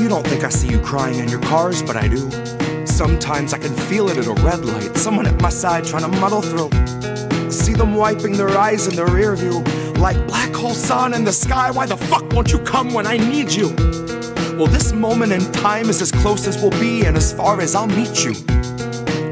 you don't think I see you crying in your cars, but I do. Sometimes I can feel it at a red light, someone at my side trying to muddle through. See them wiping their eyes in their rear view, like black hole sun in the sky. Why the fuck won't you come when I need you? Well, this moment in time is as close as we'll be and as far as I'll meet you.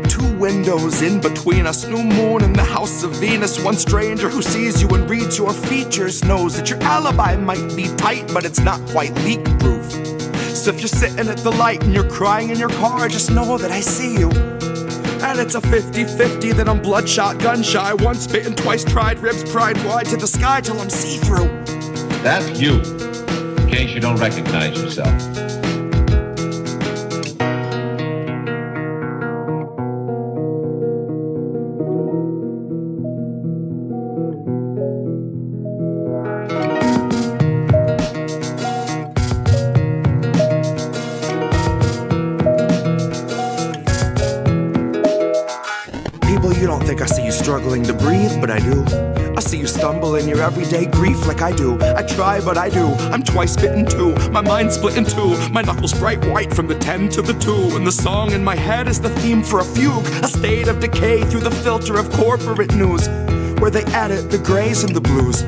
Two windows in between us, new moon in the house of Venus. One stranger who sees you and reads your features knows that your alibi might be tight, but it's not quite leak-proof. So if you're sitting at the light and you're crying in your car, just know that I see you. And it's a 50-50 that I'm bloodshot, gun-shy, once bitten, twice tried, ribs pried wide to the sky till I'm see-through. That's you, in case you don't recognize yourself. You don't think I see you struggling to breathe, but I do. I see you stumble in your everyday grief like I do. I try, but I do. I'm twice bitten too. My mind's split in two. My knuckles bright white from the 10 to the 2. And the song in my head is the theme for a fugue, a state of decay through the filter of corporate news, where they edit the grays and the blues.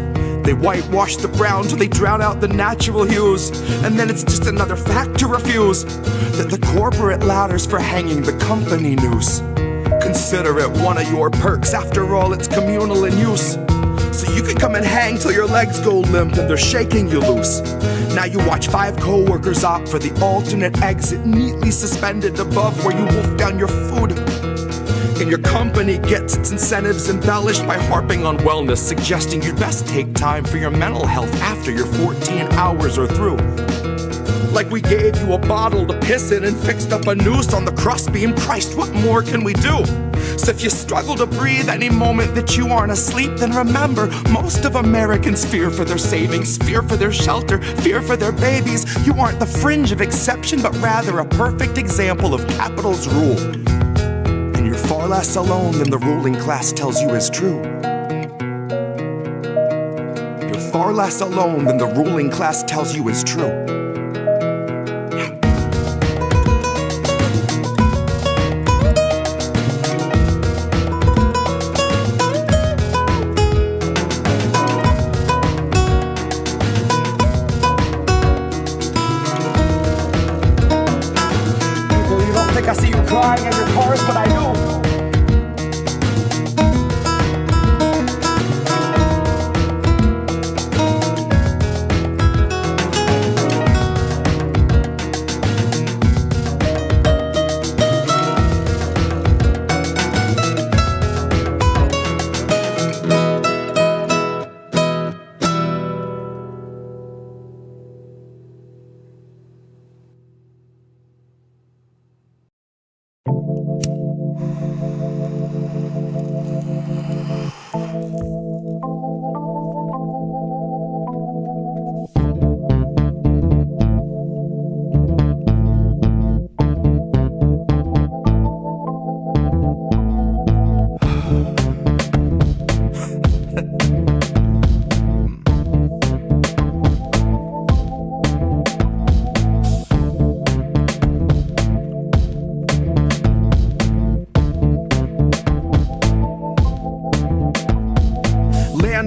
They whitewash the brown till they drown out the natural hues. And then it's just another fact to refuse, that the corporate ladder's for hanging the company noose. Consider it one of your perks, after all it's communal in use. So you can come and hang till your legs go limp and they're shaking you loose. Now you watch 5 co-workers opt for the alternate exit, neatly suspended above where you wolf down your food. And your company gets its incentives embellished by harping on wellness, suggesting you'd best take time for your mental health after your 14 hours are through. Like we gave you a bottle to piss in and fixed up a noose on the crossbeam. Christ, what more can we do? So if you struggle to breathe any moment that you aren't asleep, then remember, most of Americans fear for their savings, fear for their shelter, fear for their babies. You aren't the fringe of exception, but rather a perfect example of capital's rule. And you're far less alone than the ruling class tells you is true. You're far less alone than the ruling class tells you is true. I see you crying in your cars, but I do.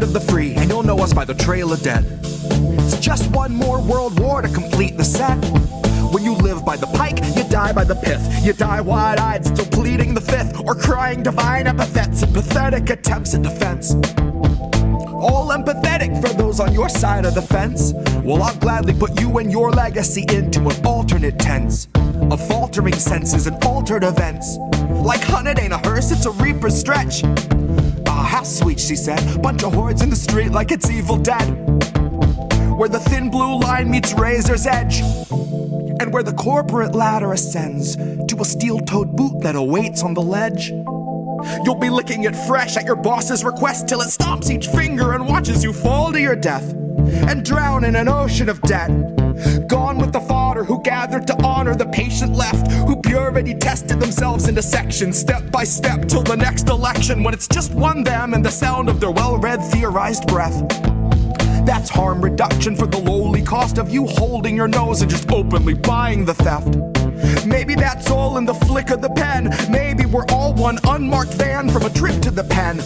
Of the free, and you'll know us by the trail of dead. It's just one more world war to complete the set. When you live by the pike, you die by the pith. You die wide-eyed, still pleading the fifth, or crying divine epithets in pathetic attempts at defense. All empathetic for those on your side of the fence. Well, I'll gladly put you and your legacy into an alternate tense of faltering senses and altered events. Like hun, it ain't a hearse, it's a reaper's stretch. How sweet, she said. Bunch of hordes in the street like it's Evil Dead, where the thin blue line meets razor's edge, and where the corporate ladder ascends to a steel-toed boot that awaits on the ledge. You'll be licking it fresh at your boss's request till it stomps each finger and watches you fall to your death and drown in an ocean of debt. Gone with the fodder who gathered to honor the patient left, who purity tested themselves into sections, step by step, till the next election, when it's just one them and the sound of their well-read theorized breath. That's harm reduction for the lowly cost of you holding your nose and just openly buying the theft. Maybe that's all in the flick of the pen. Maybe we're all one unmarked van from a trip to the pen,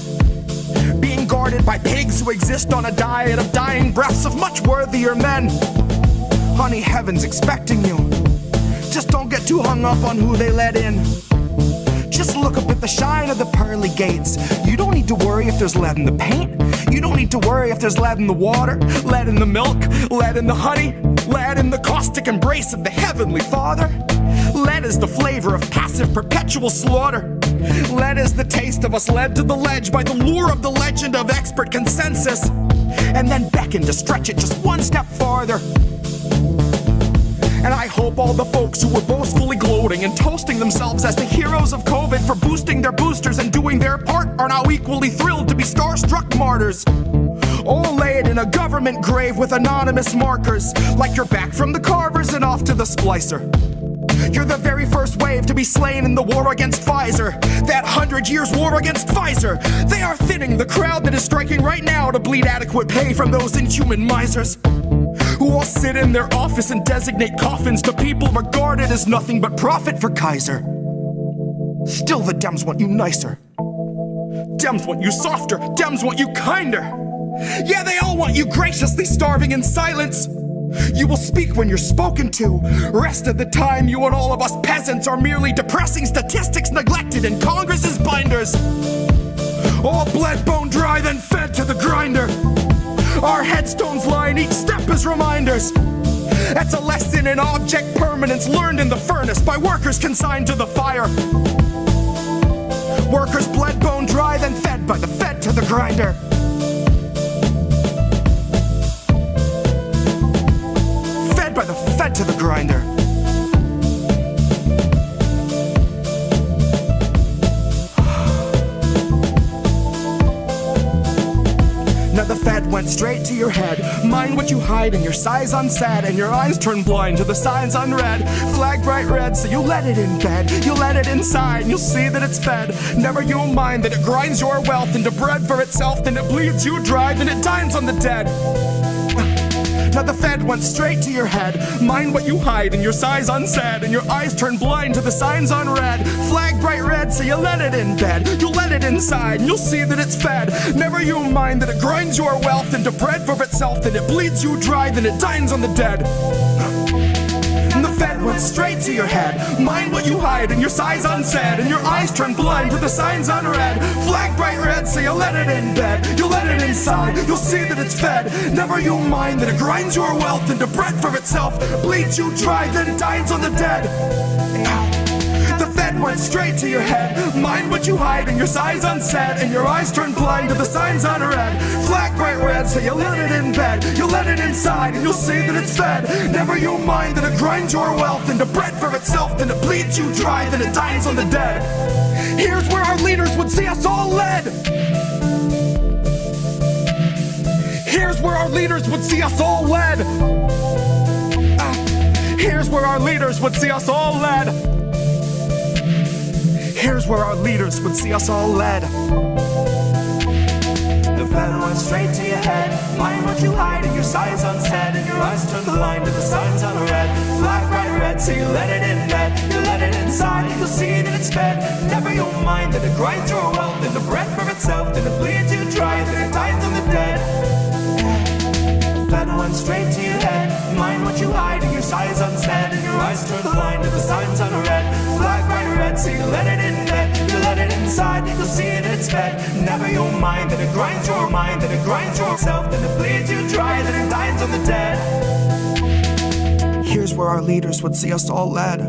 being guarded by pigs who exist on a diet of dying breaths of much worthier men. Honey, heaven's expecting you. Just don't get too hung up on who they let in. Just look up at the shine of the pearly gates. You don't need to worry if there's lead in the paint. You don't need to worry if there's lead in the water, lead in the milk, lead in the honey, lead in the caustic embrace of the Heavenly Father. Lead is the flavor of passive perpetual slaughter. Lead is the taste of us led to the ledge by the lure of the legend of expert consensus, and then beckon to stretch it just one step farther. And I hope all the folks who were boastfully gloating and toasting themselves as the heroes of COVID for boosting their boosters and doing their part are now equally thrilled to be starstruck martyrs, all laid in a government grave with anonymous markers, like you're back from the carvers and off to the splicer. You're the very first wave to be slain in the war against Pfizer, that 100 years war against Pfizer. They are thinning the crowd that is striking right now to bleed adequate pay from those inhuman misers, who all sit in their office and designate coffins to people regarded as nothing but profit for Kaiser. Still the Dems want you nicer. Dems want you softer. Dems want you kinder. Yeah, they all want you graciously starving in silence. You will speak when you're spoken to. Rest of the time, you and all of us peasants are merely depressing statistics neglected in Congress's binders. All bled, bone dry, then fed to the grinder. Our headstones line each step as reminders. That's a lesson in object permanence learned in the furnace by workers consigned to the fire. Workers bled, bone dry, then fed by the fed to the grinder. Fed by the fed to the grinder. Now the Fed went straight to your head. Mind what you hide and your size unsaid, and your eyes turn blind to the signs unread. Flag bright red, so you let it in bed. You let it inside and you'll see that it's fed. Never you mind that it grinds your wealth into bread for itself, then it bleeds you dry, then it dines on the dead. Now the Fed went straight to your head. Mind what you hide and your size unsaid, and your eyes turn blind to the signs unread. Flag bright red, so you let it in bed. You let it inside and you'll see that it's fed. Never you mind that it grinds your wealth into bread for itself, then it bleeds you dry, then it dines on the dead. And the Fed went straight to your head. Mind what you hide and your size unsaid, and your eyes turn blind to the signs unread. Flag bright red, so you let it in bed. You let it inside, you'll see that it's fed. Never you mind that it grinds your wealth into bread for itself, bleeds you dry, then dines on the dead. The Fed went straight to your head. Mind what you hide and your size unsaid, and your eyes turn blind to the signs unread. Flag bright red, so you let it in bed. You let it inside and you'll see that it's fed. Never you mind that it grinds your wealth into bread for itself, then it bleeds you dry, then it dines on the dead. Here's where our leaders would see us all led. Here's where our leaders would see us all led. Here's where our leaders would see us all led. Here's where our leaders would see us all led. The Fed went straight to your head. Mind what you hide and your size unsaid, and your eyes turn blind to the signs unread. Flag bright red, so you let it in bed. You let it inside and you'll see that it's fed. Never you mind that it grinds your wealth into bread for itself, then it bleeds you dry, then it dines on the dead. Fed went straight to your head. Mind what you hide and your size unsaid, and your eyes turn blind to the signs unread. Flag bright red, so you let it in bed. You let it inside, you'll see it, it's fed. Never you mind that it grinds your mind, that it grinds yourself, then it bleeds you dry, then it dines on the dead. Here's where our leaders would see us all led.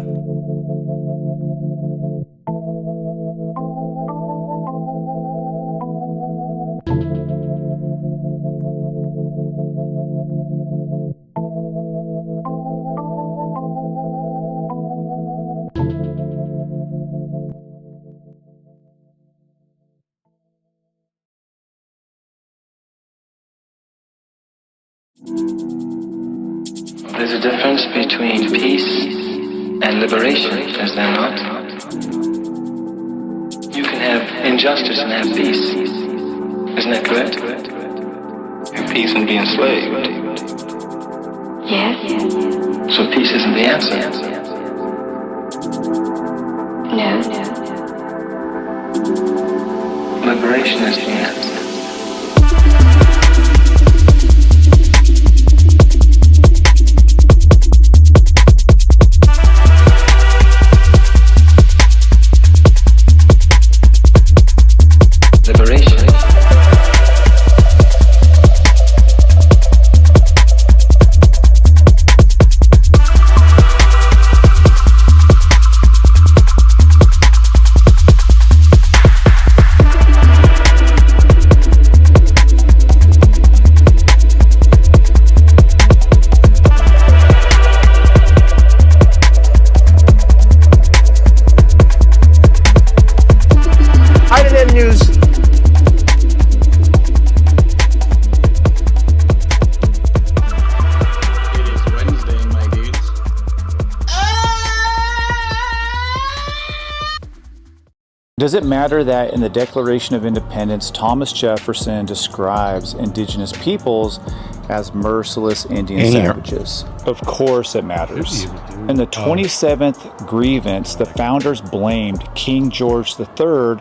There's a difference between peace and liberation, is there not? You can have injustice and have peace. Isn't that correct? and peace and be enslaved. Yes? So peace isn't the answer. No. Liberation is the answer. Liberation. INN News. It is Wednesday, my dudes. Does it matter that in the Declaration of Independence, Thomas Jefferson describes indigenous peoples as merciless Indian savages? Of course it matters. In the 27th grievance, the founders blamed King George III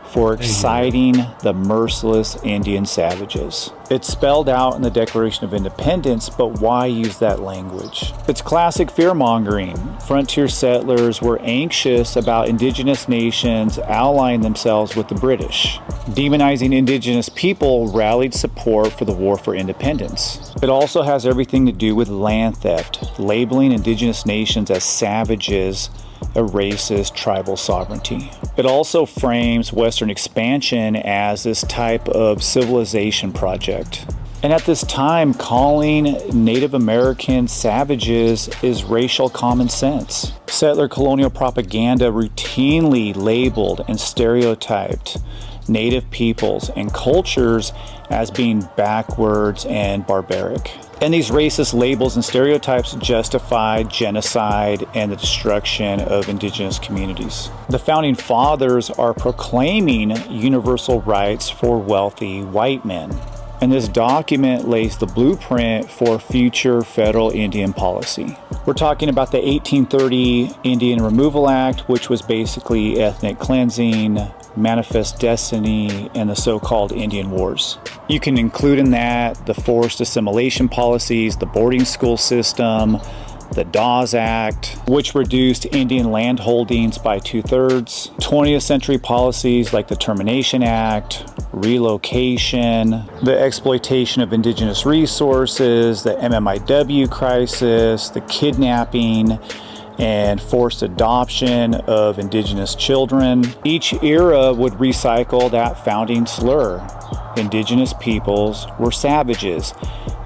for exciting the merciless Indian savages. It's spelled out in the Declaration of Independence, but why use that language? It's classic fear-mongering. Frontier settlers were anxious about indigenous nations allying themselves with the British. Demonizing indigenous people rallied support for the War for Independence. It also has everything to do with land theft, labeling indigenous nations as savages erases tribal sovereignty. It also frames Western expansion as this type of civilization project. And at this time, calling Native American savages is racial common sense. Settler colonial propaganda routinely labeled and stereotyped Native peoples and cultures as being backwards and barbaric. And these racist labels and stereotypes justified genocide and the destruction of indigenous communities. The founding fathers are proclaiming universal rights for wealthy white men. And this document lays the blueprint for future federal Indian policy. We're talking about the 1830 Indian Removal Act, which was basically ethnic cleansing, manifest destiny, and the so-called Indian Wars. You can include in that the forced assimilation policies, the boarding school system, the Dawes Act, which reduced Indian land holdings by 2/3, 20th century policies like the Termination Act, relocation, the exploitation of indigenous resources, the MMIW crisis, the kidnapping, and forced adoption of indigenous children. Each era would recycle that founding slur. Indigenous peoples were savages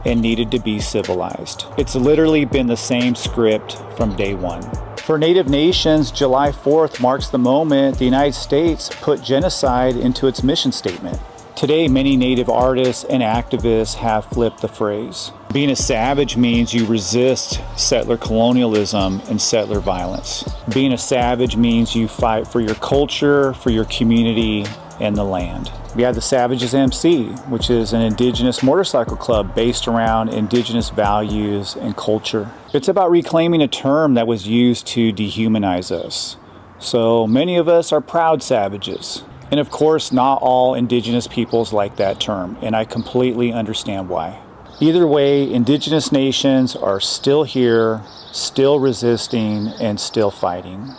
and needed to be civilized. It's literally been the same script from day one. For Native nations, July 4th marks the moment the United States put genocide into its mission statement. Today, many Native artists and activists have flipped the phrase. Being a savage means you resist settler colonialism and settler violence. Being a savage means you fight for your culture, for your community, and the land. We have the Savages MC, which is an indigenous motorcycle club based around indigenous values and culture. It's about reclaiming a term that was used to dehumanize us. So many of us are proud savages. And of course, not all indigenous peoples like that term, and I completely understand why. Either way, indigenous nations are still here, still resisting, and still fighting.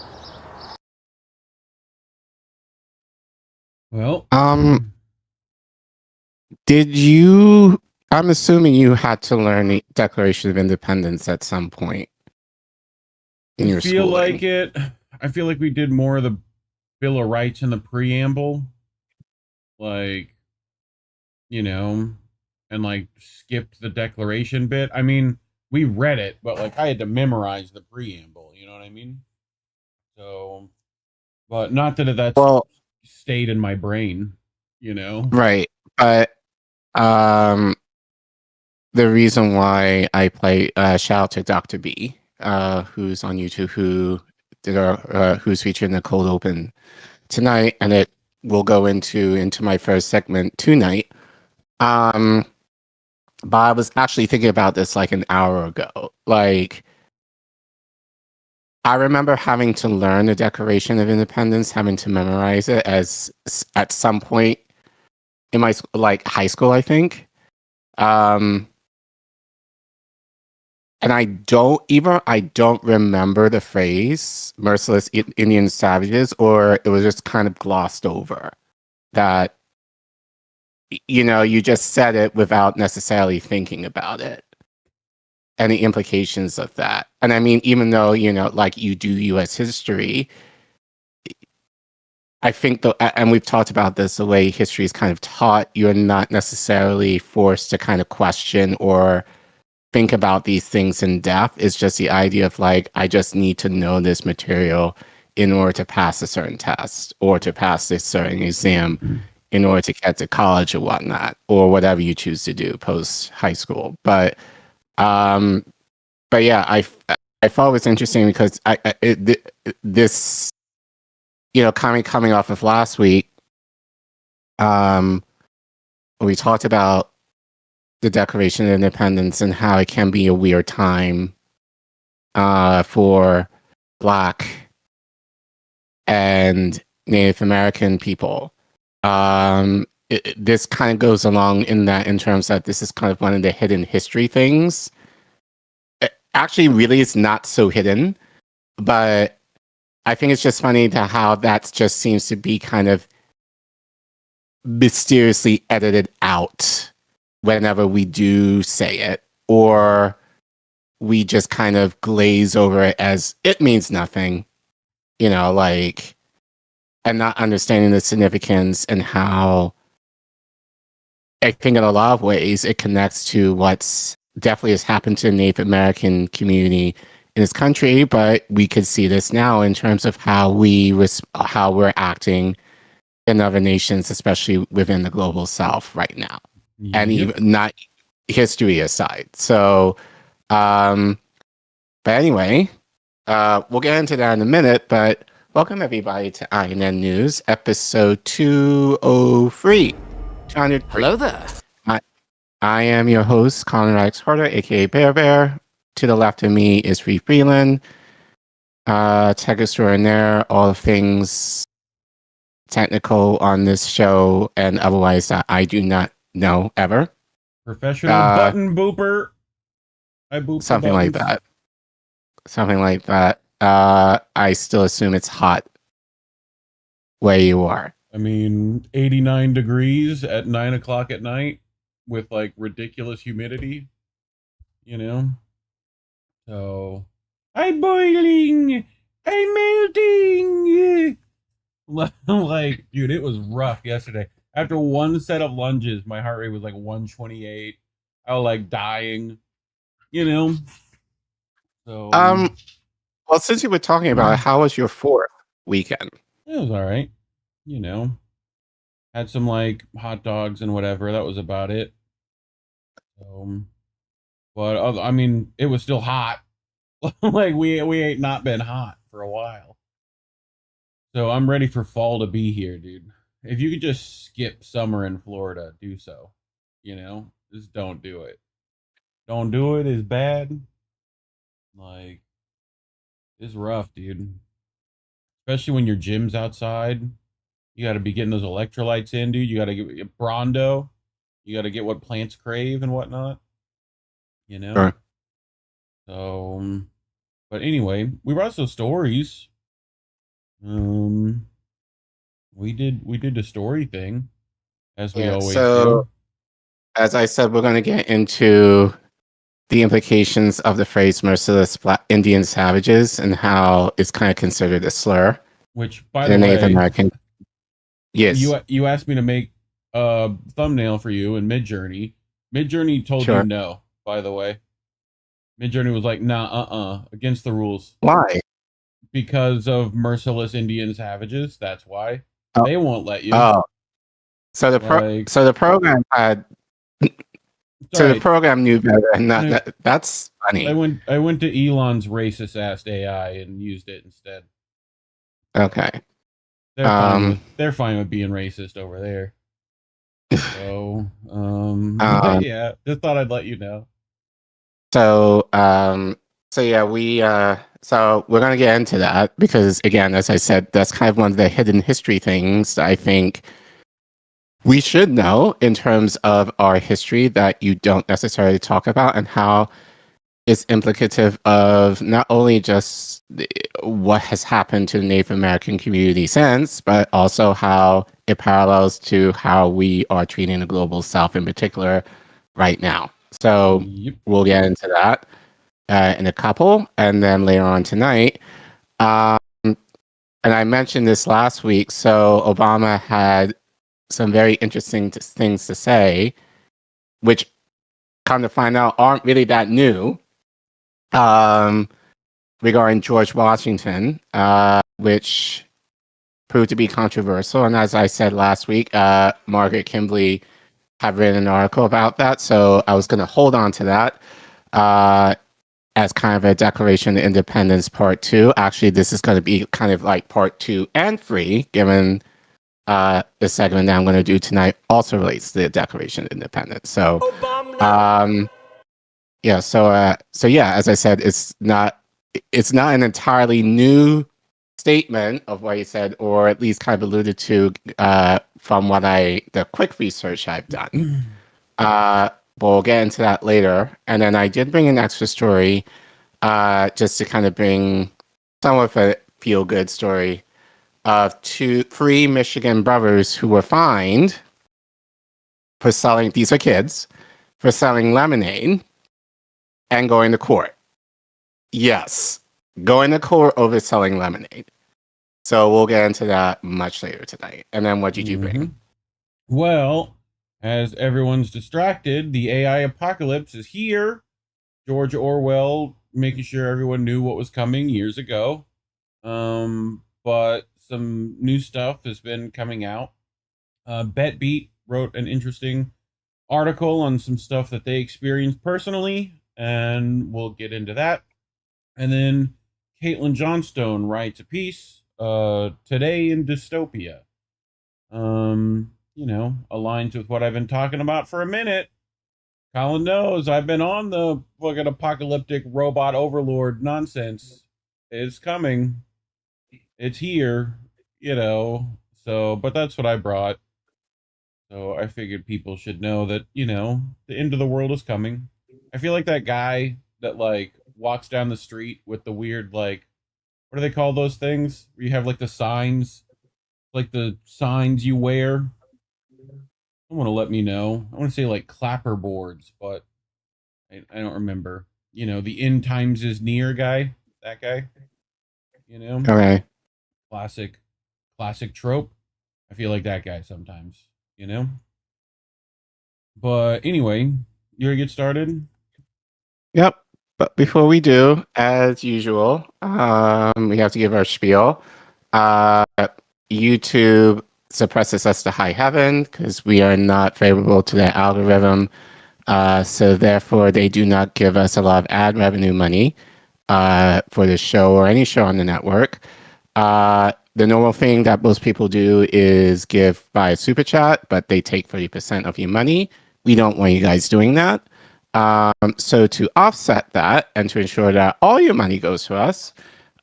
Well, Did you? I'm assuming you had to learn the Declaration of Independence at some point in your feel schooling. like it. I feel like we did more of the Bill of Rights in the preamble, like, you know, and like skipped the Declaration bit. I mean, we read it, but like I had to memorize the preamble. You know what I mean? So, but not that that's stayed in my brain. You know, right? But the reason why I play shout out to Dr. B, who's on YouTube, who's featured in the cold open tonight, and it will go into my first segment tonight. but I was actually thinking about this like an hour ago. Like, I remember having to learn the Declaration of Independence, having to memorize it at some point in my like high school, I think. And I don't remember the phrase "merciless Indian savages," or it was just kind of glossed over. That you just said it without necessarily thinking about it and the implications of that. And I mean, even though like you do U.S. history, I think and we've talked about this, the way history is kind of taught, you're not necessarily forced to kind of question or think about these things in depth. It's just the idea of like, I just need to know this material in order to pass a certain test or to pass this certain exam in order to get to college or whatnot, or whatever you choose to do post high school. But yeah, I thought it was interesting because this coming off of last week, we talked about the Declaration of Independence and how it can be a weird time for Black and Native American people. This kind of goes along in terms that this is kind of one of the hidden history things. It actually, really, it's not so hidden, but I think it's just funny to how that just seems to be kind of mysteriously edited out whenever we do say it, or we just kind of glaze over it as it means nothing, like, and not understanding the significance and how I think in a lot of ways it connects to what's definitely has happened to the Native American community in this country, but we could see this now in terms of how we're acting in other nations, especially within the global South right now. Yep. And even not history aside. So, but anyway, we'll get into that in a minute, but welcome everybody to INN News, episode 203. Hello there. I am your host, Collin Radix-Carter, aka Bear Bear. To the left of me is Reef Breland. Tech extraordinaire, all things technical on this show and otherwise that I do not know ever. Professional button booper. I boop something like that. Something like that. I still assume it's hot where you are. I mean, 89 degrees at 9 o'clock at night with like ridiculous humidity, So, I'm boiling. I'm melting. Like, dude, it was rough yesterday. After one set of lunges, my heart rate was like 128. I was like dying, So, well, since you were talking about it, how was your fourth weekend? It was all right, Had some like hot dogs and whatever. That was about it. But I mean, it was still hot. Like we ain't not been hot for a while. So I'm ready for fall to be here, dude. If you could just skip summer in Florida, do so. Just don't do it. Don't do it. It's bad. Like, it's rough, dude. Especially when your gym's outside. You got to be getting those electrolytes in, dude. You got to get Brondo. You got to get what plants crave and whatnot. Sure. So, but anyway, we brought some stories. We did the story thing, as we always do. As I said, we're going to get into the implications of the phrase "merciless Black Indian savages" and how it's kind of considered a slur. Which, by the way, Native American. Yes. You asked me to make a thumbnail for you in Midjourney. Midjourney told you no, by the way. Midjourney was like, nah, against the rules. Why? Because of merciless Indian savages. That's why. Oh. They won't let you. Oh. So the program had the program knew better, and that's funny. I went to Elon's racist ass AI and used it instead. Okay. They're fine with being racist over there. So, Um, yeah, just thought I'd let you know. So so we're gonna get into that because again, as I said, that's kind of one of the hidden history things that I think we should know in terms of our history that you don't necessarily talk about, and how it's implicative of not only just what has happened to the Native American community since, but also how it parallels to how we are treating the global South in particular right now. So Yep. we'll get into that in a couple, and then later on tonight. Um, and I mentioned this last week. So Obama had some very interesting things to say, which, come to find out, aren't really that new. Regarding George Washington, which proved to be controversial. And as I said last week, Margaret Kimberly had written an article about that. So I was going to hold on to that as kind of a Declaration of Independence Part 2. Actually, this is going to be kind of like Part 2 and 3, given the segment that I'm going to do tonight also relates to the Declaration of Independence. So, yeah, so yeah, as I said, it's not an entirely new statement of what he said, or at least kind of alluded to from the quick research I've done. But we'll get into that later. And then I did bring an extra story just to kind of bring somewhat of a feel-good story of three Michigan brothers who were fined for selling, these are kids, for selling lemonade and going to court. Yes, going to court over selling lemonade. So we'll get into that much later tonight. And then what did you bring? Well, as everyone's distracted, the AI apocalypse is here. George Orwell making sure everyone knew what was coming years ago. But some new stuff has been coming out. BetBeat wrote an interesting article on some stuff that they experienced personally, and we'll get into that. And then Caitlin Johnstone writes a piece today in Dystopia. Aligns with what I've been talking about for a minute. Collin knows I've been on the fucking apocalyptic robot overlord nonsense. It's coming. It's here, So, but that's what I brought. So I figured people should know that, the end of the world is coming. I feel like that guy that, walks down the street with the weird, what do they call those things? Where you have, the signs, the signs you wear. I want to let me know. I want to say, clapper boards, but I don't remember. The end times is near guy. That guy. Okay. Classic trope. I feel like that guy sometimes, But anyway, you ready to get started? Yep. But before we do, as usual, we have to give our spiel. YouTube suppresses us to high heaven because we are not favorable to their algorithm. So therefore, they do not give us a lot of ad revenue money for the show or any show on the network. The normal thing that most people do is give by super chat, but they take 30% of your money. We don't want you guys doing that. So to offset that and to ensure that all your money goes to us,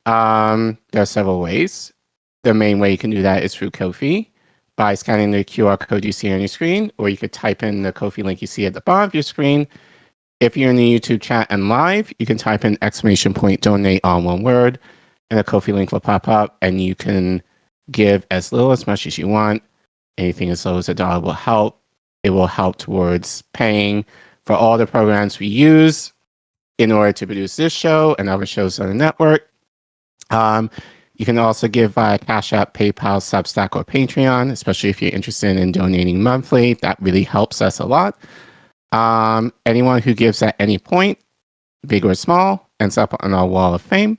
there are several ways. The main way you can do that is through Ko-fi by scanning the QR code you see on your screen, or you could type in the Ko-fi link you see at the bottom of your screen. If you're in the YouTube chat and live, you can type in !donate all one word, and a Ko-fi link will pop up, and you can give as little as much as you want. Anything as low as $1 will help. It will help towards paying for all the programs we use in order to produce this show and other shows on the network. You can also give via Cash App, PayPal, Substack, or Patreon, especially if you're interested in donating monthly. That really helps us a lot. Anyone who gives at any point, big or small, ends up on our wall of fame.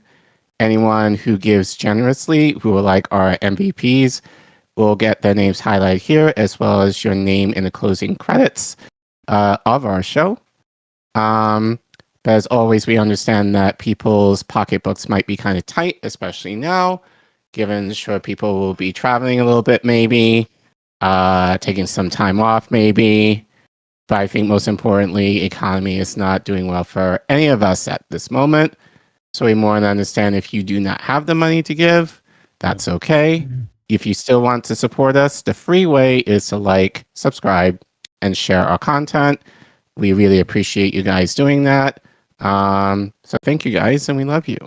Anyone who gives generously, who are like our MVPs, will get their names highlighted here, as well as your name in the closing credits of our show. But as always, we understand that people's pocketbooks might be kind of tight, especially now, given sure people will be traveling a little bit maybe. taking some time off maybe. But I think most importantly, economy is not doing well for any of us at this moment. So we more than understand if you do not have the money to give, that's okay. If you still want to support us, the free way is to like, subscribe, and share our content. We really appreciate you guys doing that. So thank you guys, and we love you.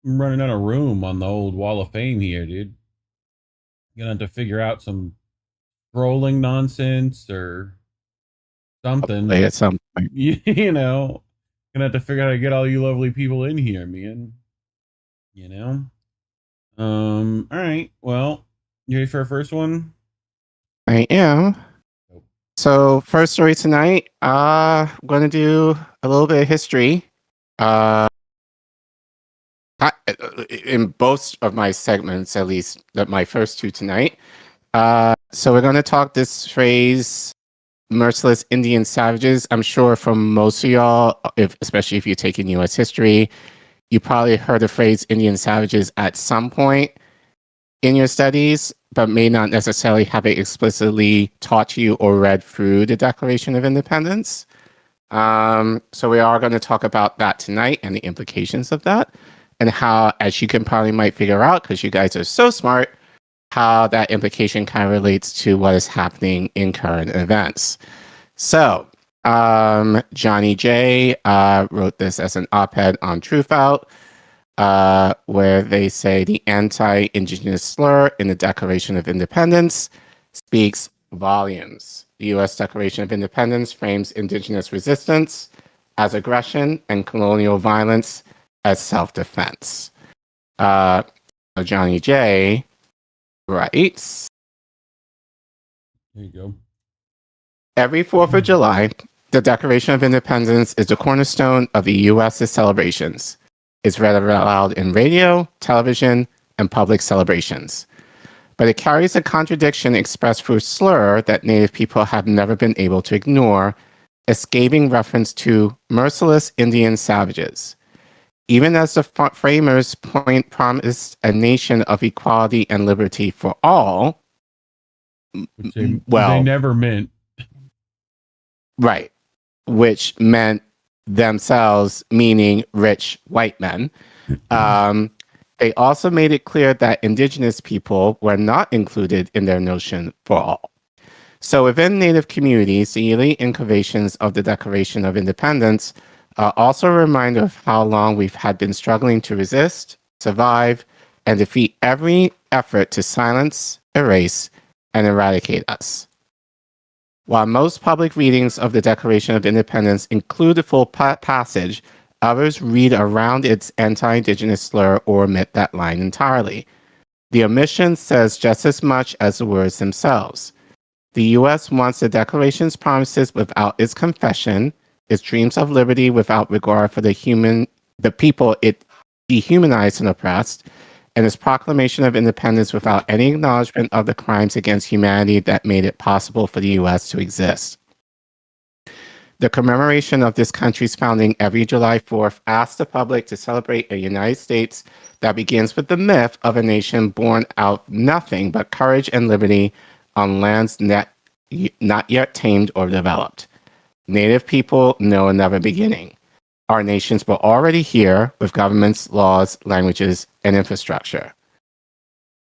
I'm running out of room on the old Wall of Fame here, dude. Gonna have to figure out some scrolling nonsense or something. At some point. You know, gonna have to figure out how to get all you lovely people in here, man. You know? All right. Well, you ready for our first one? I am. So first story tonight, I'm going to do a little bit of history. In both of my segments, at least my first two tonight. So we're going to talk this phrase, merciless Indian savages. I'm sure from most of y'all, especially if you're taking U.S. history, you probably heard the phrase Indian savages at some point in your studies, but may not necessarily have it explicitly taught to you or read through the Declaration of Independence. So we are going to talk about that tonight and the implications of that, and how, as you can probably might figure out, because you guys are so smart, how that implication kind of relates to what is happening in current events. So Johnnie J wrote this as an op-ed on Truthout, where they say the anti-Indigenous slur in the Declaration of Independence speaks volumes. The U.S. Declaration of Independence frames Indigenous resistance as aggression and colonial violence as self-defense. Johnnie J writes, There you go. every 4th of July, the Declaration of Independence is the cornerstone of the U.S.'s celebrations. It's read aloud in radio, television, and public celebrations. But it carries a contradiction expressed through slur that Native people have never been able to ignore, a scathing reference to merciless Indian savages. Even as the framers promised a nation of equality and liberty for all, Which they never meant. Right, which meant themselves, meaning rich white men. They also made it clear that Indigenous people were not included in their notion for all. So within Native communities, the elite incarnations of the Declaration of Independence are also a reminder of how long we've had been struggling to resist, survive, and defeat every effort to silence, erase, and eradicate us. While most public readings of the Declaration of Independence include the full passage, others read around its anti-Indigenous slur or omit that line entirely. The omission says just as much as the words themselves. The U.S. wants the Declaration's promises without its confession, its dreams of liberty without regard for the people it dehumanized and oppressed, and its proclamation of independence without any acknowledgement of the crimes against humanity that made it possible for the U.S. to exist. The commemoration of this country's founding every July 4th asks the public to celebrate a United States that begins with the myth of a nation born out of nothing but courage and liberty on lands not yet tamed or developed. Native people know another beginning. Our nations were already here with governments, laws, languages, and infrastructure.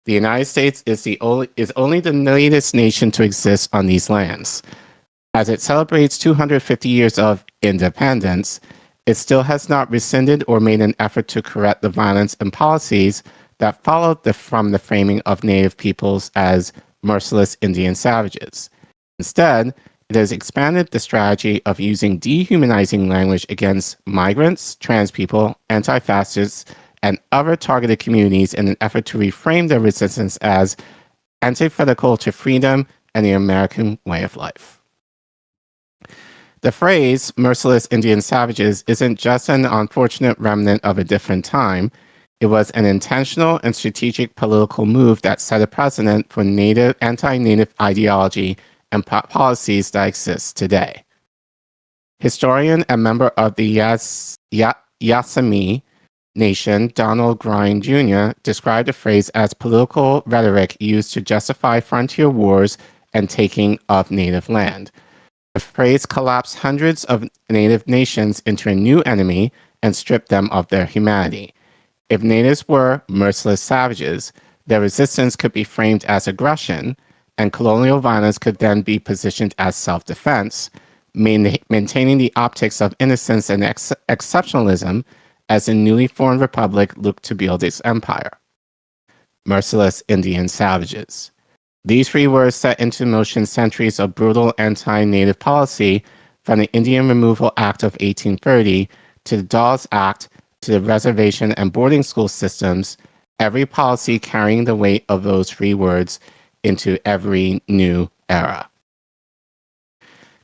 The United States is only the latest nation to exist on these lands. As it celebrates 250 years of independence, it still has not rescinded or made an effort to correct the violence and policies that followed from the framing of Native peoples as merciless Indian savages. Instead, it has expanded the strategy of using dehumanizing language against migrants, trans people, anti-fascists, and other targeted communities in an effort to reframe their resistance as antithetical to freedom and the American way of life. The phrase, merciless Indian savages, isn't just an unfortunate remnant of a different time. It was an intentional and strategic political move that set a precedent for anti-Native ideology and policies that exist today. Historian and member of the Yasamee Nation, Donald Grind Jr., described the phrase as political rhetoric used to justify frontier wars and taking of native land. The phrase collapsed hundreds of native nations into a new enemy and stripped them of their humanity. If natives were merciless savages, their resistance could be framed as aggression, and colonial violence could then be positioned as self-defense, maintaining the optics of innocence and exceptionalism as the newly formed republic looked to build its empire. Merciless Indian savages. These three words set into motion centuries of brutal anti-native policy, from the Indian Removal Act of 1830 to the Dawes Act to the reservation and boarding school systems, every policy carrying the weight of those three words into every new era.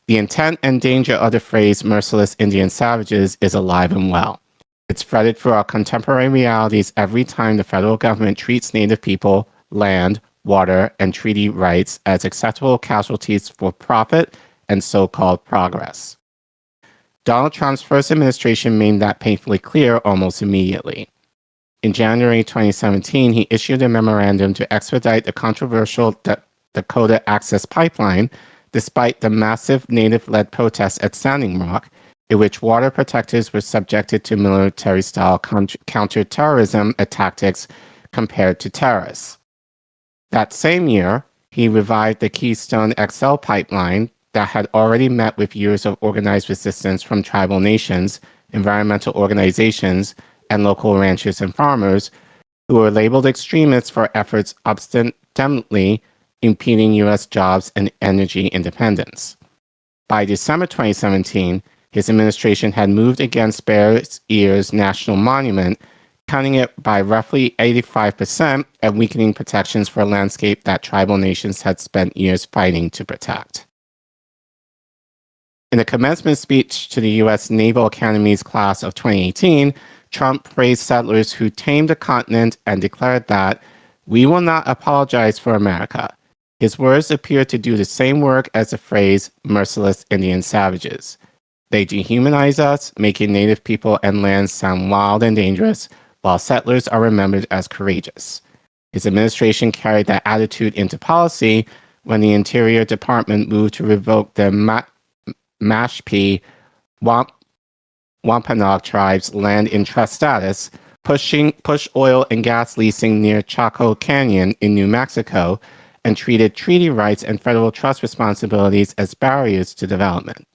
The intent and danger of the phrase merciless Indian savages is alive and well. It's threaded through our contemporary realities every time the federal government treats Native people, land, water, and treaty rights as acceptable casualties for profit and so-called progress. Donald Trump's first administration made that painfully clear almost immediately. In January 2017, he issued a memorandum to expedite the controversial Dakota Access Pipeline, despite the massive Native-led protests at Standing Rock, in which water protectors were subjected to military-style counterterrorism tactics compared to terrorists. That same year, he revived the Keystone XL pipeline that had already met with years of organized resistance from tribal nations, environmental organizations, and local ranchers and farmers who were labeled extremists for efforts obstinately impeding U.S. jobs and energy independence. By December 2017, his administration had moved against Bear Ears National Monument, cutting it by roughly 85% and weakening protections for a landscape that tribal nations had spent years fighting to protect. In a commencement speech to the U.S. Naval Academy's class of 2018, Trump praised settlers who tamed the continent and declared that, "We will not apologize for America." His words appear to do the same work as the phrase merciless Indian savages. They dehumanize us, making Native people and lands sound wild and dangerous, while settlers are remembered as courageous. His administration carried that attitude into policy when the Interior Department moved to revoke the Mashpee Wampanoag tribes' land in trust status, push oil and gas leasing near Chaco Canyon in New Mexico, and treated treaty rights and federal trust responsibilities as barriers to development.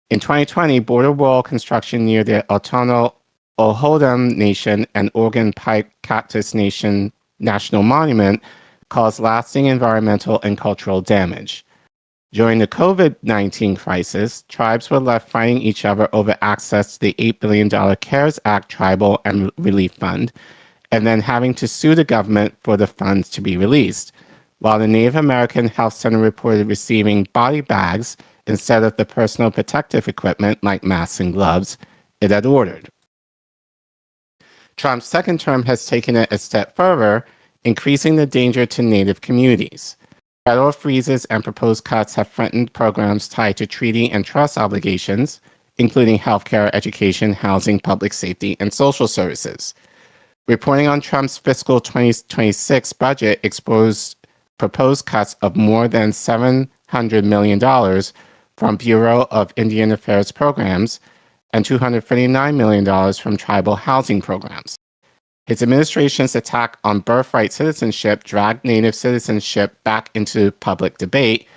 In 2020, border wall construction near the Ohodom Nation and Oregon Pike Cactus Nation National Monument caused lasting environmental and cultural damage. During the COVID-19 crisis, tribes were left fighting each other over access to the $8 billion CARES Act Tribal and Relief Fund, and then having to sue the government for the funds to be released, while the Native American Health Center reported receiving body bags instead of the personal protective equipment like masks and gloves it had ordered. Trump's second term has taken it a step further, increasing the danger to Native communities. Federal freezes and proposed cuts have threatened programs tied to treaty and trust obligations, including healthcare, education, housing, public safety, and social services. Reporting on Trump's fiscal 2026 budget exposed proposed cuts of more than $700 million from Bureau of Indian Affairs programs and $239 million from tribal housing programs. His administration's attack on birthright citizenship dragged Native citizenship back into public debate,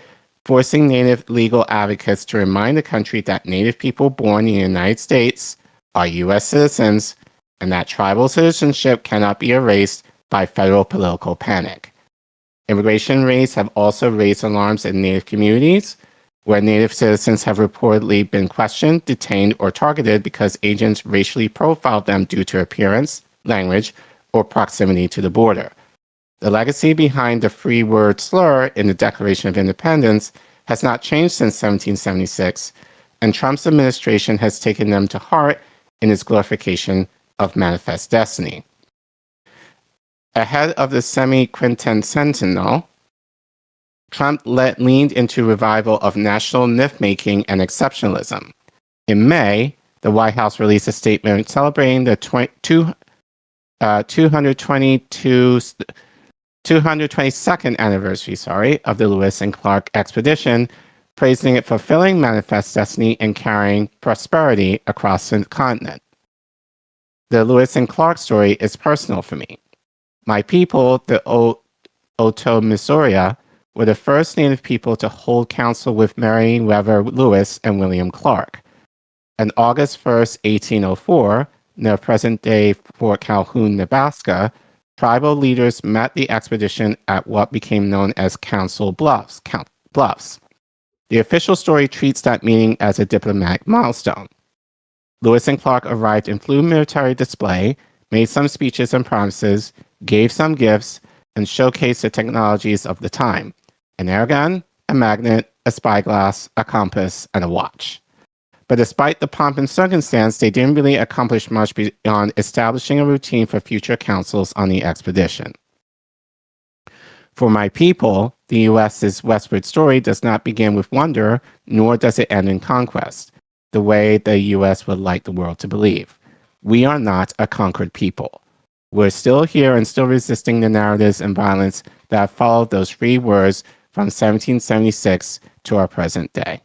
forcing Native legal advocates to remind the country that Native people born in the United States are U.S. citizens and that tribal citizenship cannot be erased by federal political panic. Immigration raids have also raised alarms in Native communities, where Native citizens have reportedly been questioned, detained, or targeted because agents racially profiled them due to appearance, language, or proximity to the border. The legacy behind the free word slur in the Declaration of Independence has not changed since 1776, and Trump's administration has taken them to heart in its glorification of manifest destiny. Ahead of the semi-quintencentennial, Trump leaned into revival of national myth-making and exceptionalism. In May, the White House released a statement celebrating the 222nd anniversary, of the Lewis and Clark expedition, praising it fulfilling manifest destiny and carrying prosperity across the continent. The Lewis and Clark story is personal for me. My people, the Otomissouri, were the first Native people to hold council with Meriwether Lewis and William Clark. On August 1st, 1804, near present-day Fort Calhoun, Nebraska, tribal leaders met the expedition at what became known as Council Bluffs. The official story treats that meeting as a diplomatic milestone. Lewis and Clark arrived in full military display, made some speeches and promises, gave some gifts, and showcased the technologies of the time: an air gun, a magnet, a spyglass, a compass, and a watch. But despite the pomp and circumstance, they didn't really accomplish much beyond establishing a routine for future councils on the expedition. For my people, the U.S.'s westward story does not begin with wonder, nor does it end in conquest, the way the U.S. would like the world to believe. We are not a conquered people. We're still here and still resisting the narratives and violence that have followed those free words from 1776 to our present day.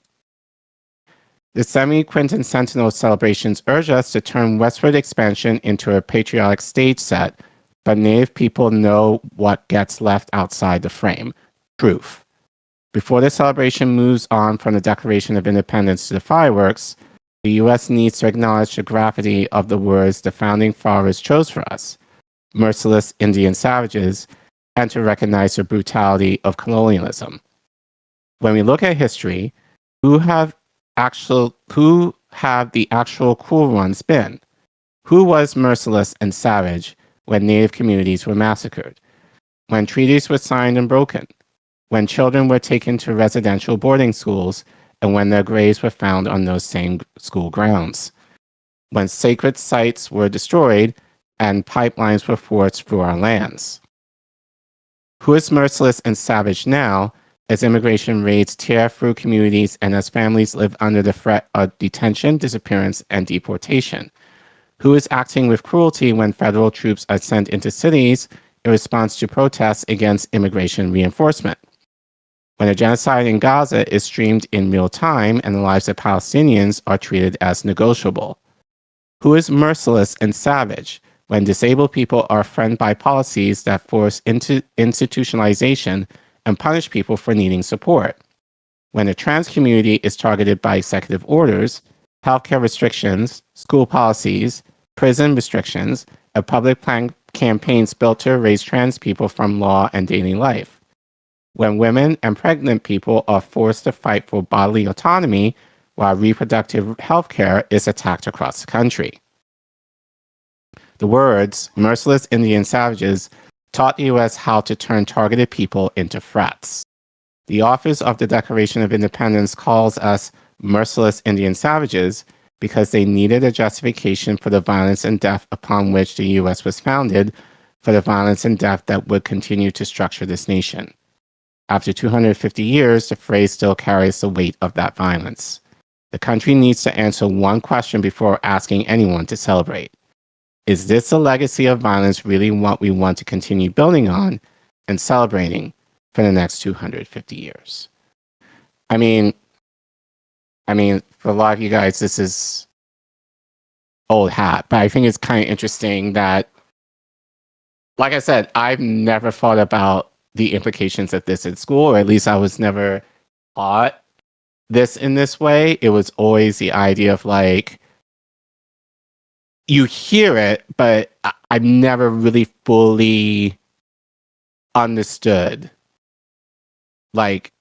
The semi-quintencentennial celebrations urge us to turn westward expansion into a patriotic stage set, but Native people know what gets left outside the frame: truth. Before the celebration moves on from the Declaration of Independence to the fireworks, the U.S. needs to acknowledge the gravity of the words the founding fathers chose for us: merciless Indian savages, and to recognize the brutality of colonialism. When we look at history, who have the actual cruel ones been? Who was merciless and savage when Native communities were massacred? When treaties were signed and broken? When children were taken to residential boarding schools, and when their graves were found on those same school grounds? When sacred sites were destroyed and pipelines were forced through our lands? Who is merciless and savage now, as immigration raids tear through communities and as families live under the threat of detention, disappearance, and deportation? Who is acting with cruelty when federal troops are sent into cities in response to protests against immigration reinforcement? When a genocide in Gaza is streamed in real time and the lives of Palestinians are treated as negotiable? Who is merciless and savage when disabled people are threatened by policies that force institutionalization and punish people for needing support? When the trans community is targeted by executive orders, healthcare restrictions, school policies, prison restrictions, and public campaigns built to erase trans people from law and daily life? When women and pregnant people are forced to fight for bodily autonomy while reproductive healthcare is attacked across the country? The words, merciless Indian savages, taught the U.S. how to turn targeted people into threats. The authors of the Declaration of Independence calls us merciless Indian savages because they needed a justification for the violence and death upon which the U.S. was founded, for the violence and death that would continue to structure this nation. After 250 years, the phrase still carries the weight of that violence. The country needs to answer one question before asking anyone to celebrate. Is this a legacy of violence really what we want to continue building on and celebrating for the next 250 years? I mean, for a lot of you guys, this is old hat, but I think it's kind of interesting that, like I said, I've never thought about the implications of this in school, or at least I was never taught this in this way. It was always the idea of like, you hear it, but I've never really fully understood like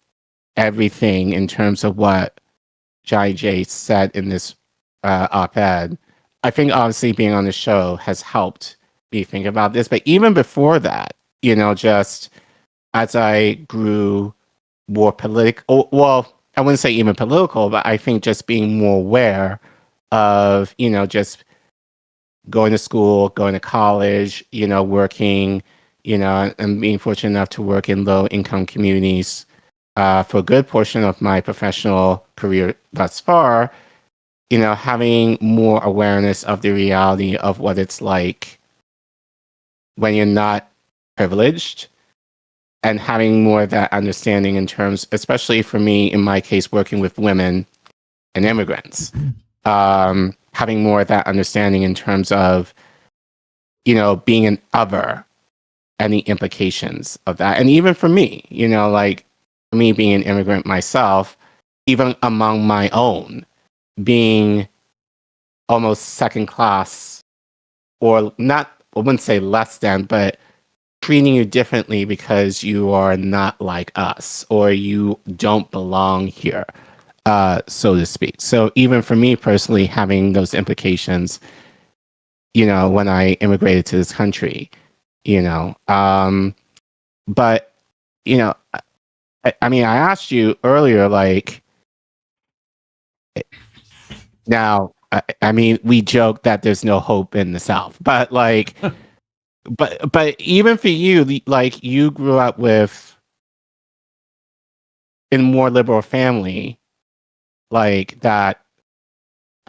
everything in terms of what Johnnie J said in this op-ed. I think obviously being on the show has helped me think about this, but even before that, you know, just as I grew more political, well, I wouldn't say even political, but I think just being more aware of, you know, just going to school, going to college, you know, working, you know, and being fortunate enough to work in low-income communities for a good portion of my professional career thus far, having more awareness of the reality of what it's like when you're not privileged, and having more of that understanding in terms, especially for me, in my case, working with women and immigrants, having more of that understanding in terms of, being an other and the implications of that. And even for me, like me being an immigrant myself, even among my own, being almost second class, or not, I wouldn't say less than, but treating you differently because you are not like us or you don't belong here, so to speak. So even for me personally, having those implications, when I immigrated to this country, but, I mean, I asked you earlier, like, now, I mean, we joke that there's no hope in the South, but like, but even for you, like, you grew up in a more liberal family, like that.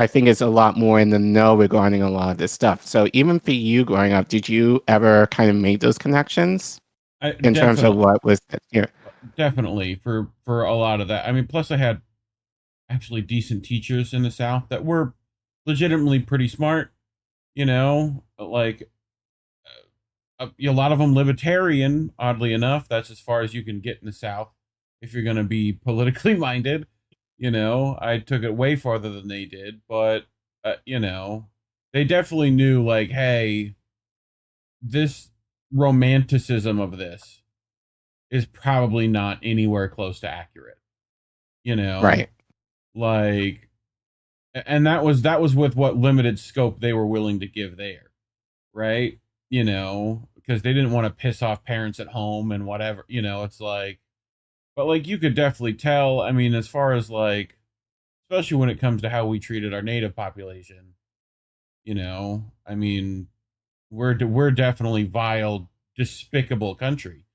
I think is a lot more in the know regarding a lot of this stuff. So even for you growing up, did you ever kind of make those connections in terms of what was here? Definitely for a lot of that. I mean, plus I had actually decent teachers in the South that were legitimately pretty smart, like a lot of them libertarian, oddly enough. That's as far as you can get in the South if you're going to be politically minded. I took it way farther than they did, but they definitely knew, like, hey, this romanticism of this is probably not anywhere close to accurate. Right. Like, and that was with what limited scope they were willing to give there, right? Because they didn't want to piss off parents at home and whatever. It's like, but like you could definitely tell. I mean, as far as like, especially when it comes to how we treated our native population, I mean, we're definitely vile, despicable country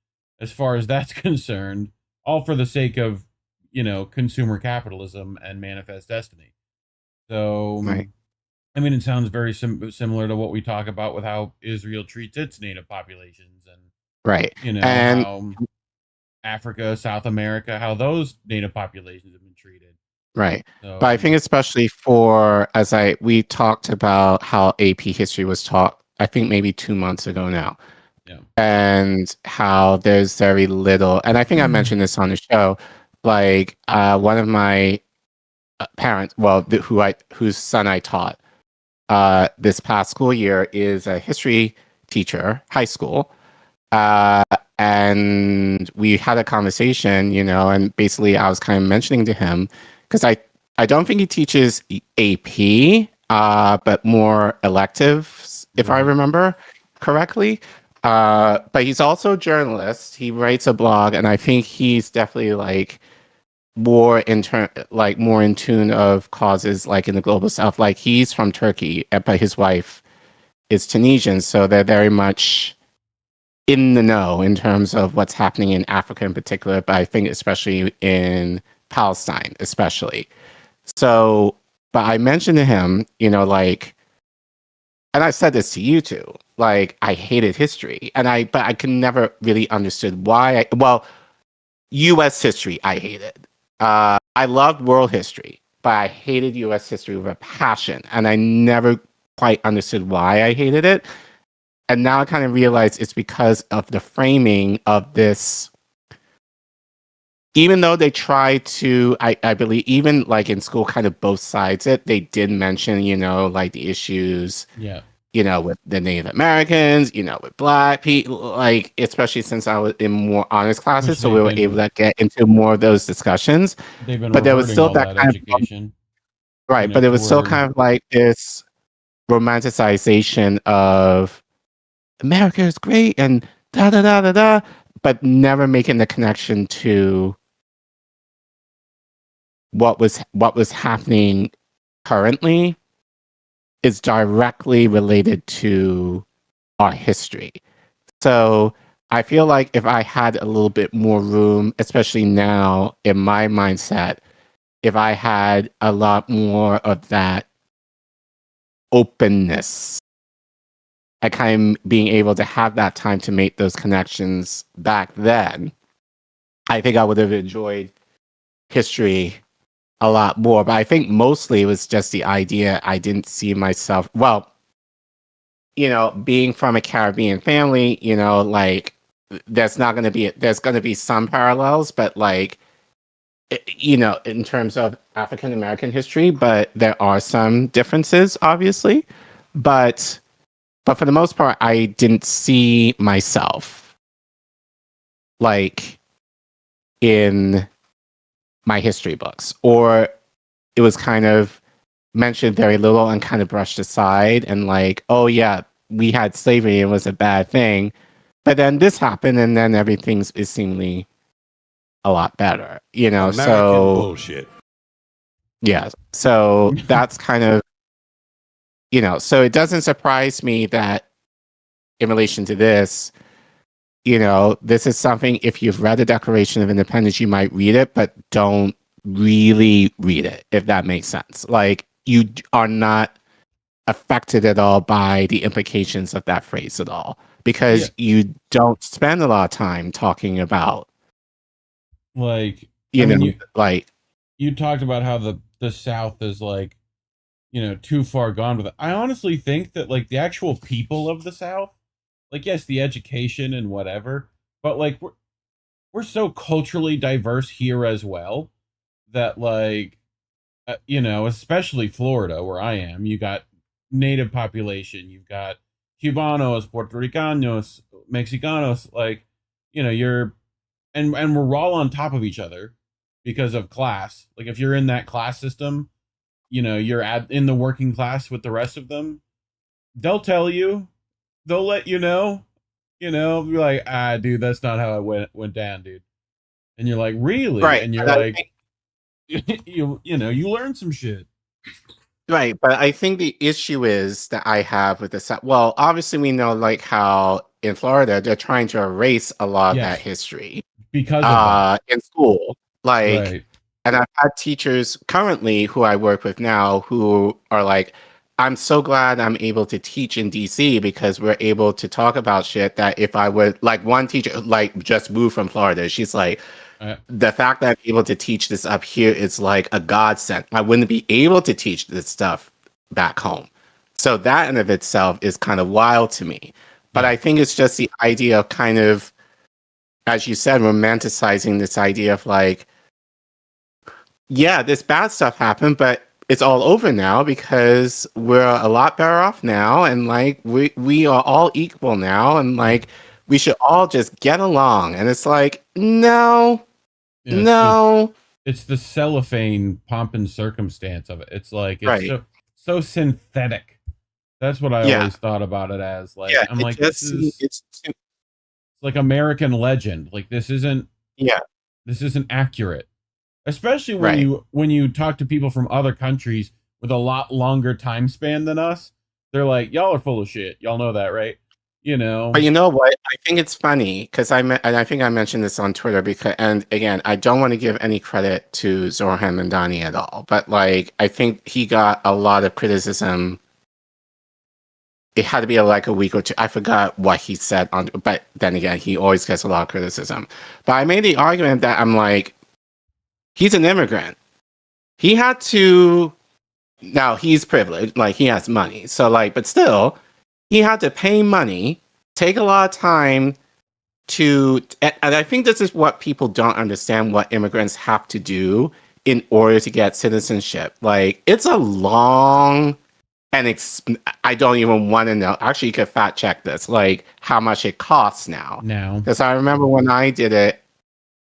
as far as that's concerned. All for the sake of consumer capitalism and manifest destiny. So, right. I mean, it sounds very similar to what we talk about with how Israel treats its native populations, and right, and how Africa, South America, how those native populations have been treated. Right. So, But I think especially we talked about how AP history was taught, I think maybe 2 months ago now. Yeah. And how there's very little, and I think I mentioned this on the show, like one of my parents, well, whose son I taught this past school year is a history teacher, high school. And we had a conversation, and basically I was kind of mentioning to him, because I don't think he teaches AP, but more electives, if I remember correctly. But he's also a journalist. He writes a blog, and I think he's definitely like more in tune of causes like in the global South. Like he's from Turkey, but his wife is Tunisian, so they're very much in the know in terms of what's happening in Africa in particular, but I think especially in Palestine, especially. So, but I mentioned to him, like, and I said this to you too, like, I hated history, but I could never really understood why. U.S. history, I hated. I loved world history, but I hated U.S. history with a passion, and I never quite understood why I hated it. And now I kind of realize it's because of the framing of this. Even though they try to, I believe, even like in school, kind of both sides they did mention, like the issues, with the Native Americans, with Black people, like, especially since I was in more honors classes, so we were able to get into more of those discussions. But there was still that kind education. Right, but it was still kind of like this romanticization of America is great and da da da da da, but never making the connection to what was happening currently is directly related to our history. So I feel like if I had a little bit more room, especially now in my mindset, if I had a lot more of that openness, I kind of being able to have that time to make those connections back then, I think I would have enjoyed history a lot more. But I think mostly it was just the idea I didn't see myself, well, being from a Caribbean family, there's going to be some parallels, but in terms of African American history, but there are some differences, obviously. But for the most part, I didn't see myself in my history books, or it was kind of mentioned very little and kind of brushed aside, and oh yeah, we had slavery, it was a bad thing, but then this happened, and then everything is seemingly a lot better, American so bullshit. yeah, so that's kind of, so it doesn't surprise me that in relation to this, this is something, if you've read the Declaration of Independence, you might read it, but don't really read it, if that makes sense. You are not affected at all by the implications of that phrase at all, because you don't spend a lot of time talking about, you talked about how the South is too far gone with it. I honestly think that the actual people of the South, yes, the education and whatever, but we're so culturally diverse here as well that especially Florida, where I am, you got native population, you've got Cubanos, Puerto Ricanos, Mexicanos, and we're all on top of each other because of class. If you're in that class system, you're in the working class with the rest of them, they'll tell you, they'll let you know, be like, dude, that's not how it went down, dude. And you're like, really? Right. And you're you learn some shit. Right, but I think the issue is that I have with this. Well, obviously we know how in Florida they're trying to erase a lot of that history because of in school. Right. And I've had teachers currently who I work with now who are I'm so glad I'm able to teach in DC because we're able to talk about shit that if I would, one teacher just moved from Florida, she's the fact that I'm able to teach this up here is a godsend. I wouldn't be able to teach this stuff back home. So that in of itself is kind of wild to me. But I think it's just the idea of kind of, as you said, romanticizing this idea of yeah, this bad stuff happened, but it's all over now because we're a lot better off now, and we are all equal now, and we should all just get along. And it's no. It's the cellophane pomp and circumstance of it. It's it's right. so synthetic. That's what I always thought about it as. I'm it's like American legend. This isn't accurate. Especially when you talk to people from other countries with a lot longer time span than us, they're like, y'all are full of shit. Y'all know that, right? But you know what? I think it's funny because and I think I mentioned this on Twitter and again, I don't want to give any credit to Zoran Mandani at all, but I think he got a lot of criticism. It had to be a week or two. I forgot what he said but then again, he always gets a lot of criticism. But I made the argument that I'm he's an immigrant. He had to. Now he's privileged, he has money. So but still, he had to pay money, take a lot of time and I think this is what people don't understand, what immigrants have to do in order to get citizenship. It's a long and I don't even want to know. Actually, you could fact check this, how much it costs now. Because I remember when I did it,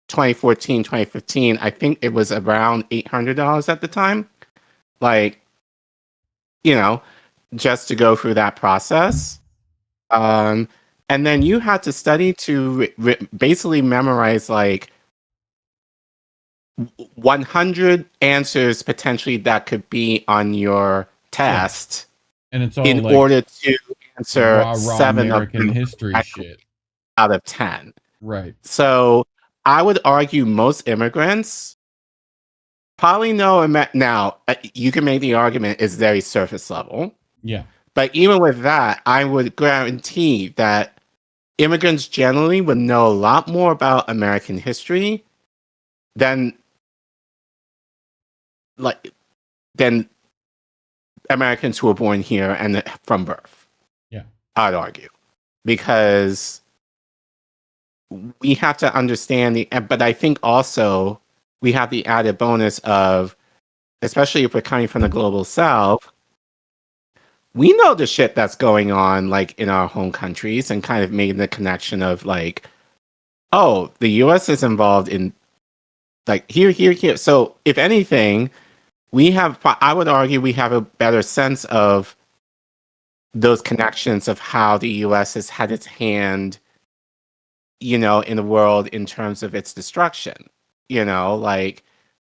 2014, 2015, I think it was around $800 at the time. Just to go through that process. And then you had to study to basically memorize 100 answers potentially that could be on your test. And it's all in order to answer raw 7 American of history shit out of 10. Right. So I would argue most immigrants Probably no. Now, you can make the argument it's very surface level. Yeah. But even with that, I would guarantee that immigrants generally would know a lot more about American history than than Americans who were born here and from birth. Yeah. I'd argue. Because we have to understand but I think also we have the added bonus of, especially if we're coming from the global south, we know the shit that's going on like in our home countries, and kind of making the connection of like, oh, the US is involved in like here. So if anything, I would argue we have a better sense of those connections of how the US has had its hand, in the world in terms of its destruction,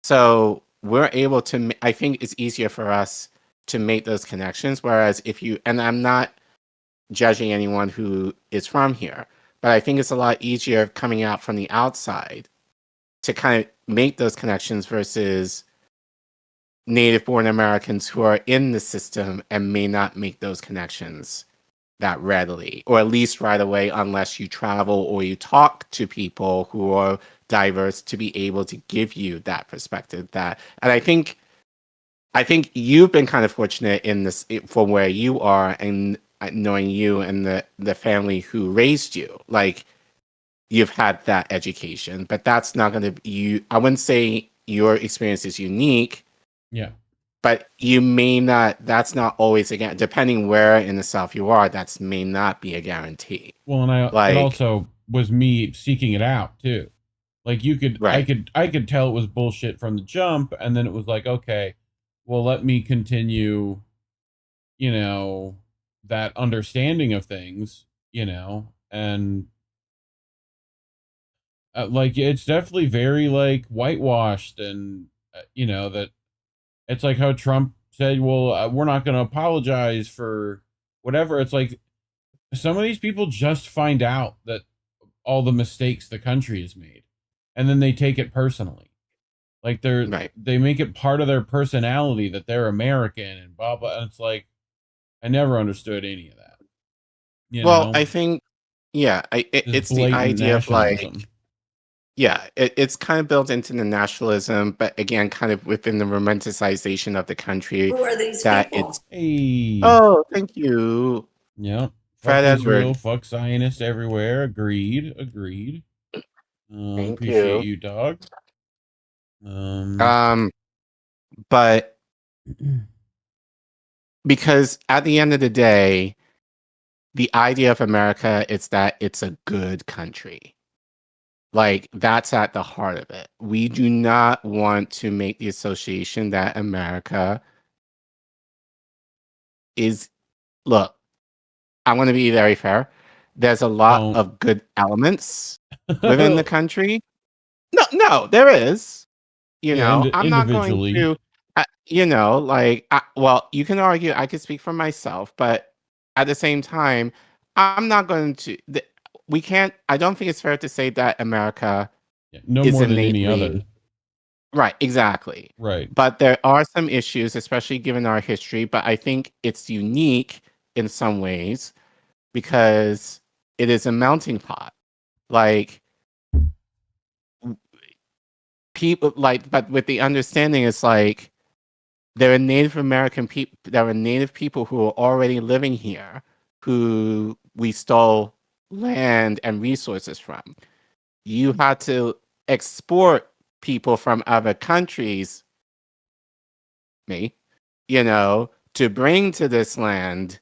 so we're able to, I think it's easier for us to make those connections. Whereas and I'm not judging anyone who is from here, but I think it's a lot easier coming out from the outside to kind of make those connections versus native born Americans who are in the system and may not make those connections that readily, or at least right away, unless you travel or you talk to people who are diverse to be able to give you that perspective. And I think you've been kind of fortunate in this for where you are, and knowing you and the family who raised you, like you've had that education, but that's not going to be I wouldn't say your experience is unique. Yeah. But you may not, that's not always, again, depending where in the South you are, that may not be a guarantee. Well, and it also was me seeking it out too. Like I could tell it was bullshit from the jump, and then it was like, okay, well, let me continue, that understanding of things, and like it's definitely very like whitewashed, and that it's like how Trump said, well, we're not going to apologize for whatever. It's like some of these people just find out that all the mistakes the country has made, and then they take it personally. Like they make it part of their personality that they're American and blah, blah. And it's like, I never understood any of that. I think, it's the idea of like, it's kind of built into the nationalism, but again, kind of within the romanticization of the country. Who are these that people? It's, Hey. Oh, thank you. Yeah. Fred Fuck Israel, Edward. fuck Zionists everywhere. Agreed. Thank Appreciate you, dog. But because at the end of the day, the idea of America is that it's a good country. Like, that's at the heart of it. We do not want to make the association that America is. Look, I want to be very fair. There's a lot of good elements within the country. No, there is. I'm not going to. Well, you can argue. I could speak for myself, but at the same time, I'm not going to. We can't. I don't think it's fair to say that America no is more than innately, any other. Right, exactly. Right. But there are some issues, especially given our history. But I think it's unique in some ways because it is a melting pot. Like people, but with the understanding, it's like there are Native American people. There are Native people who are already living here, who we stole land and resources from. You had to export people from other countries, to bring to this land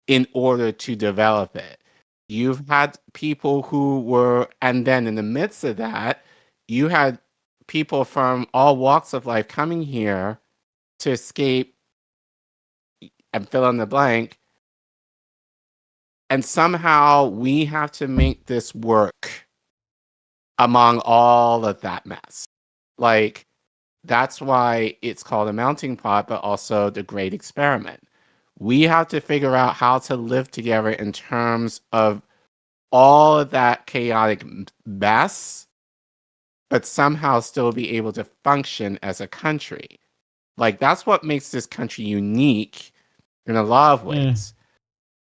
in order to develop it. You've had people who were, and then in the midst of that, you had people from all walks of life coming here to escape and fill in the blank. And somehow we have to make this work among all of that mess. Like, that's why it's called a melting pot, but also the great experiment. We have to figure out how to live together in terms of all of that chaotic mess but somehow still be able to function as a country. Like, that's what makes this country unique in a lot of ways.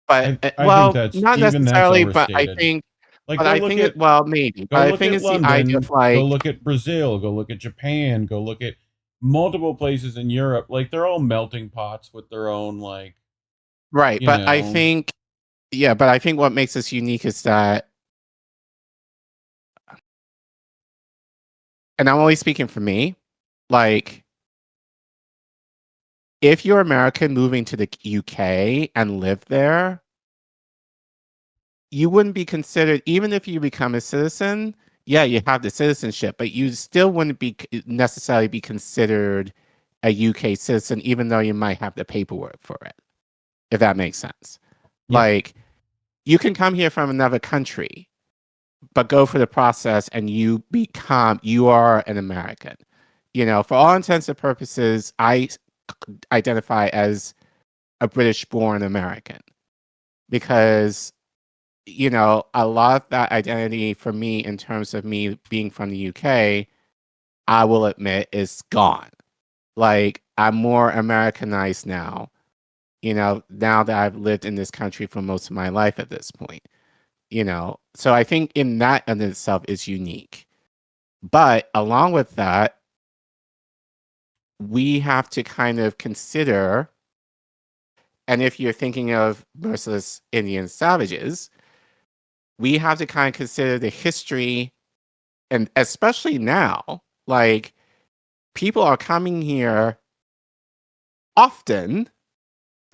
But I well, think that's not even that's necessarily. But I overstated. think, Like, but go I look think at it. Well, maybe. go But I look think at it's the idea London, of like, go look at Brazil, go look at Japan, go look at multiple places in Europe. Like, they're all melting pots with their own, like, right. you But I know. think, yeah. But I think what makes us unique is that, and I'm only speaking for me, like, if you're American moving to the UK and live there, you wouldn't be considered, even if you become a citizen. Yeah, you have the citizenship, but you still wouldn't be necessarily be considered a UK citizen, even though you might have the paperwork for it, if that makes sense. Yeah. Like, you can come here from another country, but go through the process and you are an American. You know, for all intents and purposes, I identify as a British born American because, you know, a lot of that identity for me in terms of me being from the UK, I will admit, is gone. Like, I'm more Americanized now, you know, now that I've lived in this country for most of my life at this point, you know. So I think in that in itself is unique. But along with that, we have to kind of consider, and if you're thinking of merciless Indian savages, we have to kind of consider the history, and especially now, like, people are coming here often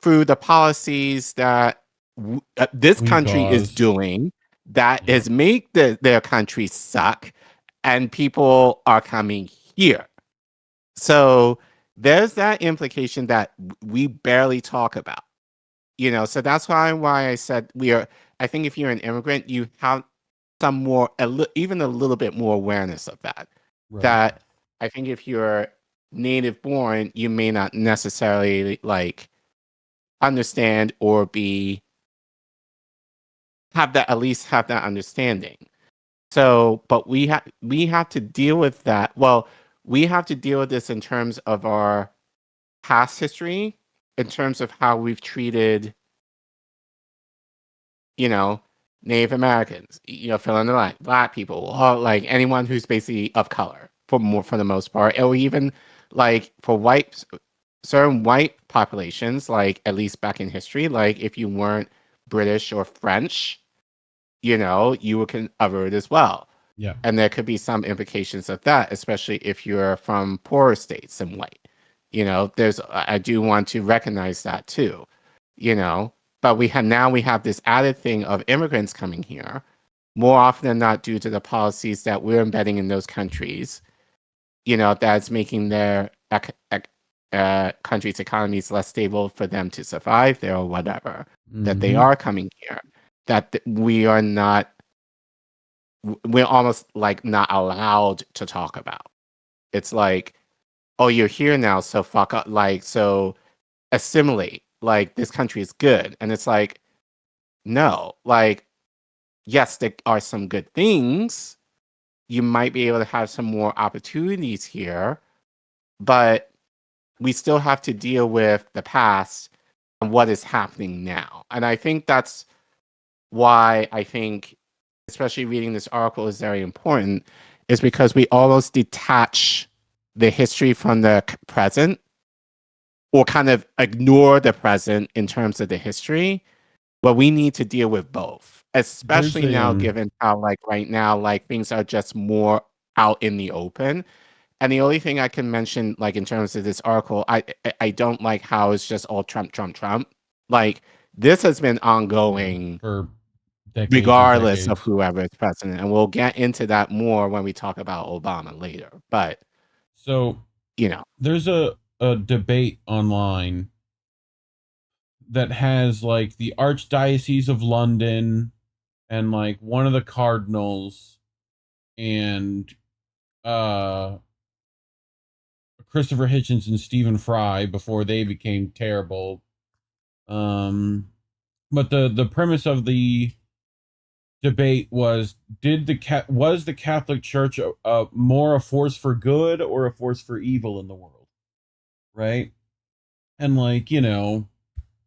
through the policies that this We country is cause. doing that Yeah. has made their country suck, and people are coming here. So there's that implication that we barely talk about, you know. So that's why I said I think if you're an immigrant, you have some more, even a little bit more awareness of that. Right. That I think if you're native born, you may not necessarily like understand or at least have that understanding. So, but we have to deal with that. Well, we have to deal with this in terms of our past history, in terms of how we've treated, you know, Native Americans, you know, fill in the line, Black people, or like anyone who's basically of color for the most part, or even like for certain white populations, like at least back in history, like if you weren't British or French, you know, you were covered as well. Yeah. And there could be some implications of that, especially if you're from poorer states than white. You know, I do want to recognize that too, you know. But we have this added thing of immigrants coming here more often than not due to the policies that we're embedding in those countries, you know, that's making their countries' economies less stable for them to survive there or whatever, that they are coming here, that we're almost like not allowed to talk about. It's like, oh, you're here now, so fuck up, like, so assimilate, like, this country is good. And it's like, no, like, yes, there are some good things. You might be able to have some more opportunities here, but we still have to deal with the past and what is happening now. And I think that's why I think, especially reading this article, is very important, is because we almost detach the history from the present, or kind of ignore the present in terms of the history. But we need to deal with both, especially now, given how, like, right now, like, things are just more out in the open. And the only thing I can mention, like, in terms of this article, I don't like how it's just all Trump, Trump, Trump. Like, this has been ongoing for decades regardless of whoever is president. And we'll get into that more when we talk about Obama later. But, so, you know, there's a debate online that has like the Archdiocese of London and like one of the cardinals and Christopher Hitchens and Stephen Fry before they became terrible. But the premise of the debate was was the Catholic Church more a force for good or a force for evil in the world, right? And like, you know,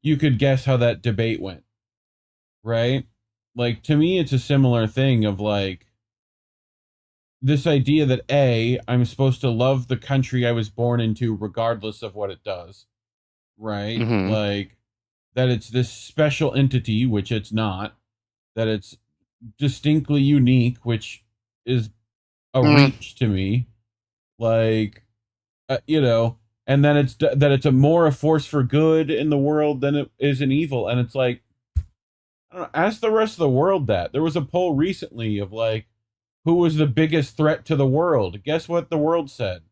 you could guess how that debate went, right? Like, to me, it's a similar thing of like this idea that I'm supposed to love the country I was born into regardless of what it does, right? Mm-hmm. Like that it's this special entity, which it's not, that it's distinctly unique, which is a reach to me, like you know, and then that it's a more a force for good in the world than it is in evil. And it's like, I don't know, ask the rest of the world that. There was a poll recently of like, who was the biggest threat to the world? Guess what the world said?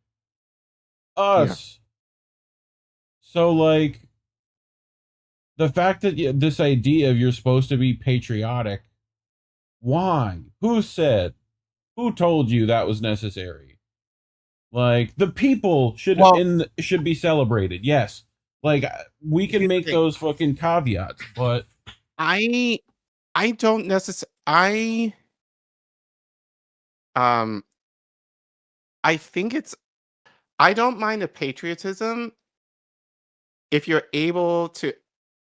Us. Yeah. So like, the fact that this idea of you're supposed to be patriotic, why? Who said? Who told you that was necessary? Like, the people should be celebrated. Yes. Like, we can make those fucking caveats, but I don't necessarily. I think I don't mind the patriotism if you're able to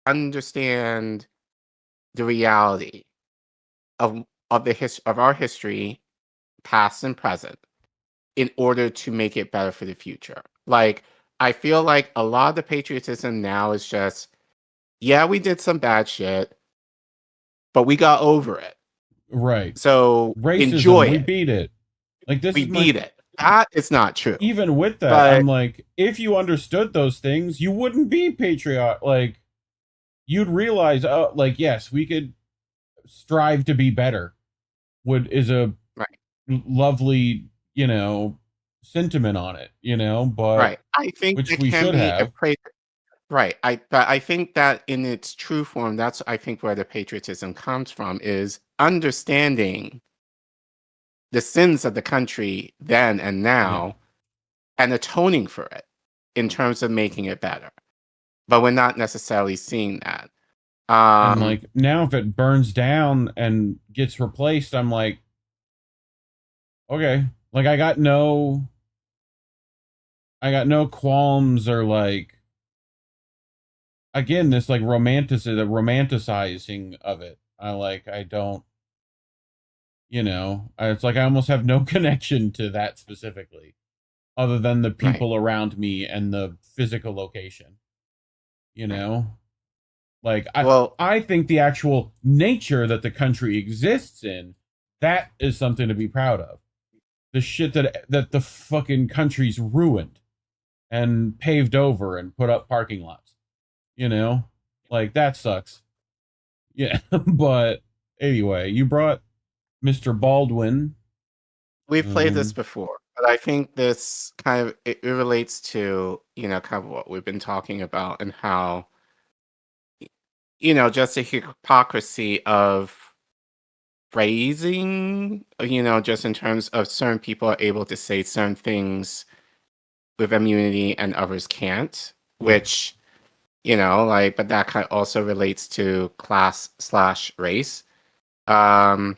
understand the reality of our history, past and present, in order to make it better for the future. Like, I feel like a lot of the patriotism now is just, yeah, we did some bad shit, but we got over it. Right. So racism, enjoy we it. beat it. Like, this we beat it. That is not true. Even with that, I'm like, if you understood those things, you wouldn't be patriotic. Like, you'd realize, oh, like, yes, we could strive to be better. Is a lovely, you know, sentiment on it, you know, but I think which it we can should be have. But I think that in its true form, that's I think where the patriotism comes from, is understanding the sins of the country then and now, and atoning for it in terms of making it better. But we're not necessarily seeing that. And like, now if it burns down and gets replaced, I'm like, okay, like I got no qualms, or like, again, this like romanticizing of it. I don't, you know, it's like I almost have no connection to that specifically, other than the people around me and the physical location, you know. Like, I think the actual nature that the country exists in, that is something to be proud of. The shit that the fucking country's ruined and paved over and put up parking lots, you know, like, that sucks. Yeah. But anyway, you brought Mr. Baldwin. We've played this before, but I think this kind of it relates to, you know, kind of what we've been talking about, and how, you know, just the hypocrisy of phrasing, you know, just in terms of certain people are able to say certain things with immunity and others can't, which, you know, like, but that kind of also relates to class/race. You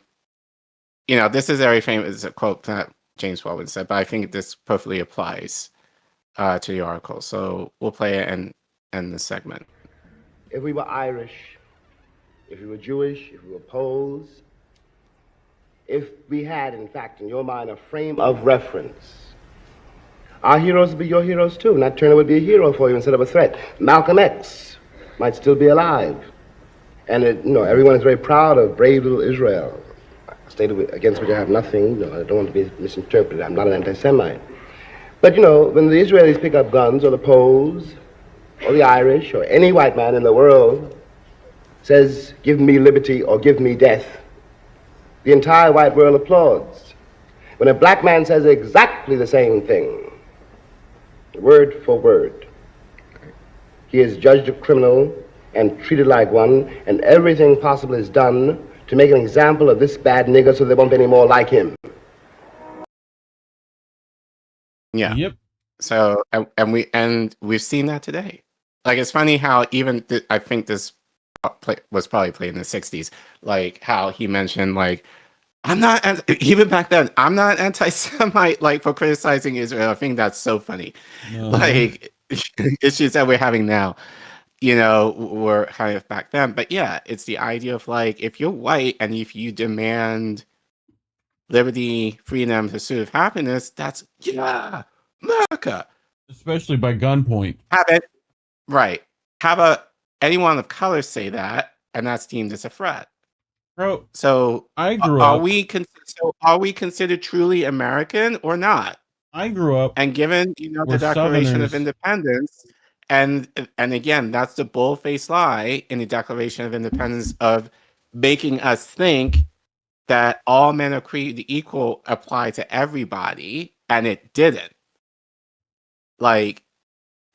know, this is very famous, a quote that James Baldwin said, but I think this perfectly applies to the article. So we'll play it and end the segment. If we were Irish, if we were Jewish, if we were Poles, if we had, in fact, in your mind, a frame of reference, our heroes would be your heroes too. Nat Turner would be a hero for you instead of a threat. Malcolm X might still be alive. And, you know, everyone is very proud of brave little Israel, a state against which I have nothing. You know, I don't want to be misinterpreted. I'm not an anti-Semite. But, you know, when the Israelis pick up guns, or the Poles, or the Irish, or any white man in the world says, give me liberty or give me death, the entire white world applauds. When a black man says exactly the same thing, word for word, he is judged a criminal and treated like one, and everything possible is done to make an example of this bad nigger so there won't be any more like him. Yeah. Yep. So, and we've seen that today. Like, it's funny how even I think this was probably played in the 60s. Like how he mentioned, like, I'm not, even back then, I'm not anti-Semite, like, for criticizing Israel. I think that's so funny. Like, issues that we're having now, were kind of back then. But yeah, it's the idea of, like, if you're white and if you demand liberty, freedom, pursuit of happiness, that's, yeah, America. Especially by gunpoint. Have it, right. Anyone of color say that, and that's deemed as a threat. Bro, so I grew up. Are we considered truly American or not? I grew up, and given the Declaration of Independence, and again, that's the bold-faced lie in the Declaration of Independence of making us think that all men are created equal apply to everybody, and it didn't. Like,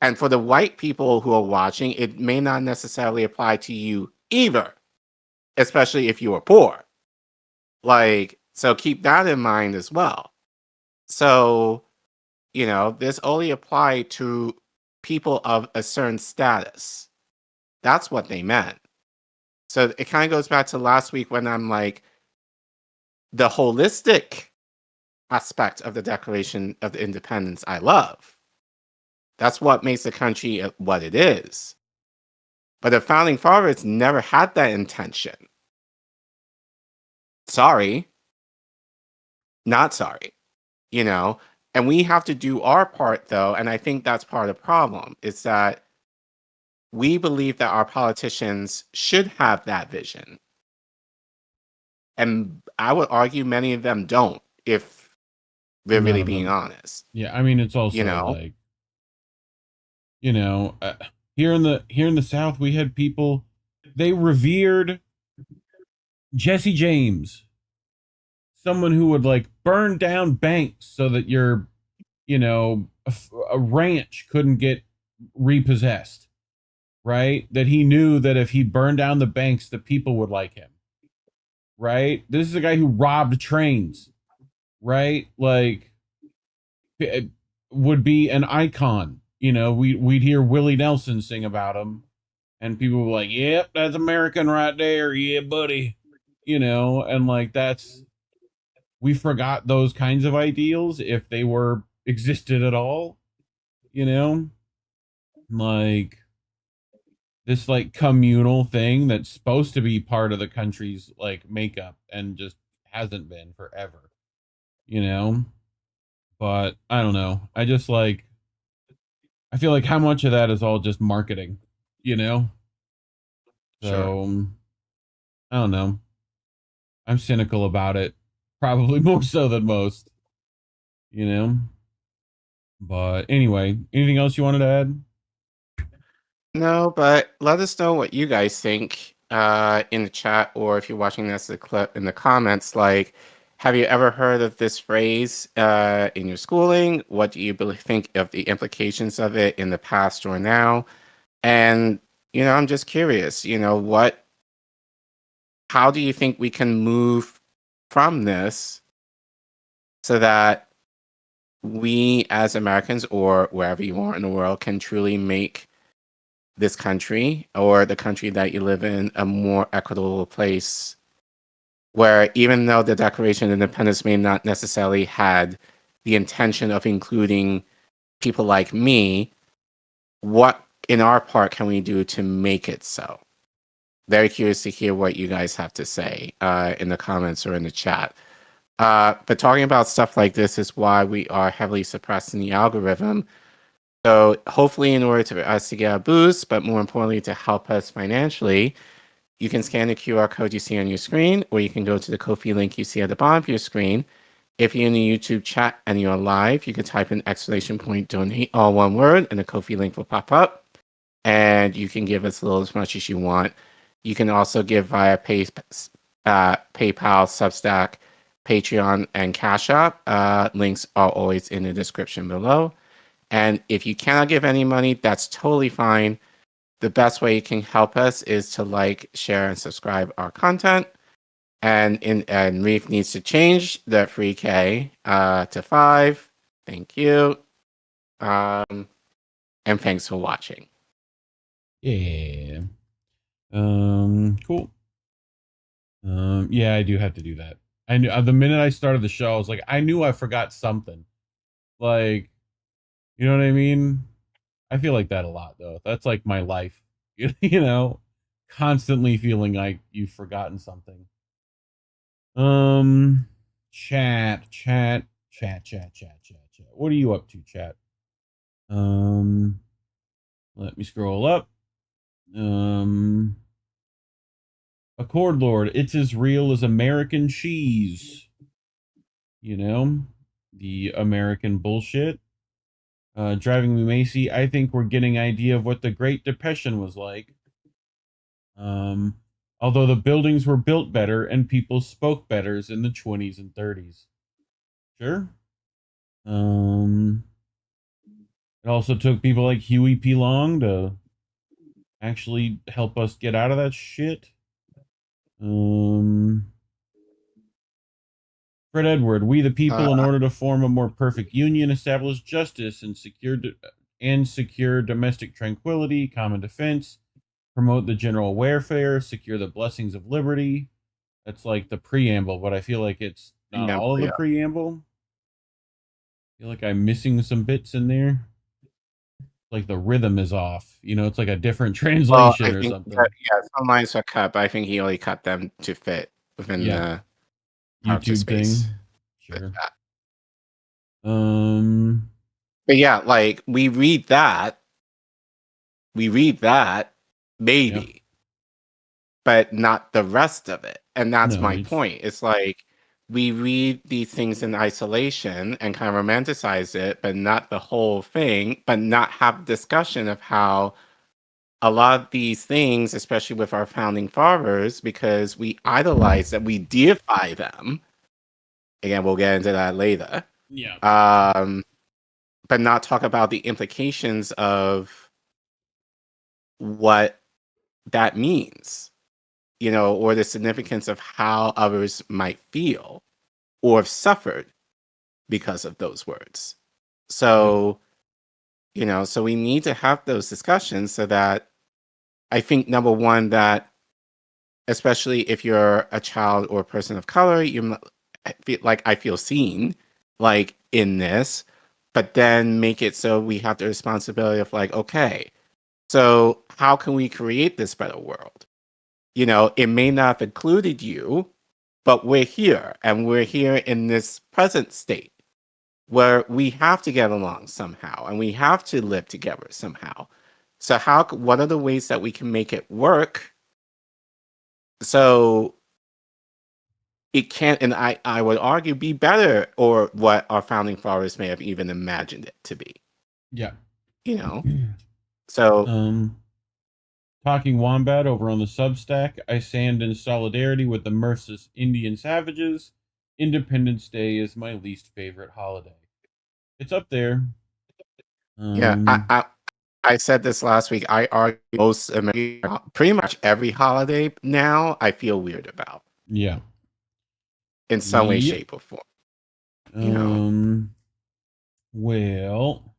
and for the white people who are watching, it may not necessarily apply to you either, especially if you are poor. Like, so keep that in mind as well. So, this only applied to people of a certain status. That's what they meant. So it kind of goes back to last week when I'm like, the holistic aspect of the Declaration of Independence I love. That's what makes the country what it is. But the Founding Fathers never had that intention. Sorry. Not sorry. And we have to do our part, though, and I think that's part of the problem, is that we believe that our politicians should have that vision. And I would argue many of them don't, if we're really being honest. Yeah, I mean, it's also like, here in the South, we had people, they revered Jesse James, someone who would like burn down banks so that your, a ranch couldn't get repossessed, right? That he knew that if he burned down the banks, the people would like him, right? This is a guy who robbed trains, right? Like, it would be an icon. We'd hear Willie Nelson sing about him, and people were like, "Yep, that's American right there, yeah, buddy." And like we forgot those kinds of ideals if they were existed at all. Like this like communal thing that's supposed to be part of the country's like makeup and just hasn't been forever. But I don't know. I just like, I feel like how much of that is all just marketing, So Sure. I don't know. I'm cynical about it, probably more so than most, But anyway, anything else you wanted to add? No, but let us know what you guys think in the chat, or if you're watching this the clip in the comments. Like, have you ever heard of this phrase in your schooling? What do you think of the implications of it in the past or now? And I'm just curious. How do you think we can move from this so that we as Americans, or wherever you are in the world, can truly make this country, or the country that you live in, a more equitable place, where even though the Declaration of Independence may not necessarily had the intention of including people like me, what in our part can we do to make it so? Very curious to hear what you guys have to say in the comments or in the chat. But talking about stuff like this is why we are heavily suppressed in the algorithm. So hopefully in order for us to get a boost, but more importantly to help us financially, you can scan the QR code you see on your screen, or you can go to the Ko-fi link you see at the bottom of your screen. If you're in the YouTube chat and you're live, you can type in !donate, all one word, and the Ko-fi link will pop up. And you can give us a little as much as you want. You can also give via PayPal, Substack, Patreon, and Cash App. Links are always in the description below. And if you cannot give any money, that's totally fine. The best way you can help us is to like, share, and subscribe our content. And Reef needs to change the free K to 5. Thank you. And thanks for watching. Yeah. Cool. Yeah, I do have to do that. I knew the minute I started the show, I was like, I knew I forgot something. Like, you know what I mean? I feel like that a lot, though. That's like my life. You know, constantly feeling like you've forgotten something. Chat. What are you up to, chat? Let me scroll up. Accord Lord, it's as real as American cheese. You know, the American bullshit. Driving me Macy, I think we're getting idea of what the Great Depression was like. Although the buildings were built better and people spoke better in the 20s and 30s. Sure. It also took people like Huey P. Long to actually help us get out of that shit. Fred Edward, we the people, in order to form a more perfect union, establish justice and secure domestic tranquility, common defense, promote the general welfare, secure the blessings of liberty. That's like the preamble, but I feel like it's not all of the preamble. I feel like I'm missing some bits in there. Like the rhythm is off. You know, it's like a different translation or something. Some lines are cut, but I think he only cut them to fit within the YouTube thing. Sure. But yeah, like we read that, maybe, but not the rest of it. And that's my point. It's like we read these things in isolation and kind of romanticize it, but not the whole thing, but not have discussion of how a lot of these things, especially with our founding fathers, because we idolize them, we deify them. Again, we'll get into that later. Yeah. But not talk about the implications of what that means, you know, or the significance of how others might feel or have suffered because of those words. So, you know, so we need to have those discussions so that I think, number one, that especially if you're a child or a person of color, I feel seen, like, in this, but then make it so we have the responsibility of like, okay, so how can we create this better world? You know, it may not have included you, but we're here, and we're here in this present state where we have to get along somehow, and we have to live together somehow. So what are the ways that we can make it work so it can't, and I would argue, be better, or what our founding fathers may have even imagined it to be. Yeah. You know? So Talking Wombat over on the Substack, I stand in solidarity with the merciless Indian savages. Independence Day is my least favorite holiday. It's up there. I said this last week. I argue pretty much every holiday now I feel weird about. Yeah. In some way, shape, or form. You know? Well,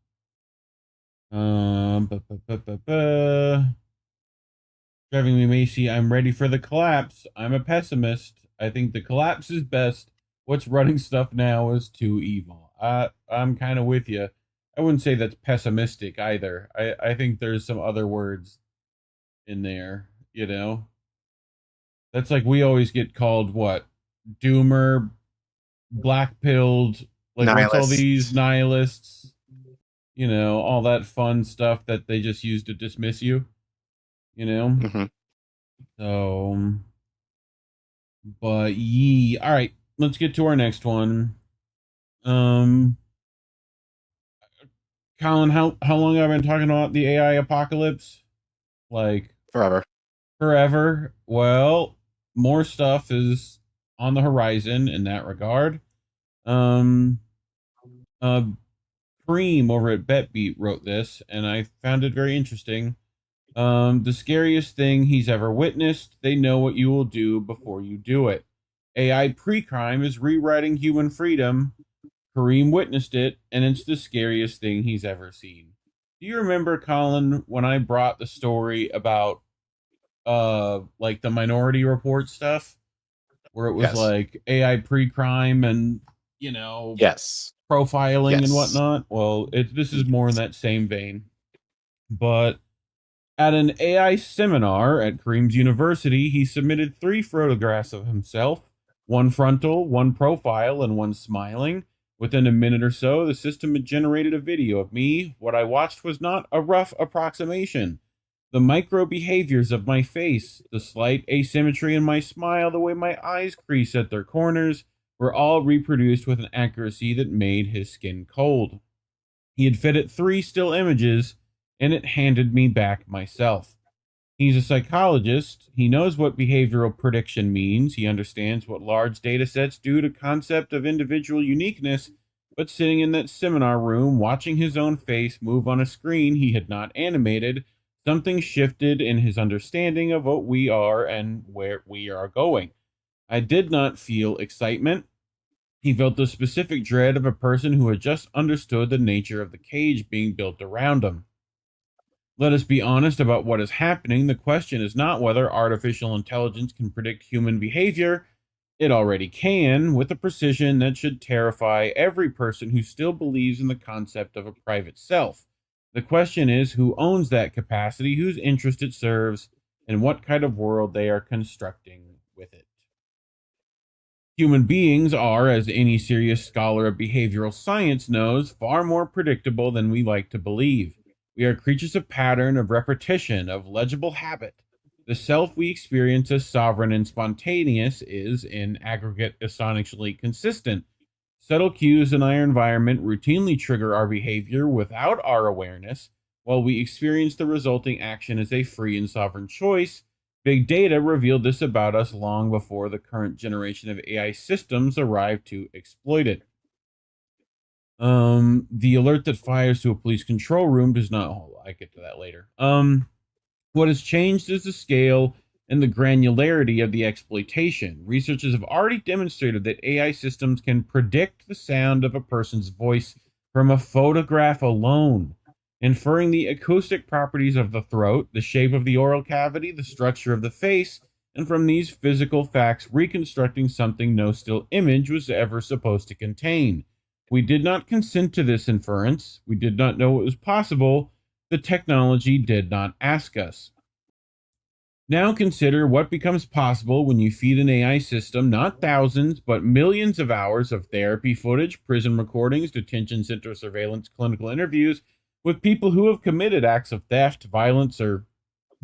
Driving me Macy, I'm ready for the collapse. I'm a pessimist. I think the collapse is best. What's running stuff now is too evil. I'm kind of with you. I wouldn't say that's pessimistic either. I think there's some other words in there, you know? That's like we always get called what? Doomer, black-pilled, like nihilists. What's all these nihilists? You know, all that fun stuff that they just use to dismiss you. You know? Mm-hmm. So, but all right, let's get to our next one. Colin, how long have I been talking about the AI apocalypse? Like forever. Well, more stuff is on the horizon in that regard. Preem over at BetBeat wrote this, and I found it very interesting. The scariest thing he's ever witnessed. They know what you will do before you do it. AI pre-crime is rewriting human freedom. Kareem witnessed it, and it's the scariest thing he's ever seen. Do you remember, Colin, when I brought the story about like the Minority Report stuff, where it was Yes. like AI pre-crime and, you know, Yes. profiling and Yes. whatnot. Well, this is more in that same vein. But at an AI seminar at Kareem's University, he submitted 3 photographs of himself, one frontal, one profile, and one smiling. Within a minute or so, the system had generated a video of me. What I watched was not a rough approximation. The micro behaviors of my face, the slight asymmetry in my smile, the way my eyes crease at their corners, were all reproduced with an accuracy that made his skin cold. He had fed it 3 still images, and it handed me back myself. He's a psychologist. He knows what behavioral prediction means. He understands what large data sets do to concept of individual uniqueness, but sitting in that seminar room, watching his own face move on a screen he had not animated, something shifted in his understanding of what we are and where we are going. I did not feel excitement. He felt the specific dread of a person who had just understood the nature of the cage being built around him. Let us be honest about what is happening. The question is not whether artificial intelligence can predict human behavior. It already can, with a precision that should terrify every person who still believes in the concept of a private self. The question is who owns that capacity, whose interest it serves, and what kind of world they are constructing with it. Human beings are, as any serious scholar of behavioral science knows, far more predictable than we like to believe. We are creatures of pattern, of repetition, of legible habit. The self we experience as sovereign and spontaneous is, in aggregate, astonishingly consistent. Subtle cues in our environment routinely trigger our behavior without our awareness, while we experience the resulting action as a free and sovereign choice. Big data revealed this about us long before the current generation of AI systems arrived to exploit it. The alert that fires to a police control room does not. Oh, I get to that later. What has changed is the scale and the granularity of the exploitation. Researchers have already demonstrated that AI systems can predict the sound of a person's voice from a photograph alone, inferring the acoustic properties of the throat, the shape of the oral cavity, the structure of the face, and from these physical facts reconstructing something no still image was ever supposed to contain. We did not consent to this inference. We did not know it was possible. The technology did not ask us. Now consider what becomes possible when you feed an AI system not thousands, but millions of hours of therapy footage, prison recordings, detention center surveillance, clinical interviews with people who have committed acts of theft, violence, or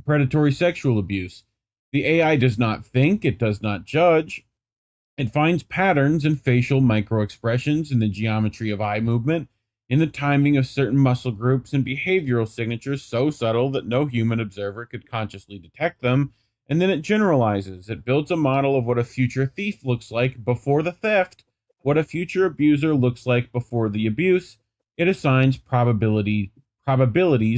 predatory sexual abuse. The AI does not think, it does not judge. It finds patterns in facial microexpressions, in the geometry of eye movement, in the timing of certain muscle groups and behavioral signatures so subtle that no human observer could consciously detect them, and then it generalizes. It builds a model of what a future thief looks like before the theft, what a future abuser looks like before the abuse. It assigns probabilities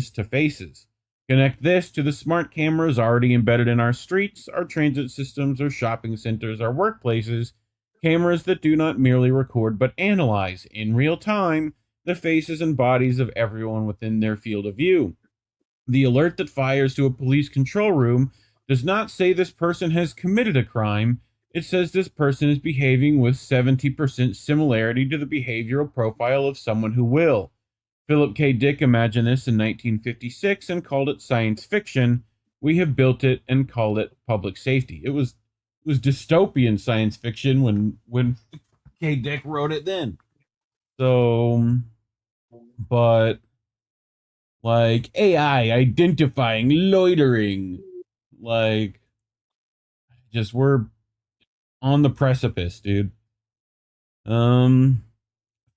to faces. Connect this to the smart cameras already embedded in our streets, our transit systems, our shopping centers, our workplaces, cameras that do not merely record but analyze, in real time, the faces and bodies of everyone within their field of view. The alert that fires to a police control room does not say this person has committed a crime. It says this person is behaving with 70% similarity to the behavioral profile of someone who will. Philip K. Dick imagined this in 1956 and called it science fiction. We have built it and called it public safety. It was dystopian science fiction when K. Dick wrote it then. So, but like AI identifying loitering, like just we're on the precipice, dude.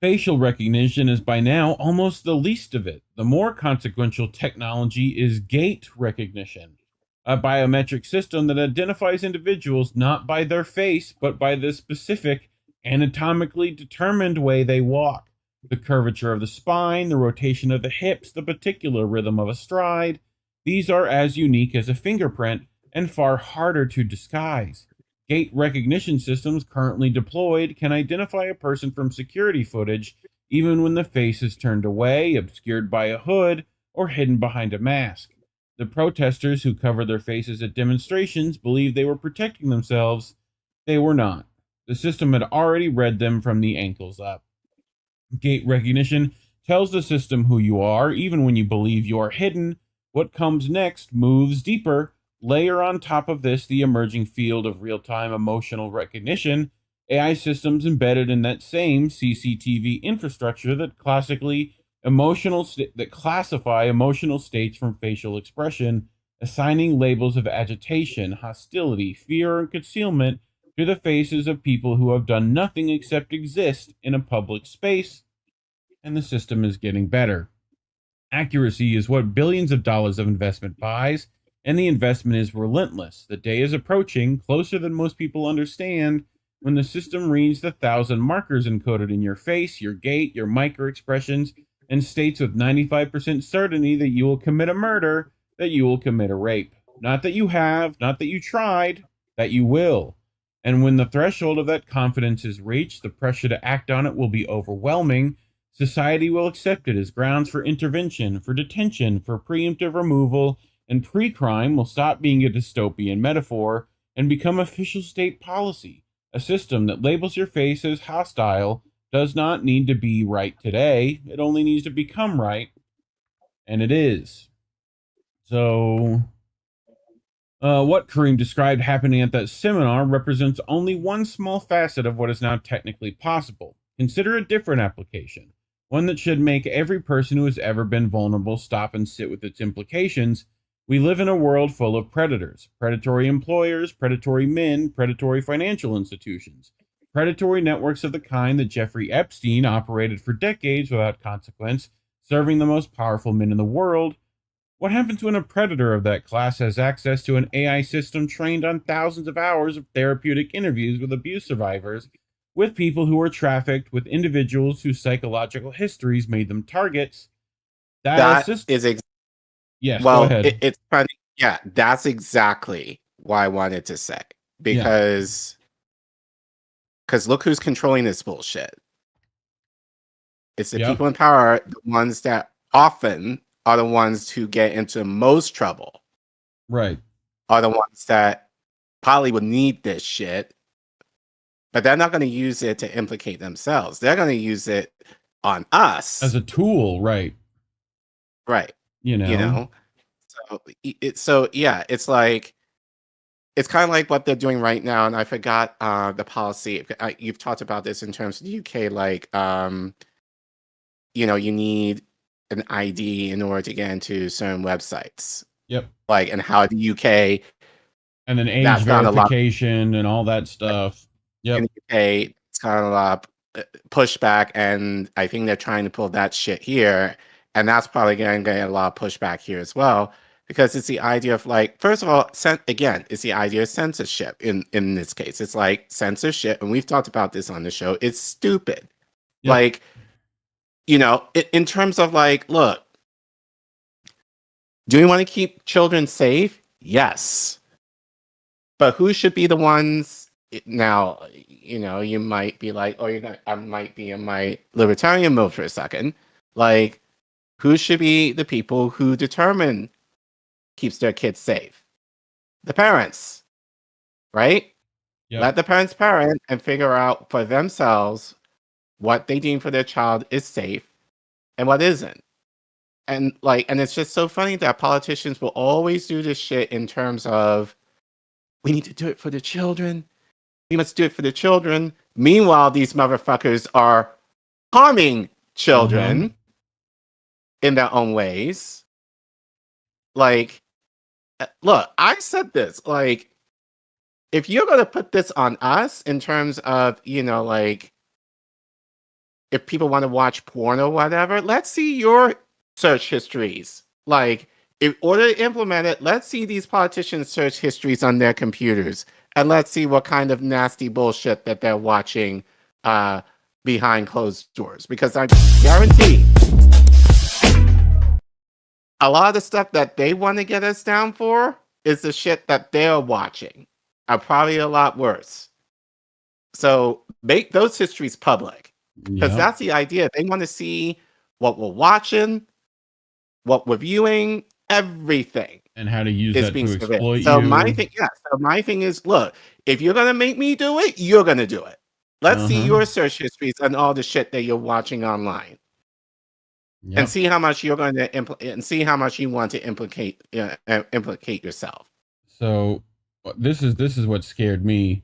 Facial recognition is by now almost the least of it. The more consequential technology is gait recognition, a biometric system that identifies individuals not by their face, but by the specific anatomically determined way they walk, the curvature of the spine, the rotation of the hips, the particular rhythm of a stride. These are as unique as a fingerprint and far harder to disguise. Gait recognition systems currently deployed can identify a person from security footage even when the face is turned away, obscured by a hood, or hidden behind a mask. The protesters who covered their faces at demonstrations believed they were protecting themselves. They were not. The system had already read them from the ankles up. Gait recognition tells the system who you are, even when you believe you are hidden. What comes next moves deeper. Layer on top of this the emerging field of real-time emotional recognition, AI systems embedded in that same CCTV infrastructure that classify emotional states from facial expression, assigning labels of agitation, hostility, fear, and concealment to the faces of people who have done nothing except exist in a public space. And the system is getting better. Accuracy is what billions of dollars of investment buys, and the investment is relentless. The day is approaching, closer than most people understand, when the system reads the 1,000 markers encoded in your face, your gait, your micro expressions, and states with 95% certainty that you will commit a murder, that you will commit a rape. Not that you have, not that you tried, that you will. And when the threshold of that confidence is reached, the pressure to act on it will be overwhelming. Society will accept it as grounds for intervention, for detention, for preemptive removal, and pre-crime will stop being a dystopian metaphor and become official state policy. A system that labels your face as hostile does not need to be right today. It only needs to become right, and it is. So, what Kareem described happening at that seminar represents only one small facet of what is now technically possible. Consider a different application, one that should make every person who has ever been vulnerable stop and sit with its implications. We live in a world full of predators, predatory employers, predatory men, predatory financial institutions, predatory networks of the kind that Jeffrey Epstein operated for decades without consequence, serving the most powerful men in the world. What happens when a predator of that class has access to an AI system trained on thousands of hours of therapeutic interviews with abuse survivors, with people who were trafficked, with individuals whose psychological histories made them targets? Yes, well, go ahead. It's funny. Yeah, that's exactly why I wanted to say. Because look who's controlling this bullshit. It's the people in power, the ones that often are the ones who get into most trouble. Right. Are the ones that probably would need this shit. But they're not going to use it to implicate themselves. They're going to use it on us. As a tool, right. Right. You know? So yeah, it's like, it's kind of like what they're doing right now. And I forgot the policy. You've talked about this in terms of the UK, like, you need an ID in order to get into certain websites. Yep. Like, and how the UK. And then age verification and all that stuff. Yep. In the UK, it's kind of a lot of pushback. And I think they're trying to pull that shit here. And that's probably going to get a lot of pushback here as well. Because it's the idea of, like, first of all, again, it's the idea of censorship in this case. It's like censorship, and we've talked about this on the show. It's stupid. Yep. Like, in terms of, like, look, do we want to keep children safe? Yes. But who should be the ones now? You might be like, I might be in my libertarian mode for a second. Like, who should be the people who determine keeps their kids safe? The parents, right? Yep. Let the parents parent and figure out for themselves what they deem for their child is safe and what isn't. And it's just so funny that politicians will always do this shit in terms of, we need to do it for the children. We must do it for the children. Meanwhile, these motherfuckers are harming children in their own ways. Like, look, I said this, like, if you're going to put this on us in terms of, like, if people want to watch porn or whatever, let's see your search histories. Like, in order to implement it, let's see these politicians' search histories on their computers. And let's see what kind of nasty bullshit that they're watching behind closed doors. Because I guarantee a lot of the stuff that they want to get us down for is the shit that they're watching. Are probably a lot worse. So make those histories public. Because that's the idea. They want to see what we're watching, what we're viewing, everything. And how to use Is that being to exploit surveilled. So you. my thing is, look, if you're gonna make me do it, you're gonna do it. Let's see your search histories and all the shit that you're watching online, and see how much you're going to and see how much you want to implicate yourself. So this is what scared me.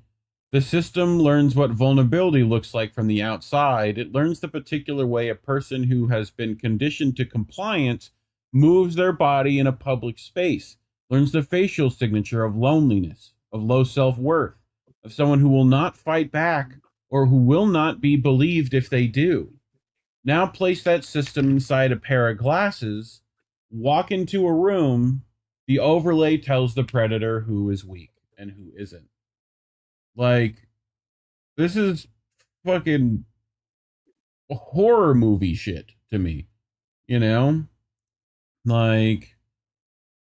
The system learns what vulnerability looks like from the outside. It learns the particular way a person who has been conditioned to compliance moves their body in a public space, learns the facial signature of loneliness, of low self-worth, of someone who will not fight back or who will not be believed if they do. Now place that system inside a pair of glasses, walk into a room, the overlay tells the predator who is weak and who isn't. Like, this is fucking horror movie shit to me, you know? Like,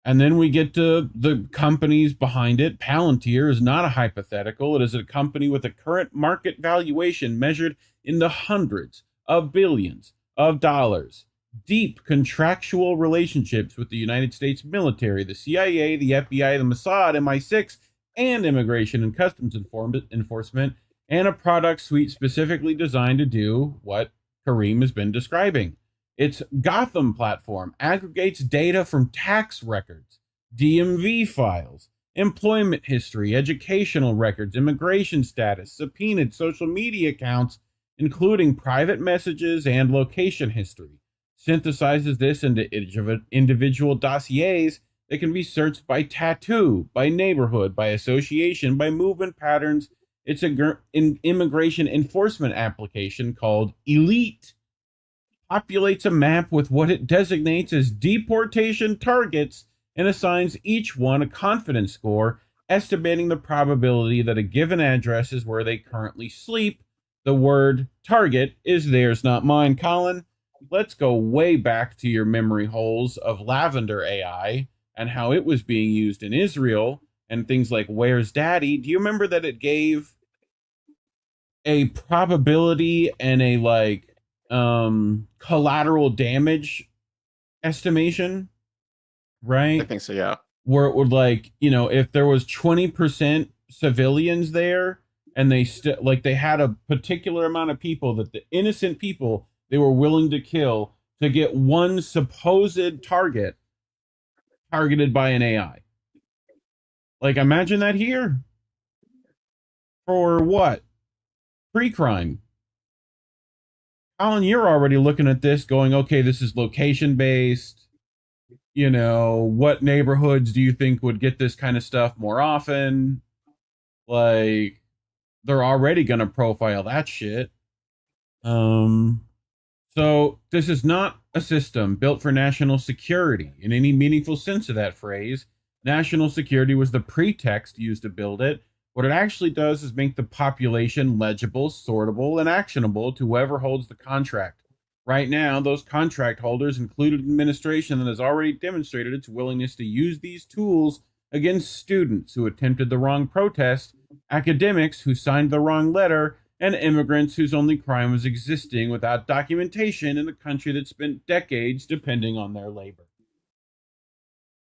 and then we get to the companies behind it. Palantir is not a hypothetical. It is a company with a current market valuation measured in the hundreds of billions of dollars. Deep contractual relationships with the United States military, the CIA, the FBI, the Mossad, MI6, and Immigration and Customs Enforcement, and a product suite specifically designed to do what Kareem has been describing. Its Gotham platform aggregates data from tax records, DMV files, employment history, educational records, immigration status, subpoenaed social media accounts, including private messages and location history, synthesizes this into individual dossiers that can be searched by tattoo, by neighborhood, by association, by movement patterns. It's an immigration enforcement application called Elite. Populates a map with what it designates as deportation targets and assigns each one a confidence score, estimating the probability that a given address is where they currently sleep. The word target is theirs, not mine. Collin, let's go way back to your memory holes of Lavender AI and how it was being used in Israel and things like Where's Daddy. Do you remember that it gave a probability and a collateral damage estimation, right? I think so, yeah. Where it would if there was 20% civilians there and they they had a particular amount of people, that the innocent people they were willing to kill to get one supposed targeted by an AI. Like, imagine that here. For what? Pre-crime. Collin, you're already looking at this going, okay, this is location-based. You know, what neighborhoods do you think would get this kind of stuff more often? Like, they're already going to profile that shit. So this is not a system built for national security in any meaningful sense of that phrase. National security was the pretext used to build it. What it actually does is make the population legible, sortable, and actionable to whoever holds the contract. Right now, those contract holders include an administration that has already demonstrated its willingness to use these tools against students who attempted the wrong protest, academics who signed the wrong letter, and immigrants whose only crime was existing without documentation in a country that spent decades depending on their labor.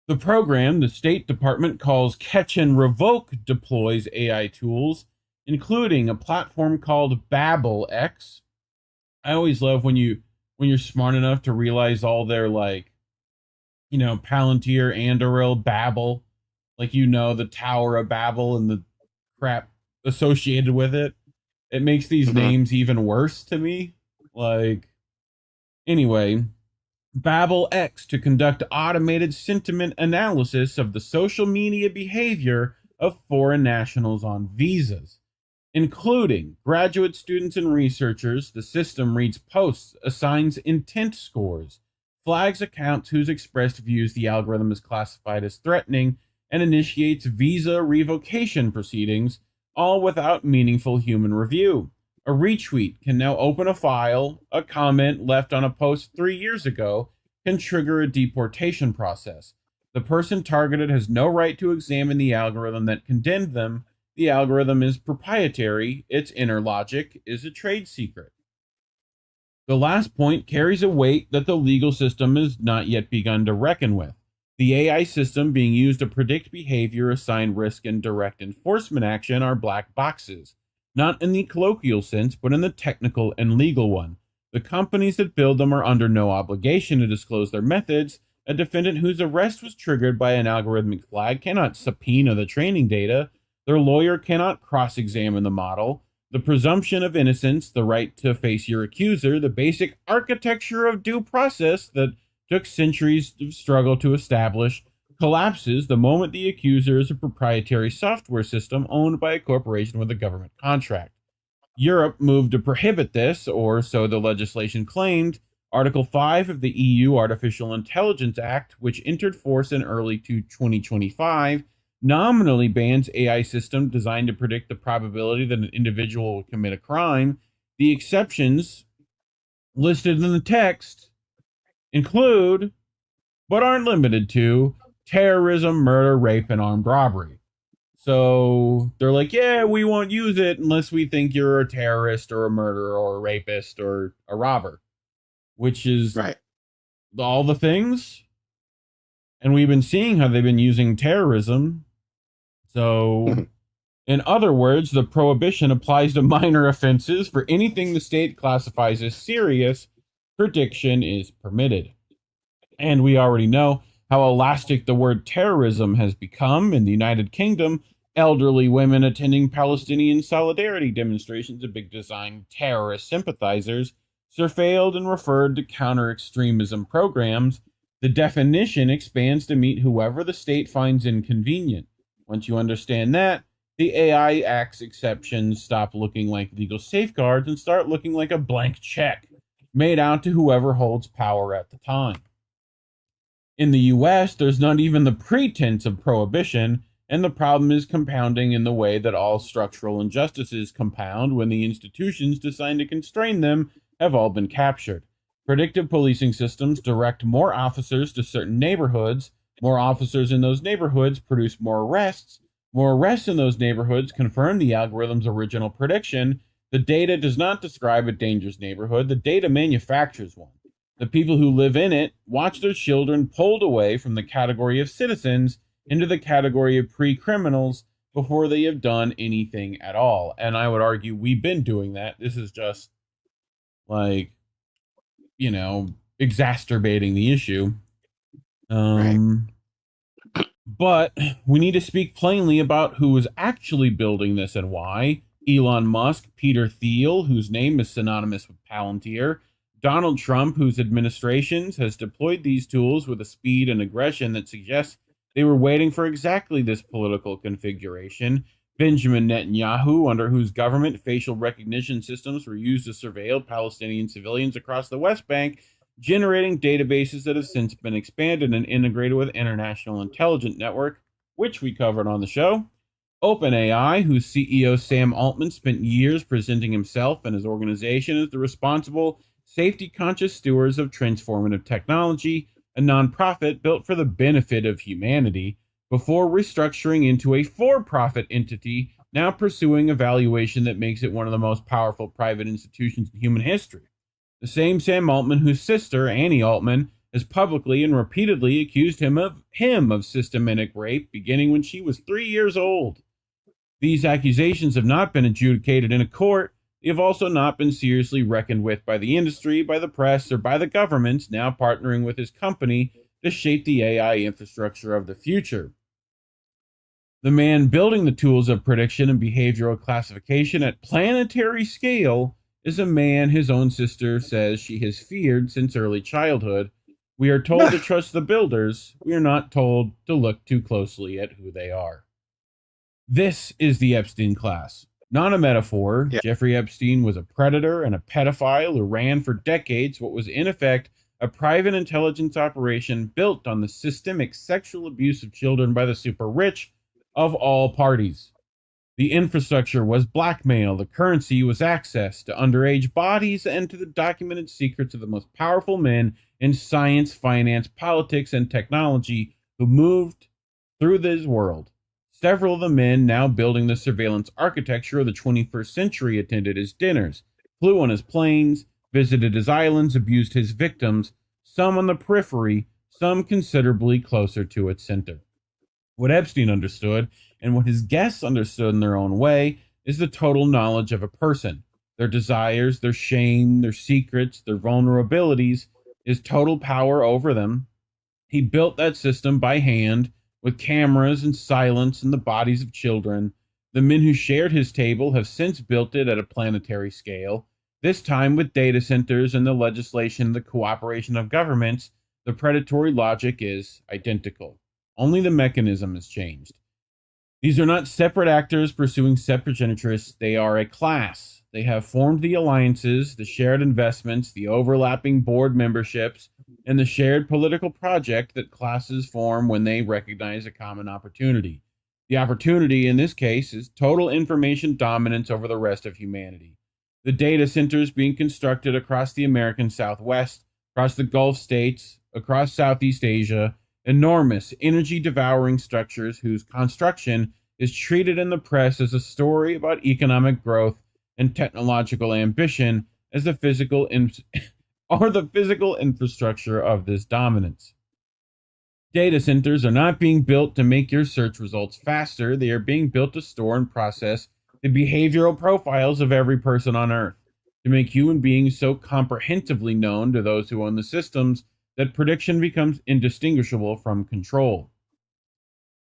The program the State Department calls Catch and Revoke deploys AI tools, including a platform called BabelX. I always love when you're smart enough to realize all their Palantir, Anduril, Babel, the Tower of Babel and the crap associated with it. It makes these names even worse to me. Anyway, BabelX to conduct automated sentiment analysis of the social media behavior of foreign nationals on visas, including graduate students and researchers. The system reads posts, assigns intent scores, flags accounts whose expressed views the algorithm is classified as threatening, and initiates visa revocation proceedings, all without meaningful human review. A retweet can now open a file. A comment left on a post 3 years ago can trigger a deportation process. The person targeted has no right to examine the algorithm that condemned them. The algorithm is proprietary. Its inner logic is a trade secret. The last point carries a weight that the legal system has not yet begun to reckon with. The AI system being used to predict behavior, assign risk, and direct enforcement action are black boxes, not in the colloquial sense, but in the technical and legal one. The companies that build them are under no obligation to disclose their methods. A defendant whose arrest was triggered by an algorithmic flag cannot subpoena the training data. Their lawyer cannot cross-examine the model. The presumption of innocence, the right to face your accuser, the basic architecture of due process that took centuries of struggle to establish, collapses the moment the accuser is a proprietary software system owned by a corporation with a government contract. Europe moved to prohibit this, or so the legislation claimed. Article 5 of the EU Artificial Intelligence Act, which entered force in early 2025, nominally bans AI systems designed to predict the probability that an individual will commit a crime. The exceptions listed in the text include, but aren't limited to, terrorism, murder, rape, and armed robbery. So they're like, yeah, we won't use it unless we think you're a terrorist or a murderer or a rapist or a robber, which is Right. all the things. And we've been seeing how they've been using terrorism. So, in other words, the prohibition applies to minor offenses. For anything the state classifies as serious, prediction is permitted. And we already know how elastic the word terrorism has become. In the United Kingdom, elderly women attending Palestinian solidarity demonstrations of big design terrorist sympathizers surveilled and referred to counter-extremism programs. The definition expands to meet whoever the state finds inconvenient. Once you understand that, the AI Act's exceptions stop looking like legal safeguards and start looking like a blank check made out to whoever holds power at the time. In the US, there's not even the pretense of prohibition, and the problem is compounding in the way that all structural injustices compound when the institutions designed to constrain them have all been captured. Predictive policing systems direct more officers to certain neighborhoods. More officers in those neighborhoods produce more arrests. More arrests in those neighborhoods confirm the algorithm's original prediction. The data does not describe a dangerous neighborhood. The data manufactures one. The people who live in it watch their children pulled away from the category of citizens into the category of pre-criminals before they have done anything at all. And I would argue we've been doing that. This is just like, you know, exacerbating the issue. But we need to speak plainly about who is actually building this and why. Elon Musk, Peter Thiel, whose name is synonymous with Palantir, Donald Trump, whose administrations has deployed these tools with a speed and aggression that suggests they were waiting for exactly this political configuration. Benjamin Netanyahu, under whose government facial recognition systems were used to surveil Palestinian civilians across the West Bank, generating databases that have since been expanded and integrated with International Intelligence Network, which we covered on the show. OpenAI, whose CEO Sam Altman spent years presenting himself and his organization as the responsible, safety-conscious stewards of transformative technology, a nonprofit built for the benefit of humanity, before restructuring into a for-profit entity now pursuing a valuation that makes it one of the most powerful private institutions in human history. The same Sam Altman whose sister, Annie Altman, has publicly and repeatedly accused him of systematic rape beginning when she was 3 years old. These accusations have not been adjudicated in a court. They have also not been seriously reckoned with by the industry, by the press, or by the governments now partnering with his company to shape the AI infrastructure of the future. The man building the tools of prediction and behavioral classification at planetary scale is a man his own sister says she has feared since early childhood. We are told to trust the builders. We are not told to look too closely at who they are. This is the Epstein class. Not a metaphor. Yeah. Jeffrey Epstein was a predator and a pedophile who ran for decades what was in effect a private intelligence operation built on the systemic sexual abuse of children by the super rich of all parties. The infrastructure was blackmail. The currency was access to underage bodies and to the documented secrets of the most powerful men in science, finance, politics, and technology who moved through this world. Several of the men now building the surveillance architecture of the 21st century attended his dinners, flew on his planes, visited his islands, abused his victims, some on the periphery, some considerably closer to its center. What Epstein understood, and what his guests understood in their own way, is the total knowledge of a person, their desires, their shame, their secrets, their vulnerabilities, his total power over them. He built that system by hand, with cameras and silence and the bodies of children. The men who shared his table have since built it at a planetary scale, this time with data centers and the legislation and the cooperation of governments. The predatory logic is identical. Only the mechanism has changed. These are not separate actors pursuing separate interests. They are a class. They have formed the alliances, the shared investments, the overlapping board memberships, and the shared political project that classes form when they recognize a common opportunity. The opportunity in this case is total information dominance over the rest of humanity. The data centers being constructed across the American Southwest, across the Gulf states, across Southeast Asia, enormous energy-devouring structures whose construction is treated in the press as a story about economic growth and technological ambition as the physical infrastructure of this dominance. Data centers are not being built to make your search results faster. They are being built to store and process the behavioral profiles of every person on Earth, to make human beings so comprehensively known to those who own the systems that prediction becomes indistinguishable from control.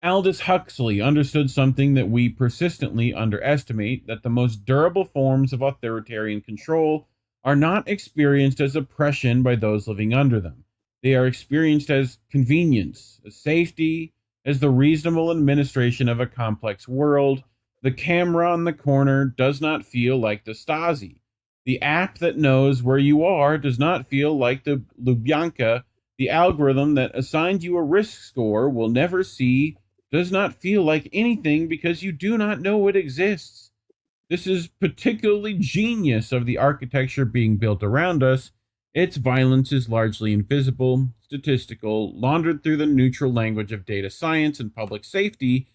Aldous Huxley understood something that we persistently underestimate, that the most durable forms of authoritarian control are not experienced as oppression by those living under them. They are experienced as convenience, as safety, as the reasonable administration of a complex world. The camera on the corner does not feel like the Stasi. The app that knows where you are does not feel like the Lubyanka. The algorithm that assigned you a risk score will never see, does not feel like anything because you do not know it exists. This is particularly genius of the architecture being built around us. Its violence is largely invisible, statistical, laundered through the neutral language of data science and public safety.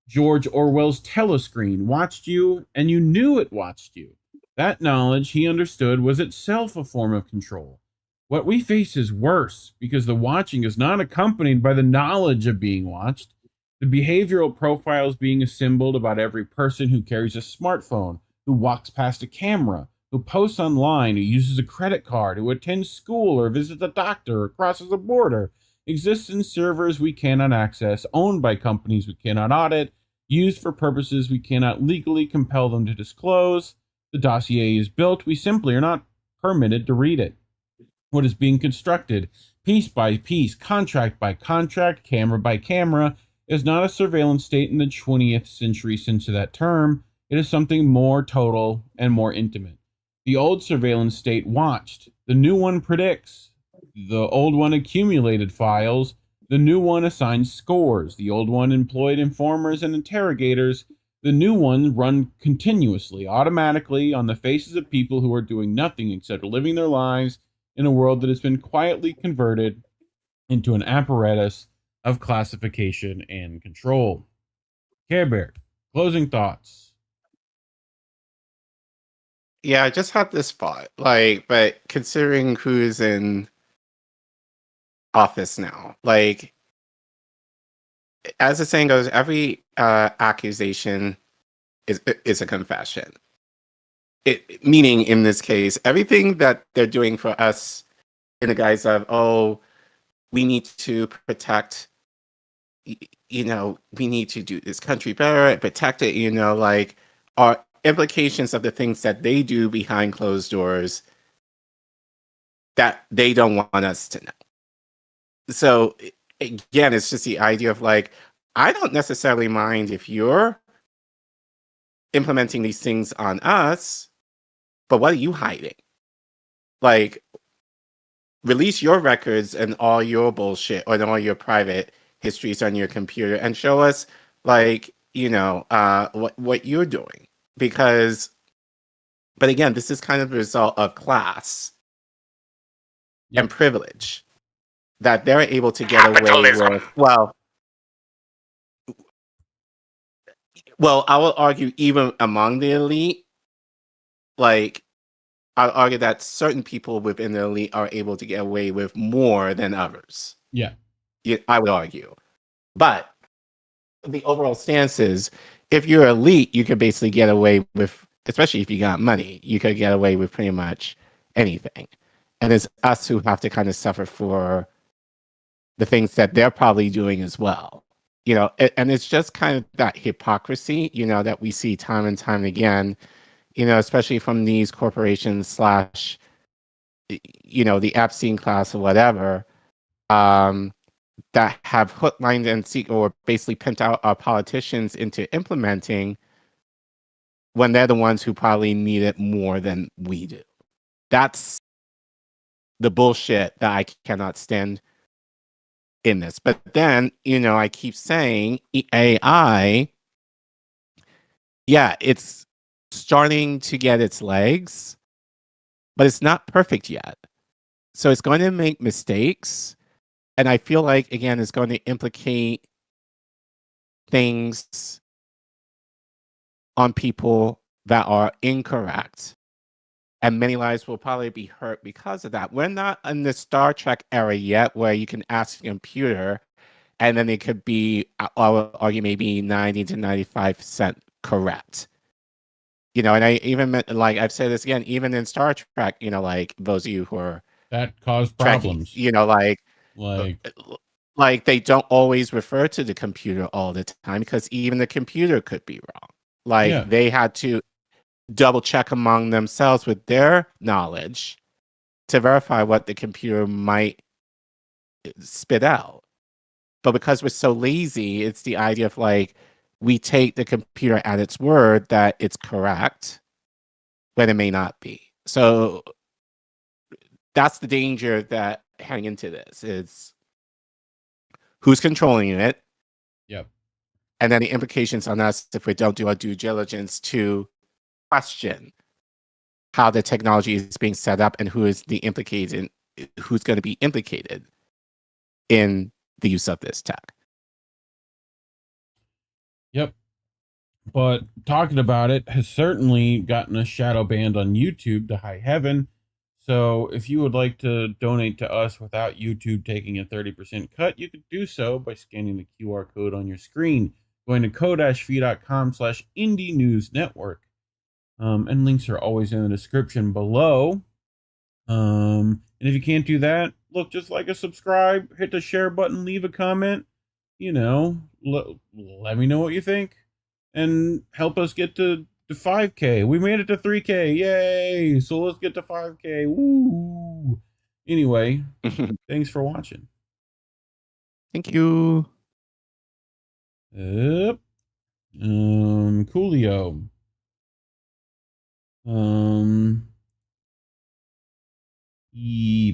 George Orwell's telescreen watched you, and you knew it watched you. That knowledge, he understood, was itself a form of control. What we face is worse, because the watching is not accompanied by the knowledge of being watched. The behavioral profiles being assembled about every person who carries a smartphone, who walks past a camera, who posts online, who uses a credit card, who attends school or visits a doctor or crosses a border, exists in servers we cannot access, owned by companies we cannot audit, used for purposes we cannot legally compel them to disclose. The dossier is built, we simply are not permitted to read it. What is being constructed, piece by piece, contract by contract, camera by camera, is not a surveillance state in the 20th century sense of that term. It is something more total and more intimate. The old surveillance state watched. The new one predicts. The old one accumulated files. The new one assigned scores. The old one employed informers and interrogators. The new one run continuously, automatically, on the faces of people who are doing nothing except living their lives in a world that has been quietly converted into an apparatus of classification and control. Care Bear, closing thoughts. Yeah, I just had this thought. But considering who's in office now, as the saying goes, every accusation is a confession. Meaning, in this case, everything that they're doing for us in the guise of, oh, we need to protect, we need to do this country better, protect it, are implications of the things that they do behind closed doors that they don't want us to know. So, again, it's just the idea of I don't necessarily mind if you're implementing these things on us, but what are you hiding? Release your records and all your bullshit and all your private histories on your computer and show us, what you're doing. But again, this is kind of the result of class and privilege that they're able to get away with. Well, I will argue even among the elite, I'll argue that certain people within the elite are able to get away with more than others. Yeah. I would argue. But the overall stance is, if you're elite, you could basically get away with, especially if you got money, you could get away with pretty much anything. And it's us who have to kind of suffer for the things that they're probably doing as well. And it's just kind of that hypocrisy, that we see time and time again, especially from these corporations slash, the Epstein class or whatever, that have hook, line, and seek, or basically pimped out our politicians into implementing when they're the ones who probably need it more than we do. That's the bullshit that I cannot stand in this. But then, I keep saying AI, yeah, it's starting to get its legs, but it's not perfect yet. So it's going to make mistakes. And I feel like, again, it's going to implicate things on people that are incorrect. And many lives will probably be hurt because of that. We're not in the Star Trek era yet where you can ask a computer and then it could be, I would argue, maybe 90 to 95% correct. And I even meant, like, I've said this again, even in Star Trek, like those of you who are that caused problems. Trekkies, like they don't always refer to the computer all the time because even the computer could be wrong. Like they had to double check among themselves with their knowledge to verify what the computer might spit out. But because we're so lazy, it's the idea of like, we take the computer at its word that it's correct when it may not be. So that's the danger that heading into this is who's controlling it. Yep. And then the implications on us if we don't do our due diligence to question how the technology is being set up and who's going to be implicated in the use of this tech. Yep. But talking about it has certainly gotten us shadow banned on YouTube to high heaven. So if you would like to donate to us without YouTube taking a 30% cut, you could do so by scanning the QR code on your screen, going to ko-fi.com/Indie News Network. And links are always in the description below. And if you can't do that, look, just like a subscribe, hit the share button, leave a comment, let me know what you think and help us get to 5K. We made it to 3K. Yay. So let's get to 5K. Woo. Anyway, thanks for watching. Thank you. Yep. Coolio.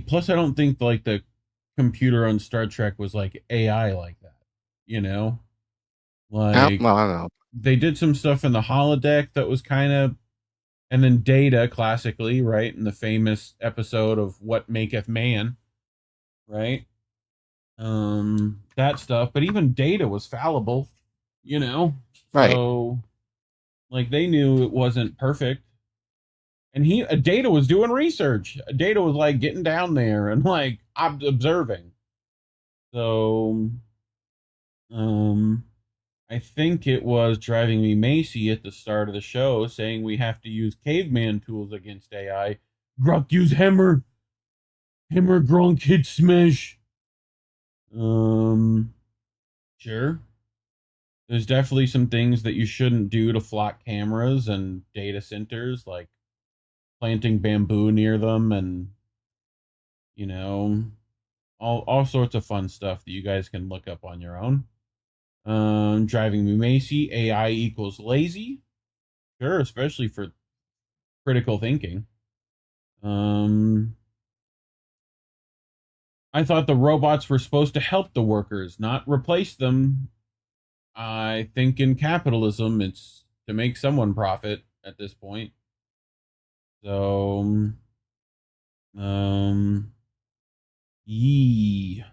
Plus, I don't think like the computer on Star Trek was like AI like that, Like, I don't know. They did some stuff in the holodeck that was kind of, and then Data, classically, right, in the famous episode of What Maketh Man, right? That stuff, but even Data was fallible, Right. So, like, they knew it wasn't perfect. And Data was doing research. Data was like getting down there and like observing. So, I think it was Driving Me Macy at the start of the show saying we have to use caveman tools against AI. Gruck use hammer. Hammer Gronk hit smash. Sure. There's definitely some things that you shouldn't do to flock cameras and data centers, like planting bamboo near them and, all sorts of fun stuff that you guys can look up on your own. Driving Me Macy, AI equals lazy. Sure, especially for critical thinking. I thought the robots were supposed to help the workers, not replace them. I think in capitalism, it's to make someone profit at this point. So, yee.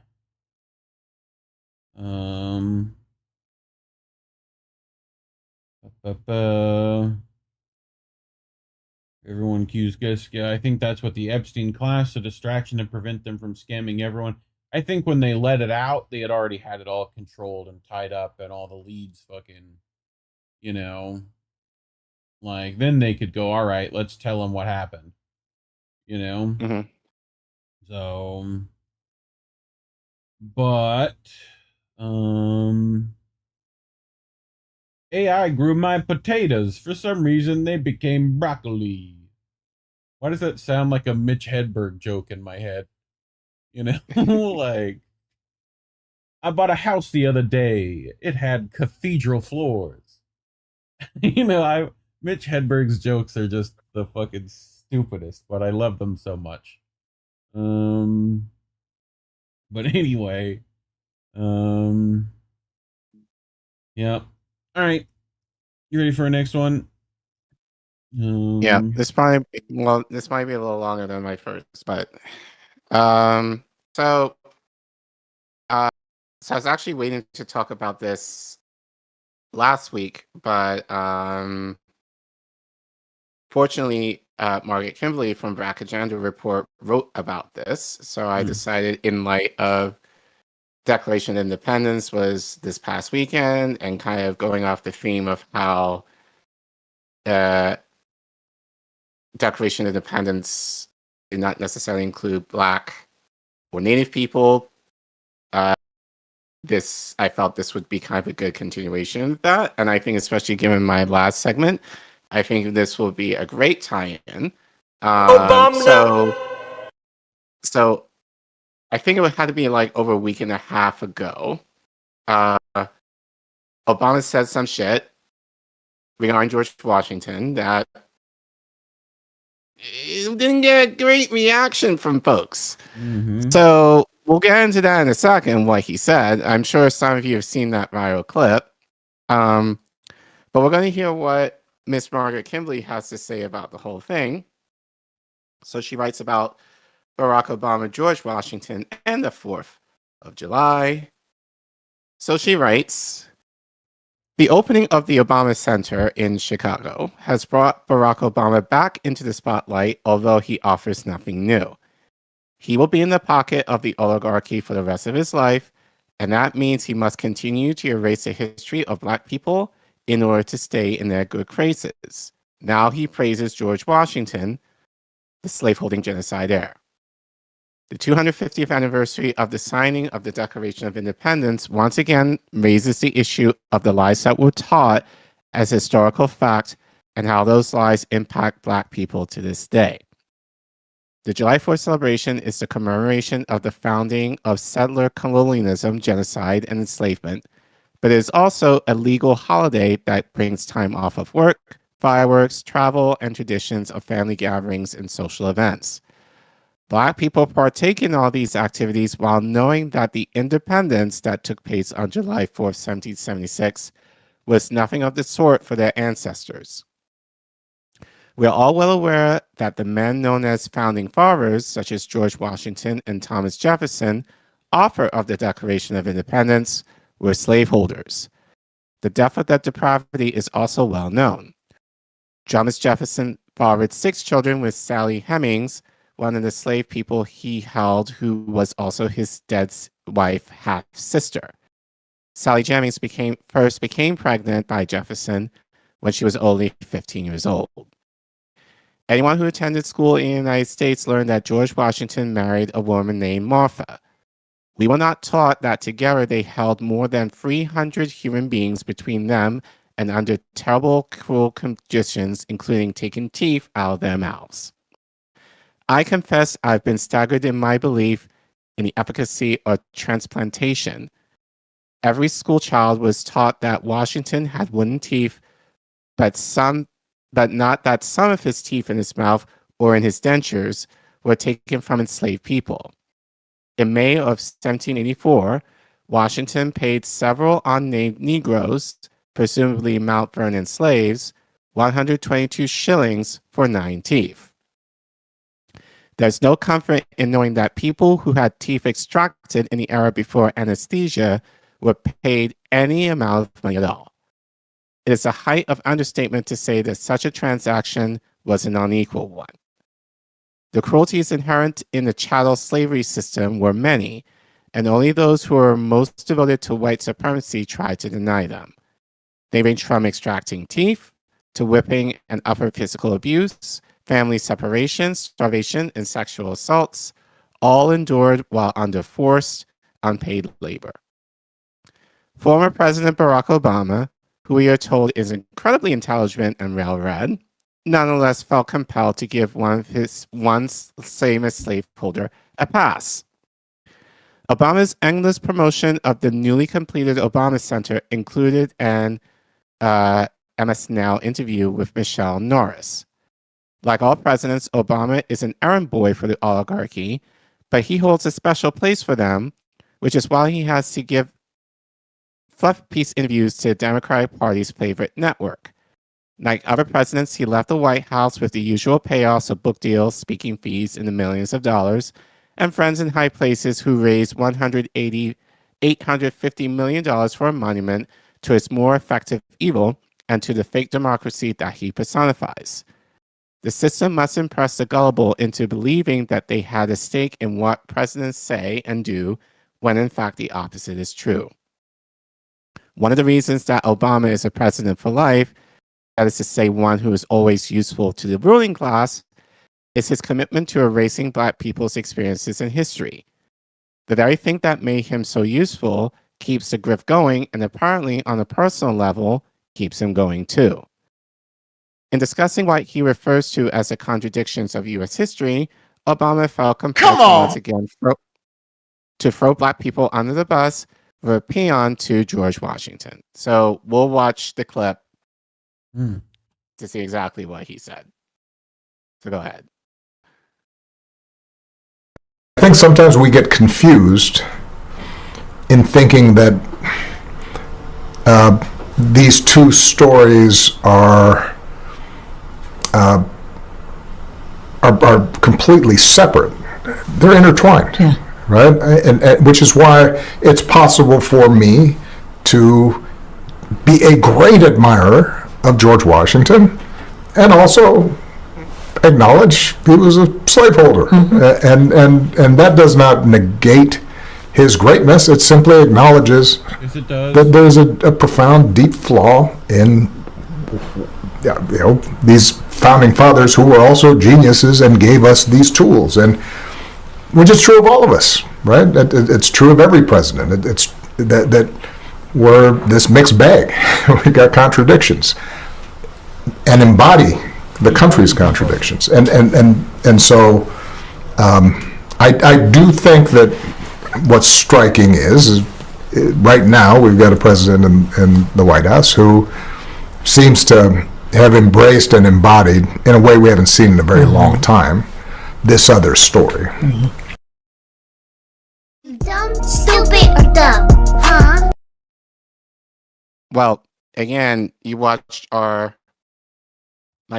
Everyone cues guess. Yeah, I think that's what the Epstein class, a distraction to prevent them from scamming everyone. I think when they let it out, they had already had it all controlled and tied up, and all the leads fucking, you know, like then they could go, all right, let's tell them what happened, you know. Mm-hmm. So, but AI grew my potatoes. For some reason, they became broccoli. Why does that sound like a Mitch Hedberg joke in my head? You know, like, I bought a house the other day. It had cathedral floors. You know, Mitch Hedberg's jokes are just the fucking stupidest, but I love them so much. But anyway, yeah. All right, you ready for our next one? Yeah, this might be a little longer than my first, but so I was actually waiting to talk about this last week, but fortunately, Margaret Kimberly from Black Agenda Report wrote about this, so I decided, in light of Declaration of Independence was this past weekend, and kind of going off the theme of how Declaration of Independence did not necessarily include Black or Native people. I felt this would be kind of a good continuation of that, and I think, especially given my last segment, I think this will be a great tie-in. So I think it had to be like over a week and a half ago. Obama said some shit regarding George Washington that it didn't get a great reaction from folks. So we'll get into that in a second, what he said. I'm sure some of you have seen that viral clip. But we're going to hear what Miss Margaret Kimberly has to say about the whole thing. So she writes about Barack Obama, George Washington, and the 4th of July. So she writes, the opening of the Obama Center in Chicago has brought Barack Obama back into the spotlight, although he offers nothing new. He will be in the pocket of the oligarchy for the rest of his life, and that means he must continue to erase the history of Black people in order to stay in their good graces. Now he praises George Washington, the slaveholding genocide heir. The 250th anniversary of the signing of the Declaration of Independence once again raises the issue of the lies that were taught as historical fact and how those lies impact Black people to this day. The July 4th celebration is the commemoration of the founding of settler colonialism, genocide, and enslavement, but it is also a legal holiday that brings time off of work, fireworks, travel, and traditions of family gatherings and social events. Black people partake in all these activities while knowing that the independence that took place on July 4th, 1776, was nothing of the sort for their ancestors. We are all well aware that the men known as founding fathers, such as George Washington and Thomas Jefferson, author of the Declaration of Independence, were slaveholders. The depth of that depravity is also well known. Thomas Jefferson fathered 6 children with Sally Hemings, one of the slave people he held, who was also his dead wife half-sister. Sally Hemings first became pregnant by Jefferson when she was only 15 years old. Anyone who attended school in the United States learned that George Washington married a woman named Martha. We were not taught that together they held more than 300 human beings between them and under terrible, cruel conditions, including taking teeth out of their mouths. I confess I've been staggered in my belief in the efficacy of transplantation. Every school child was taught that Washington had wooden teeth, but not that some of his teeth in his mouth or in his dentures were taken from enslaved people. In May of 1784, Washington paid several unnamed Negroes, presumably Mount Vernon slaves, 122 shillings for 9 teeth. There's no comfort in knowing that people who had teeth extracted in the era before anesthesia were paid any amount of money at all. It is a height of understatement to say that such a transaction was an unequal one. The cruelties inherent in the chattel slavery system were many, and only those who are most devoted to white supremacy try to deny them. They range from extracting teeth to whipping and upper physical abuse, family separation, starvation, and sexual assaults, all endured while under forced, unpaid labor. Former President Barack Obama, who we are told is incredibly intelligent and well-read, nonetheless felt compelled to give one of his once famous slaveholder a pass. Obama's endless promotion of the newly completed Obama Center included an MS Now interview with Michelle Norris. Like all presidents, Obama is an errand boy for the oligarchy, but he holds a special place for them, which is why he has to give fluff piece interviews to the Democratic Party's favorite network. Like other presidents, he left the White House with the usual payoffs of book deals, speaking fees in the millions of dollars, and friends in high places who raised $850 million for a monument to its more effective evil and to the fake democracy that he personifies. The system must impress the gullible into believing that they had a stake in what presidents say and do, when in fact the opposite is true. One of the reasons that Obama is a president for life, that is to say one who is always useful to the ruling class, is his commitment to erasing Black people's experiences in history. The very thing that made him so useful keeps the grift going, and apparently on a personal level, keeps him going too. In discussing what he refers to as the contradictions of U.S. history, Obama felt compelled to once again throw Black people under the bus for a paean to George Washington. So we'll watch the clip to see exactly what he said. So go ahead. I think sometimes we get confused in thinking that these two stories are completely separate. They're intertwined, right? And which is why it's possible for me to be a great admirer of George Washington and also acknowledge he was a slaveholder. And that does not negate his greatness. It simply acknowledges that there's a profound, deep flaw in these founding fathers who were also geniuses and gave us these tools. And which is true of all of us, right? It's true of every president. It's that we're this mixed bag. We got contradictions and embody the country's contradictions. And so I do think that what's striking is right now we've got a president in the White House who seems to have embraced and embodied, in a way we haven't seen in a very long time, this other story. Dumb, stupid, or dumb, huh? Well, again, you watched my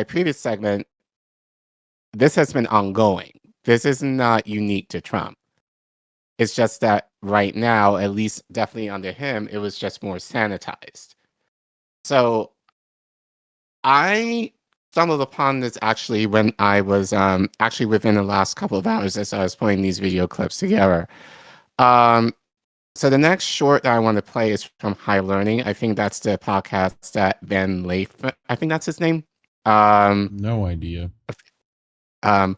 previous segment. This has been ongoing. This is not unique to Trump. It's just that right now, at least definitely under him, it was just more sanitized. So I stumbled upon this actually when I was actually within the last couple of hours as I was putting these video clips together. So the next short that I want to play is from High Learning. I think that's the podcast that Van Leif, I think that's his name. No idea. I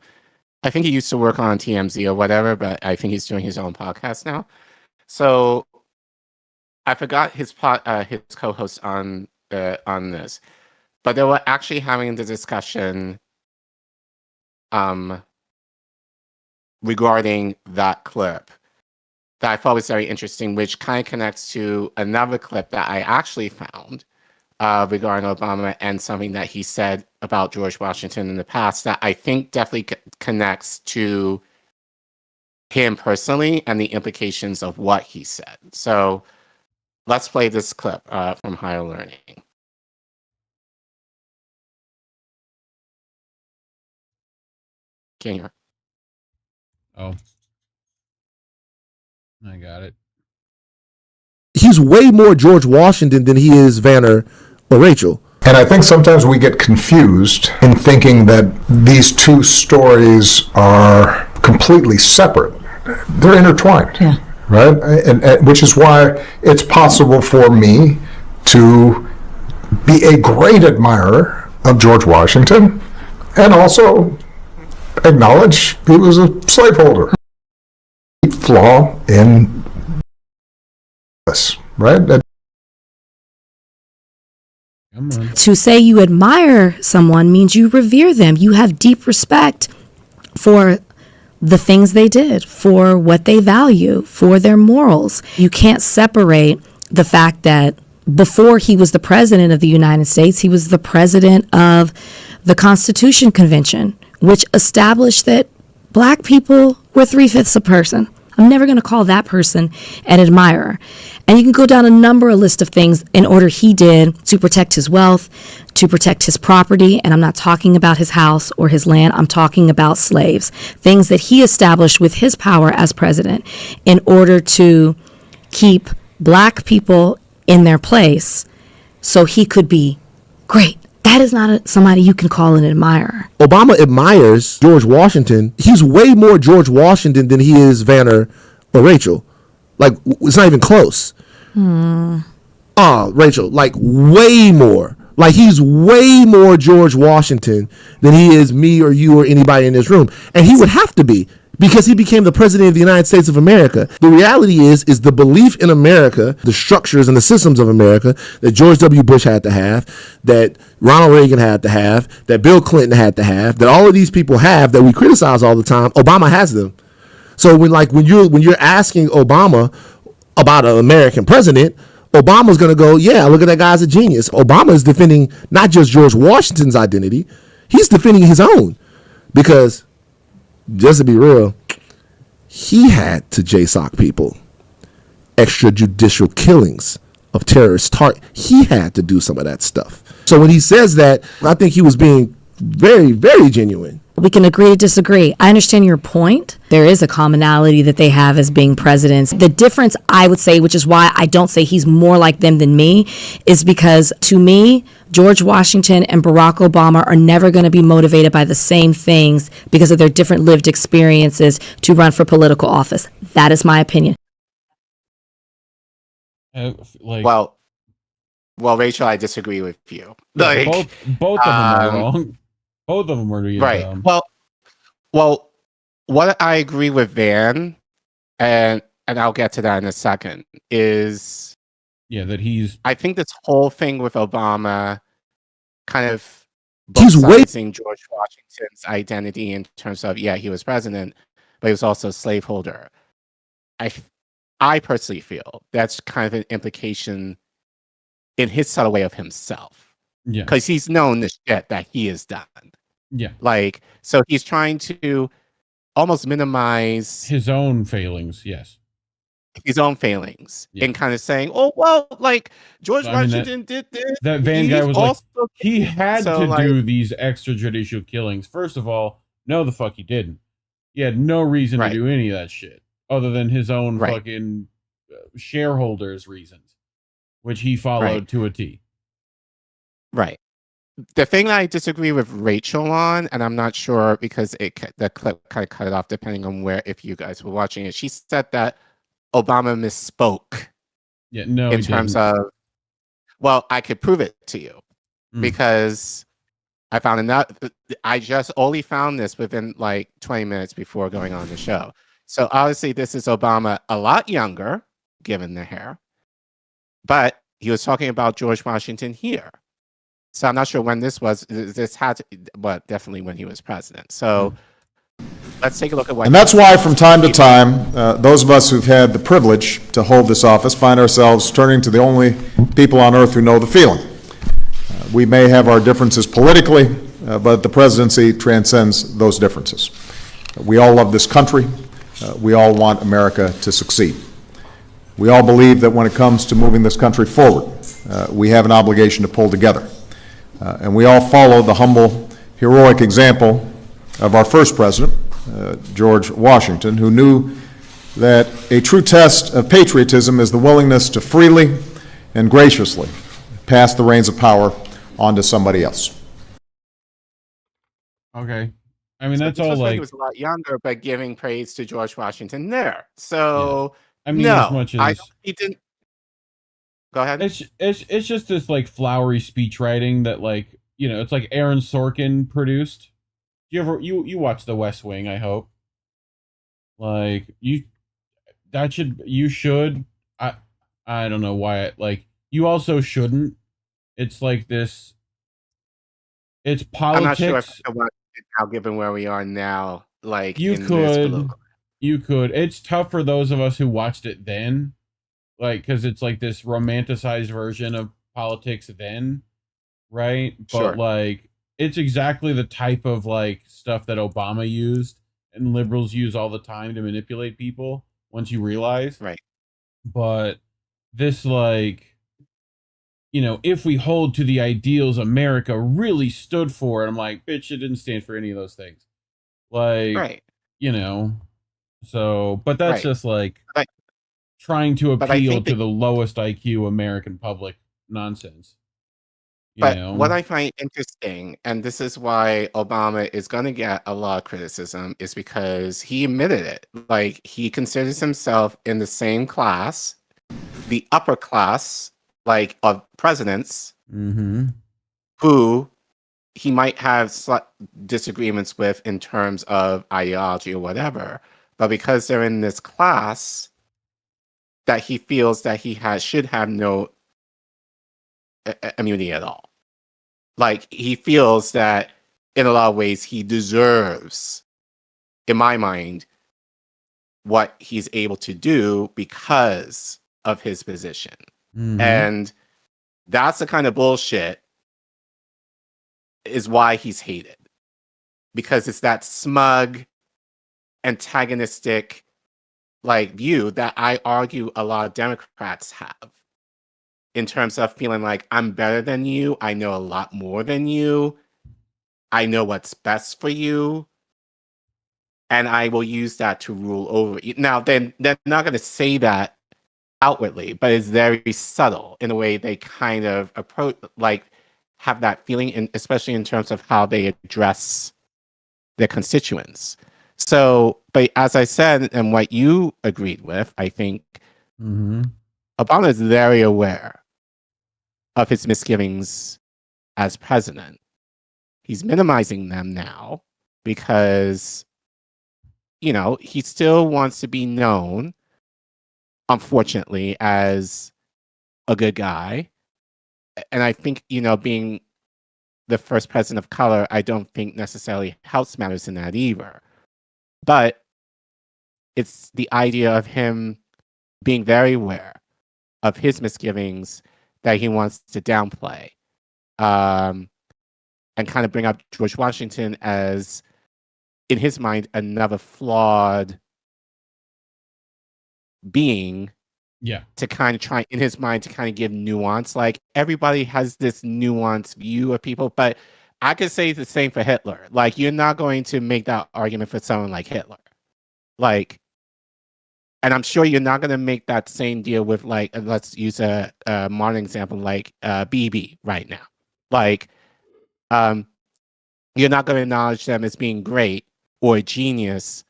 think he used to work on TMZ or whatever, but I think he's doing his own podcast now. So I forgot his co-host on this, but they were actually having the discussion regarding that clip that I thought was very interesting, which kind of connects to another clip that I actually found regarding Obama and something that he said about George Washington in the past that I think definitely connects to him personally and the implications of what he said. So let's play this clip from Higher Learning. Can you hear? Oh. I got it. He's way more George Washington than he is Vanner or Rachel. And I think sometimes we get confused in thinking that these two stories are completely separate. They're intertwined, right? And which is why it's possible for me to be a great admirer of George Washington and also acknowledge he was a slaveholder. Flaw in this, right? To say you admire someone means you revere them. You have deep respect for the things they did, for what they value, for their morals. You can't separate the fact that before he was the president of the United States, he was the president of the Constitution Convention, which established that black people were 3/5 a person. I'm never going to call that person an admirer. And you can go down a number of list of things in order he did to protect his wealth, to protect his property. And I'm not talking about his house or his land. I'm talking about slaves, things that he established with his power as president in order to keep black people in their place so he could be great. That is not somebody you can call an admirer. Obama admires George Washington. He's way more George Washington than he is Vanner or Rachel. Like, it's not even close. Rachel, like, way more. Like, he's way more George Washington than he is me or you or anybody in this room. And he would have to be, because he became the president of the United States of America. The reality is the belief in America, the structures and the systems of America that George W. Bush had to have, that Ronald Reagan had to have, that Bill Clinton had to have, that all of these people have that we criticize all the time, Obama has them. So when you're asking Obama about an American president, Obama's going to go, yeah, look at that guy's a genius. Obama is defending not just George Washington's identity, he's defending his own. Because just to be real, he had to JSOC people, extrajudicial killings of terrorist he had to do some of that stuff. So when he says that, I think he was being very, very genuine. We can agree to disagree. I understand your point. There is a commonality that they have as being presidents. The difference, I would say, which is why I don't say he's more like them than me, is because to me, George Washington and Barack Obama are never going to be motivated by the same things because of their different lived experiences to run for political office. That is my opinion. Well, Rachel, I disagree with you. Like, both of them are wrong. Both of them are right. Dumb. Well, what I agree with Van, and I'll get to that in a second, is that I think this whole thing with Obama kind of he's sizing George Washington's identity in terms of he was president, but he was also a slaveholder. I personally feel that's kind of an implication in his subtle way of himself. Yeah. Because he's known the shit that he has done. Yeah. Like, so he's trying to almost minimize his own failings. Yes. His own failings. Yeah. And kind of saying, oh, well, like, George Washington did this. That Van guy was like, he had to do these extrajudicial killings. First of all, no, the fuck he didn't. He had no reason to do any of that shit other than his own fucking shareholders' reasons, which he followed to a T. Right. The thing that I disagree with Rachel on, and I'm not sure because the clip kind of cut it off depending on if you guys were watching it. She said that Obama misspoke. Yeah, no, in terms of, well, I could prove it to you because I found enough. I just only found this within like 20 minutes before going on the show. So obviously, this is Obama a lot younger, given the hair, but he was talking about George Washington here. So I'm not sure when this was. This had to, but definitely when he was president. So let's take a look at what. And that's why from time to time, those of us who've had the privilege to hold this office find ourselves turning to the only people on earth who know the feeling. We may have our differences politically, but the presidency transcends those differences. We all love this country. We all want America to succeed. We all believe that when it comes to moving this country forward, we have an obligation to pull together. And we all follow the humble, heroic example of our first president, George Washington, who knew that a true test of patriotism is the willingness to freely and graciously pass the reins of power on to somebody else. Okay. I mean, that's all like... He was a lot younger, but giving praise to George Washington there. So I mean, as much as he didn't. Go ahead. It's just this like flowery speech writing that like it's like Aaron Sorkin produced. You watch The West Wing? I hope. Like you should. I don't know why. You also shouldn't. It's like this. It's politics. I'm not sure if I watch it now, given where we are now. Like you could. It's tough for those of us who watched it then, like because it's like this romanticized version of politics then, right? But like it's exactly the type of like stuff that Obama used and liberals use all the time to manipulate people. Once you realize, right? But this like. If we hold to the ideals America really stood for, and I'm like, bitch, it didn't stand for any of those things. Like, right. So, but that's just like trying to appeal to the lowest IQ American public nonsense. What I find interesting, and this is why Obama is going to get a lot of criticism, is because he admitted it. Like, he considers himself in the same class, the upper class, like of presidents who he might have disagreements with in terms of ideology or whatever, but because they're in this class that he feels that he should have no immunity at all. Like he feels that in a lot of ways he deserves, in my mind, what he's able to do because of his position. And that's the kind of bullshit is why he's hated. Because it's that smug, antagonistic like view that I argue a lot of Democrats have in terms of feeling like I'm better than you, I know a lot more than you, I know what's best for you, and I will use that to rule over you. Now, they're not going to say that outwardly, but it's very subtle in the way they kind of approach, like have that feeling, and especially in terms of how they address their constituents. So, but as I said, and what you agreed with, I think Obama is very aware of his misgivings as president. He's minimizing them now because, he still wants to be known, unfortunately, as a good guy. And I think, being the first president of color, I don't think necessarily helps matters in that either. But it's the idea of him being very aware of his misgivings that he wants to downplay. And kind of bring up George Washington as, in his mind, another flawed being. Yeah. To kind of try, in his mind, to kind of give nuance. Like, everybody has this nuanced view of people, but I could say the same for Hitler. Like, you're not going to make that argument for someone like Hitler. Like, and I'm sure you're not going to make that same deal with, like, let's use a modern example, like BB right now. Like, you're not going to acknowledge them as being great or a genius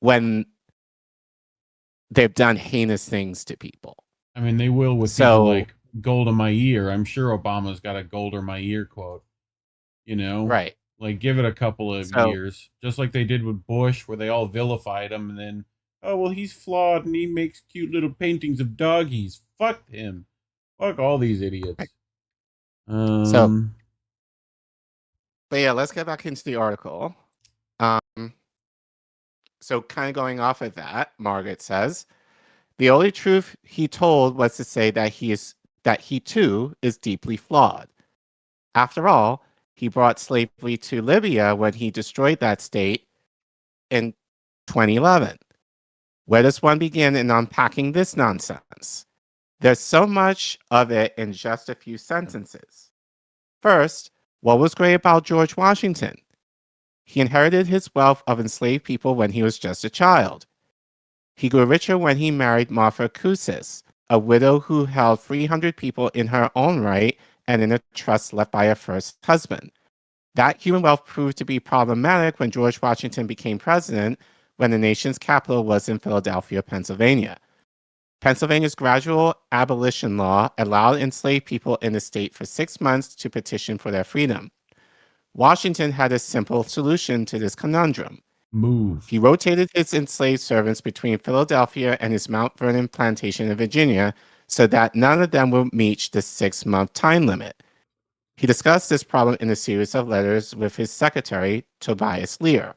when they've done heinous things to people. I mean, they will with people like gold in my ear. I'm sure Obama's got a gold in my ear quote. Right. Like, give it a couple of years, just like they did with Bush, where they all vilified him, and then, oh well, he's flawed and he makes cute little paintings of doggies. Fuck him. Fuck all these idiots. But yeah, let's get back into the article. So kind of going off of that, Margaret says, the only truth he told was to say that he too is deeply flawed. After all, he brought slavery to Libya when he destroyed that state in 2011. Where does one begin in unpacking this nonsense? There's so much of it in just a few sentences. First, what was great about George Washington? He inherited his wealth of enslaved people when he was just a child. He grew richer when he married Martha Custis, a widow who held 300 people in her own right and in a trust left by her first husband. That human wealth proved to be problematic when George Washington became president, when the nation's capital was in Philadelphia, Pennsylvania. Pennsylvania's gradual abolition law allowed enslaved people in the state for 6 months to petition for their freedom. Washington had a simple solution to this conundrum. Move. He rotated his enslaved servants between Philadelphia and his Mount Vernon plantation in Virginia so that none of them would reach the 6-month time limit. He discussed this problem in a series of letters with his secretary, Tobias Lear.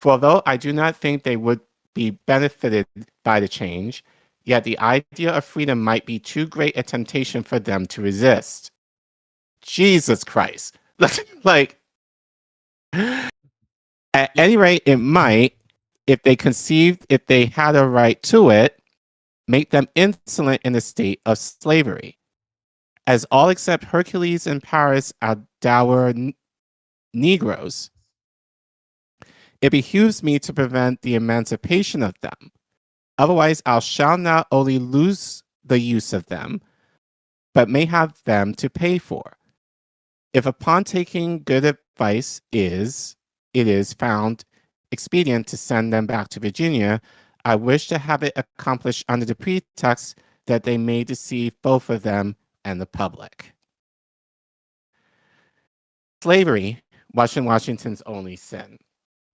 For although I do not think they would be benefited by the change, yet the idea of freedom might be too great a temptation for them to resist. Jesus Christ. Like, at any rate, it might, if they had a right to it, make them insolent in the state of slavery. As all except Hercules and Paris are dour Negroes, it behooves me to prevent the emancipation of them. Otherwise, I shall not only lose the use of them, but may have them to pay for. If upon taking good advice it is found expedient to send them back to Virginia, I wish to have it accomplished under the pretext that they may deceive both of them and the public. Slavery wasn't Washington's only sin.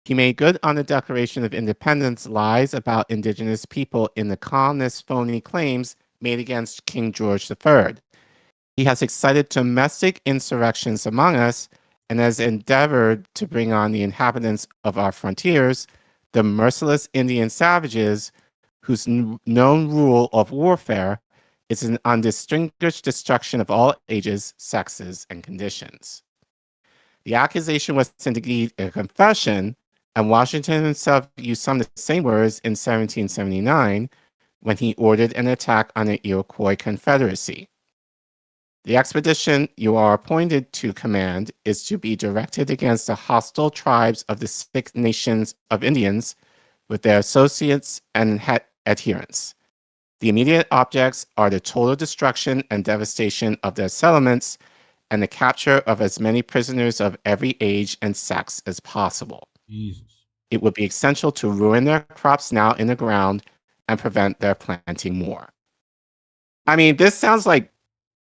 He made good on the Declaration of Independence lies about indigenous people in the colonists' phony claims made against King George III. He has excited domestic insurrections among us and has endeavored to bring on the inhabitants of our frontiers, the merciless Indian savages, whose known rule of warfare is an undistinguished destruction of all ages, sexes, and conditions. The accusation was indeed a confession, and Washington himself used some of the same words in 1779 when he ordered an attack on the Iroquois Confederacy. The expedition you are appointed to command is to be directed against the hostile tribes of the 6 nations of Indians with their associates and adherents. The immediate objects are the total destruction and devastation of their settlements and the capture of as many prisoners of every age and sex as possible. Jesus. It would be essential to ruin their crops now in the ground and prevent their planting more. I mean, this sounds like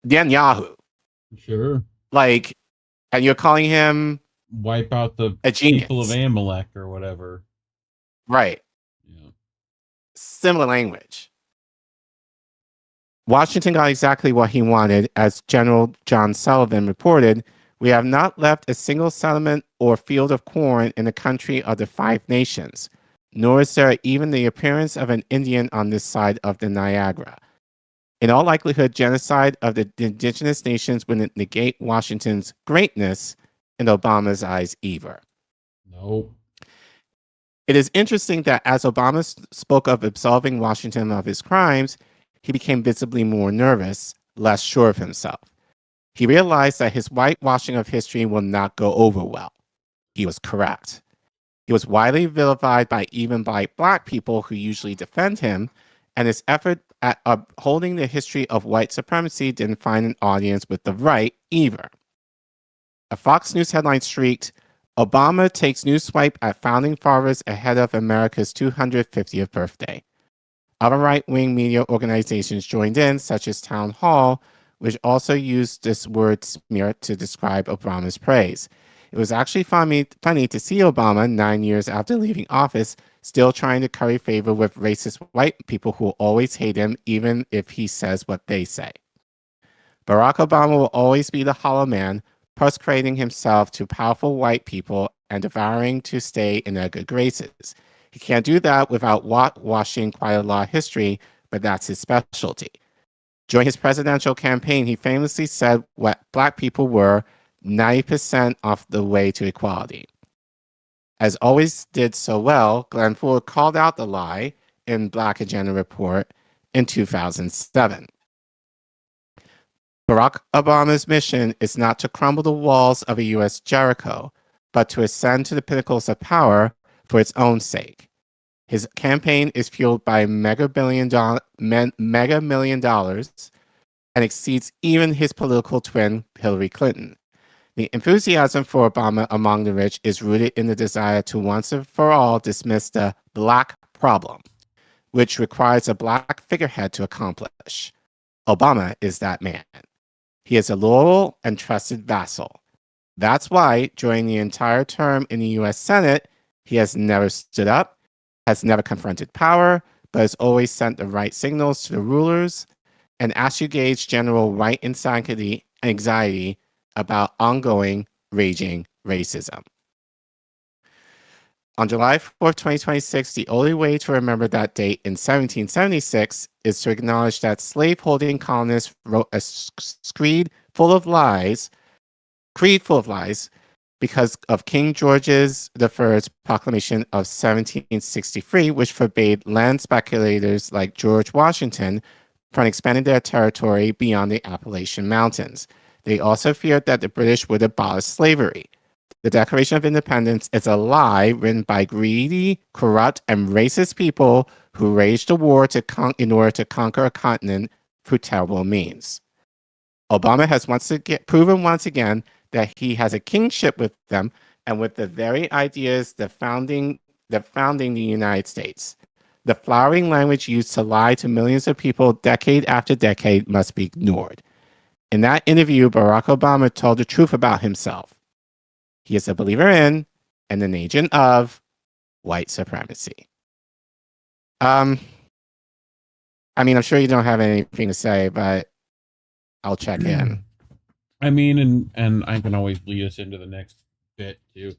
Netanyahu. Sure. Like, and you're calling him wipe out the a genius. people of Amalek or whatever. Right. Yeah. Similar language. Washington got exactly what he wanted. As General John Sullivan reported, we have not left a single settlement or field of corn in the country of the 5 nations, nor is there even the appearance of an Indian on this side of the Niagara. In all likelihood, genocide of the indigenous nations would negate Washington's greatness in Obama's eyes either. No. It is interesting that as Obama spoke of absolving Washington of his crimes, he became visibly more nervous, less sure of himself. He realized that his whitewashing of history will not go over well. He was correct. He was widely vilified even by Black people who usually defend him, and his effort at upholding the history of white supremacy didn't find an audience with the right either. A Fox News headline shrieked, "Obama takes new swipe at founding fathers ahead of America's 250th birthday." Other right-wing media organizations joined in, such as Town Hall, which also used this word smear to describe Obama's praise. It was actually funny to see Obama, 9 years after leaving office, still trying to curry favor with racist white people who always hate him, even if he says what they say. Barack Obama will always be the hollow man, prostrating himself to powerful white people and devouring to stay in their good graces. He can't do that without whitewashing quite a lot of history, but that's his specialty. During his presidential campaign, he famously said what Black people were 90% of the way to equality. As always did so well, Glenn Ford called out the lie in Black Agenda Report in 2007. Barack Obama's mission is not to crumble the walls of a U.S. Jericho, but to ascend to the pinnacles of power for its own sake. His campaign is fueled by mega million dollars and exceeds even his political twin, Hillary Clinton. The enthusiasm for Obama among the rich is rooted in the desire to once and for all dismiss the Black problem. which requires a black figurehead to accomplish. Obama is that man. He is a loyal and trusted vassal. That's why, during the entire term in the U.S. Senate, he has never stood up, has never confronted power, but has always sent the right signals to the rulers and asked you to gauge general right anxiety about ongoing, raging racism. On July 4th, 2026, the only way to remember that date in 1776 is to acknowledge that slave-holding colonists wrote a creed full of lies because of King George's III's proclamation of 1763, which forbade land speculators like George Washington from expanding their territory beyond the Appalachian Mountains. They also feared that the British would abolish slavery. The Declaration of Independence is a lie written by greedy, corrupt, and racist people who waged a war in order to conquer a continent through terrible means. Obama has proven once again that he has a kingship with them and with the very ideas that founding the United States. The flowering language used to lie to millions of people decade after decade must be ignored. In that interview, Barack Obama told the truth about himself. He is a believer in and an agent of white supremacy. I'm sure you don't have anything to say, but I'll check in. I mean, and I can always lead us into the next bit too,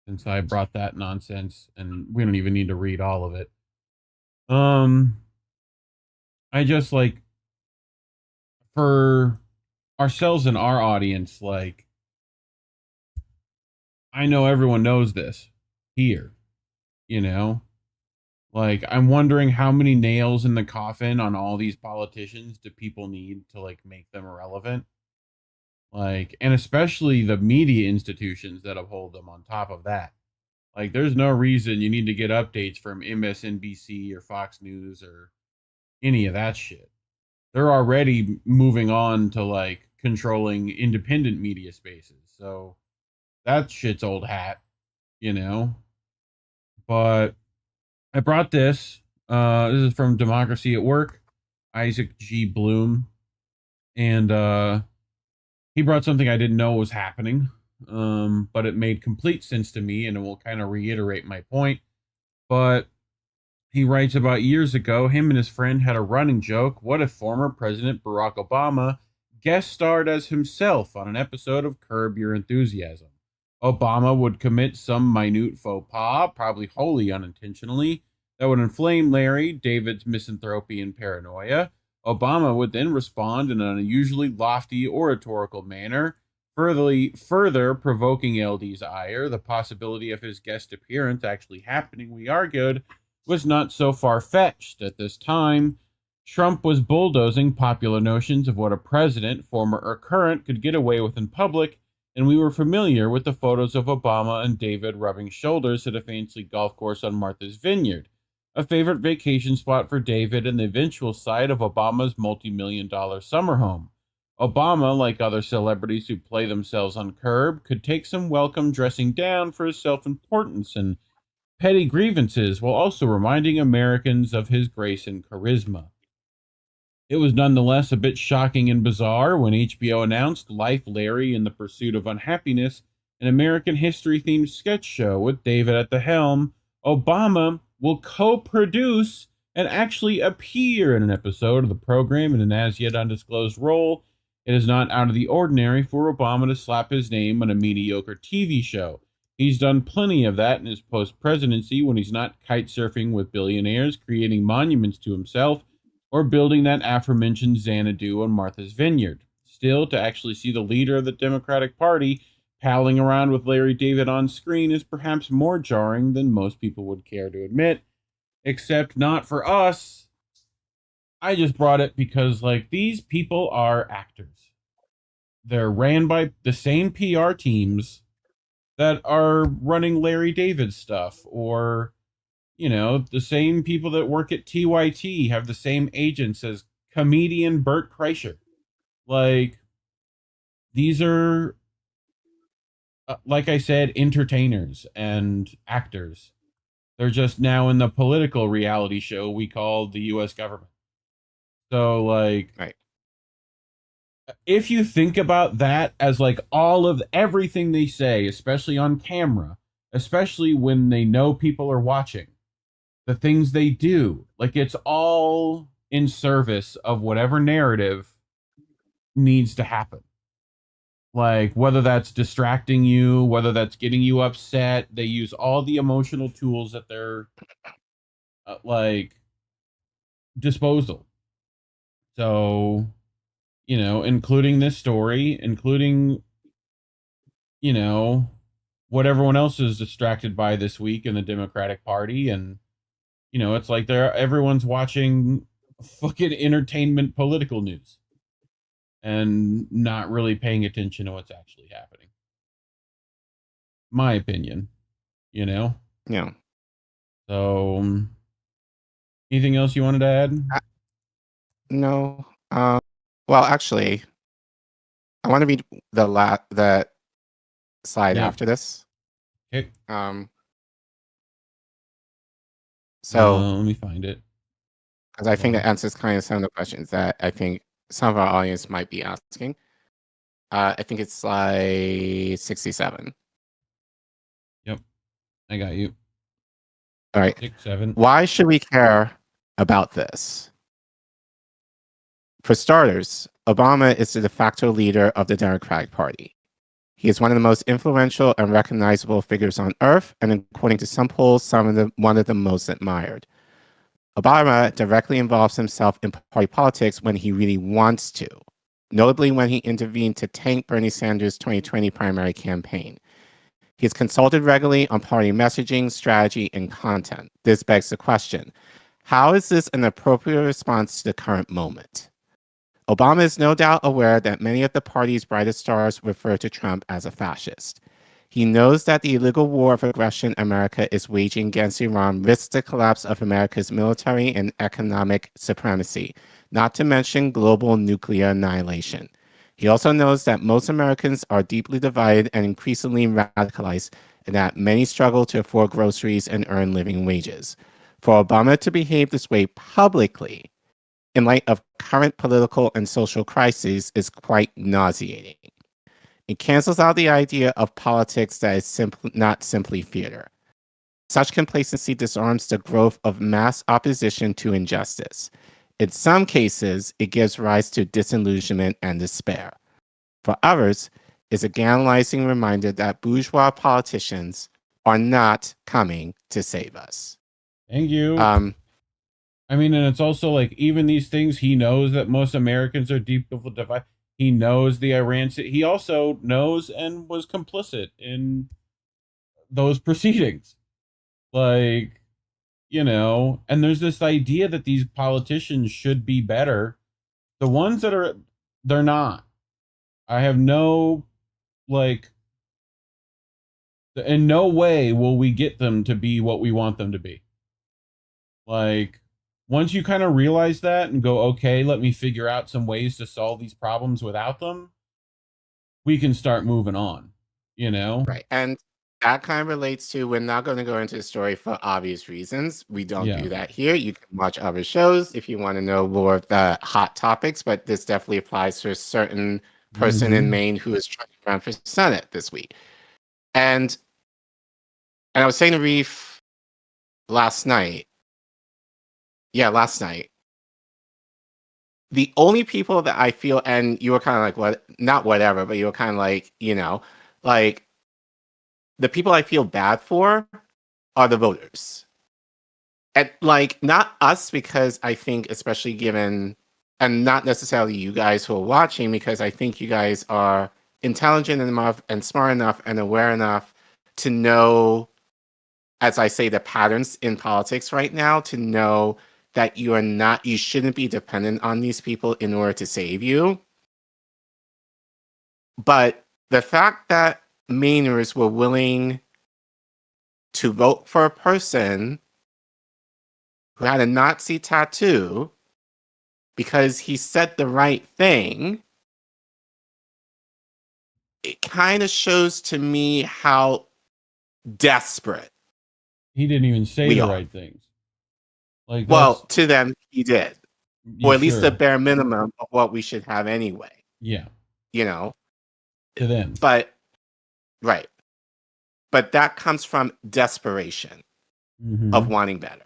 since I brought that nonsense, and we don't even need to read all of it. I just for ourselves and our audience, I know everyone knows this here, I'm wondering how many nails in the coffin on all these politicians do people need to make them irrelevant? And especially the media institutions that uphold them on top of that. There's no reason you need to get updates from MSNBC or Fox News or any of that shit. They're already moving on to controlling independent media spaces. So that shit's old hat, But I brought this. This is from Democracy at Work, Isaac G. Bloom. And he brought something I didn't know was happening. But it made complete sense to me, and it will kind of reiterate my point. But he writes about years ago, him and his friend had a running joke. What if former President Barack Obama guest starred as himself on an episode of Curb Your Enthusiasm? Obama would commit some minute faux pas, probably wholly unintentionally, that would inflame Larry David's misanthropy and paranoia. Obama would then respond in an unusually lofty oratorical manner, further provoking LD's ire. The possibility of his guest appearance actually happening, we argued, was not so far-fetched. At this time, Trump was bulldozing popular notions of what a president, former or current, could get away with in public, and we were familiar with the photos of Obama and David rubbing shoulders at a fancy golf course on Martha's Vineyard, a favorite vacation spot for David and the eventual site of Obama's multi-million-dollar summer home. Obama, like other celebrities who play themselves on Curb, could take some welcome dressing down for his self-importance and petty grievances, while also reminding Americans of his grace and charisma. It was nonetheless a bit shocking and bizarre when HBO announced Life, Larry in the Pursuit of Unhappiness, an American history-themed sketch show with David at the helm. Obama will co-produce and actually appear in an episode of the program in an as-yet undisclosed role. It is not out of the ordinary for Obama to slap his name on a mediocre TV show. He's done plenty of that in his post-presidency when he's not kite-surfing with billionaires, creating monuments to himself, or building that aforementioned Xanadu on Martha's Vineyard. Still, to actually see the leader of the Democratic Party palling around with Larry David on screen is perhaps more jarring than most people would care to admit, except not for us. I just brought it because, these people are actors. They're ran by the same PR teams that are running Larry David stuff, or the same people that work at TYT have the same agents as comedian Bert Kreischer. These are, like I said, entertainers and actors. They're just now in the political reality show we call the U.S. government. So, like, right. If you think about that as like all of everything they say, especially on camera, especially when they know people are watching, the things they do, like it's all in service of whatever narrative needs to happen. Like whether that's distracting you, whether that's getting you upset, they use all the emotional tools at their like disposal. So, including this story, including, what everyone else is distracted by this week in the Democratic Party. And, it's like everyone's watching fucking entertainment political news and not really paying attention to what's actually happening. My opinion, Yeah. So, anything else you wanted to add? No. Well, actually, I want to read the slide after this. Okay. So let me find it. Because I think it answers kind of some of the questions that I think some of our audience might be asking. I think it's slide 67. Yep. I got you. All right. 6, 7. Why should we care about this? For starters, Obama is the de facto leader of the Democratic Party. He is one of the most influential and recognizable figures on Earth, and according to some polls, one of the most admired. Obama directly involves himself in party politics when he really wants to, notably when he intervened to tank Bernie Sanders' 2020 primary campaign. He is consulted regularly on party messaging, strategy, and content. This begs the question, how is this an appropriate response to the current moment? Obama is no doubt aware that many of the party's brightest stars refer to Trump as a fascist. He knows that the illegal war of aggression America is waging against Iran risks the collapse of America's military and economic supremacy, not to mention global nuclear annihilation. He also knows that most Americans are deeply divided and increasingly radicalized, and that many struggle to afford groceries and earn living wages. For Obama to behave this way publicly, in light of current political and social crises, is quite nauseating. It cancels out the idea of politics that is not simply theater. Such complacency disarms the growth of mass opposition to injustice. In some cases, it gives rise to disillusionment and despair. For others, it's a galvanizing reminder that bourgeois politicians are not coming to save us. Thank you. I mean, and it's also like, even these things, he knows that most Americans are deeply divided. He knows the Iran. He also knows and was complicit in those proceedings. Like, and there's this idea that these politicians should be better. The ones that are, they're not. I have no, in no way will we get them to be what we want them to be. Like, once you kind of realize that and go, okay, let me figure out some ways to solve these problems without them, we can start moving on, Right. And that kind of relates to, we're not going to go into the story for obvious reasons. We don't do that here. You can watch other shows if you want to know more of the hot topics, but this definitely applies to a certain person in Maine who is trying to run for Senate this week. And I was saying to Reef last night, the only people that I feel, and you were kind of like, what, not whatever, but you were kind of like, like the people I feel bad for are the voters. And like, not us, because I think, especially given, and not necessarily you guys who are watching, because I think you guys are intelligent enough and smart enough and aware enough to know, as I say, the patterns in politics right now, to know that you shouldn't be dependent on these people in order to save you. But the fact that Mainers were willing to vote for a person who had a Nazi tattoo because he said the right thing, it kind of shows to me how desperate he didn't even say We the are. right things. Like, Well, to them, he did. Or at least sure. the bare minimum of what we should have anyway. Yeah. You know? To them. But, right. But that comes from desperation of wanting better.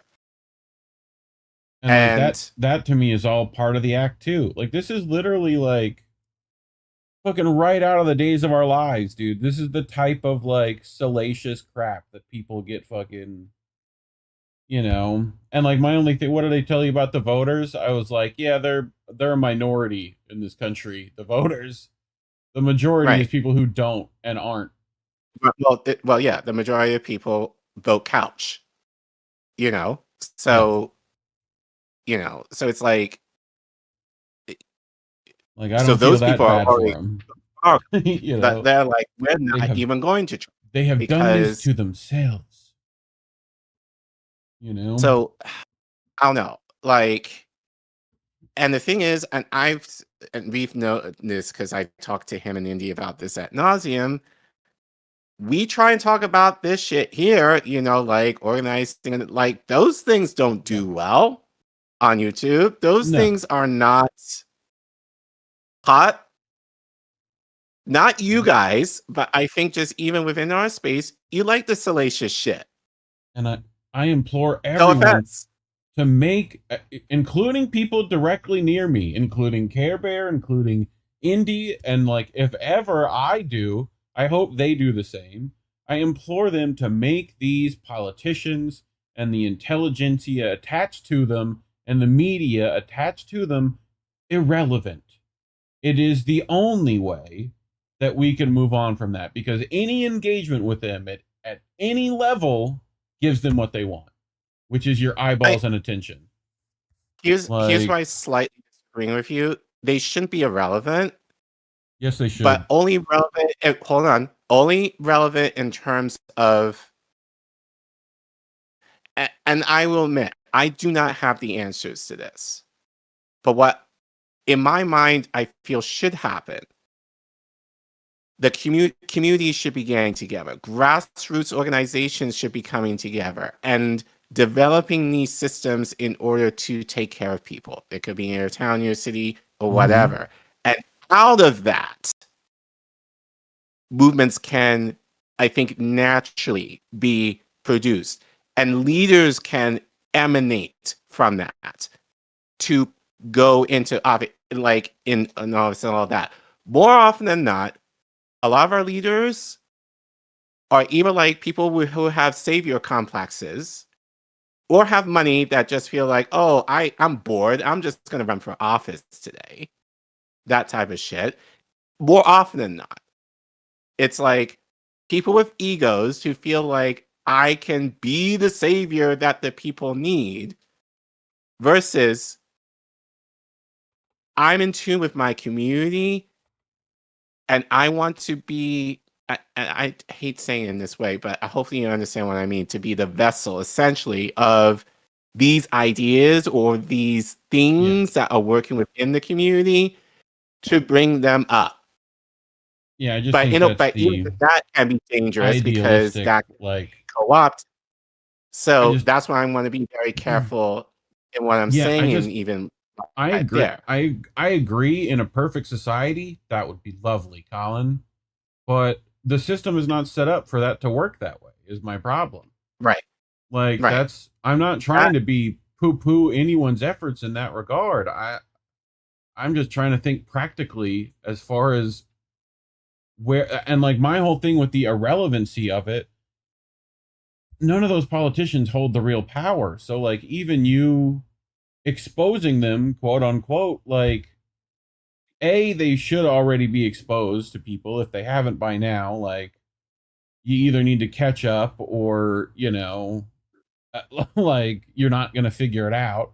And like, that to me is all part of the act too. Like, this is literally like fucking right out of the Days of Our Lives, dude. This is the type of like salacious crap that people get fucking, you know. And like, my only thing, what do they tell you about the voters? I was like, yeah, they're a minority in this country, the voters. The majority is people who don't and aren't. Well, yeah, the majority of people vote couch. You know? So you know, so it's like I don't so those people are already you know, they're like, we're not even going to try. They have done this to themselves. You know? So I don't know. Like, and the thing is, and we've known this because I talked to him and Indy about this ad nauseum. We try and talk about this shit here, you know, like organizing, like those things don't do well on YouTube. Those things are not hot. Not you guys, but I think just even within our space, you like the salacious shit. And I implore everyone to make, including people directly near me, including Care Bear, including Indy, and like if ever I do, I hope they do the same. I implore them to make these politicians and the intelligentsia attached to them and the media attached to them irrelevant. It is the only way that we can move on from that, because any engagement with them at any level gives them what they want, which is your eyeballs and attention. Here's why I slightly disagreeing with you. They shouldn't be irrelevant. Yes, they should. But only relevant. Only relevant in terms of, and I will admit, I do not have the answers to this. But what, in my mind, I feel should happen, the community should be getting together. Grassroots organizations should be coming together and developing these systems in order to take care of people. It could be in your town, your city, or whatever. And out of that, movements can, I think, naturally be produced. And leaders can emanate from that to go into, like, in office and all that. More often than not, a lot of our leaders are either like people who have savior complexes or have money that just feel like, oh, I'm bored. I'm just going to run for office today. That type of shit. More often than not, it's like people with egos who feel like I can be the savior that the people need versus I'm in tune with my community and I want to be, and I hate saying it in this way, but hopefully you understand what I mean, to be the vessel essentially of these ideas or these things that are working within the community to bring them up. Yeah, I just but think that can be dangerous because that can like co-opt. So that's why I want to be very careful in what I'm saying. I agree. I agree. In a perfect society, that would be lovely, Collin. But the system is not set up for that to work that way. Is my problem. Right. Like that's. I'm not trying to be poo-poo anyone's efforts in that regard. I'm just trying to think practically as far as where, and like my whole thing with the irrelevancy of it, none of those politicians hold the real power. So like even you exposing them, quote unquote, like they should already be exposed to people if they haven't by now. Like you either need to catch up or, you know, like you're not going to figure it out.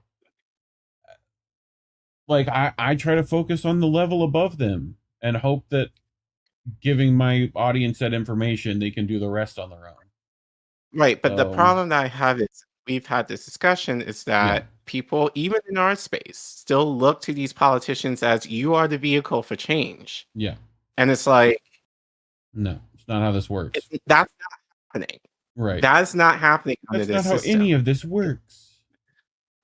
Like I try to focus on the level above them and hope that giving my audience that information, they can do the rest on their own. Right. But the problem that I have is we've had this discussion is that people, even in our space, still look to these politicians as you are the vehicle for change. Yeah. And it's like, no, it's not how this works. That's not happening. Right. That's not happening under That's this not how system. any of this works.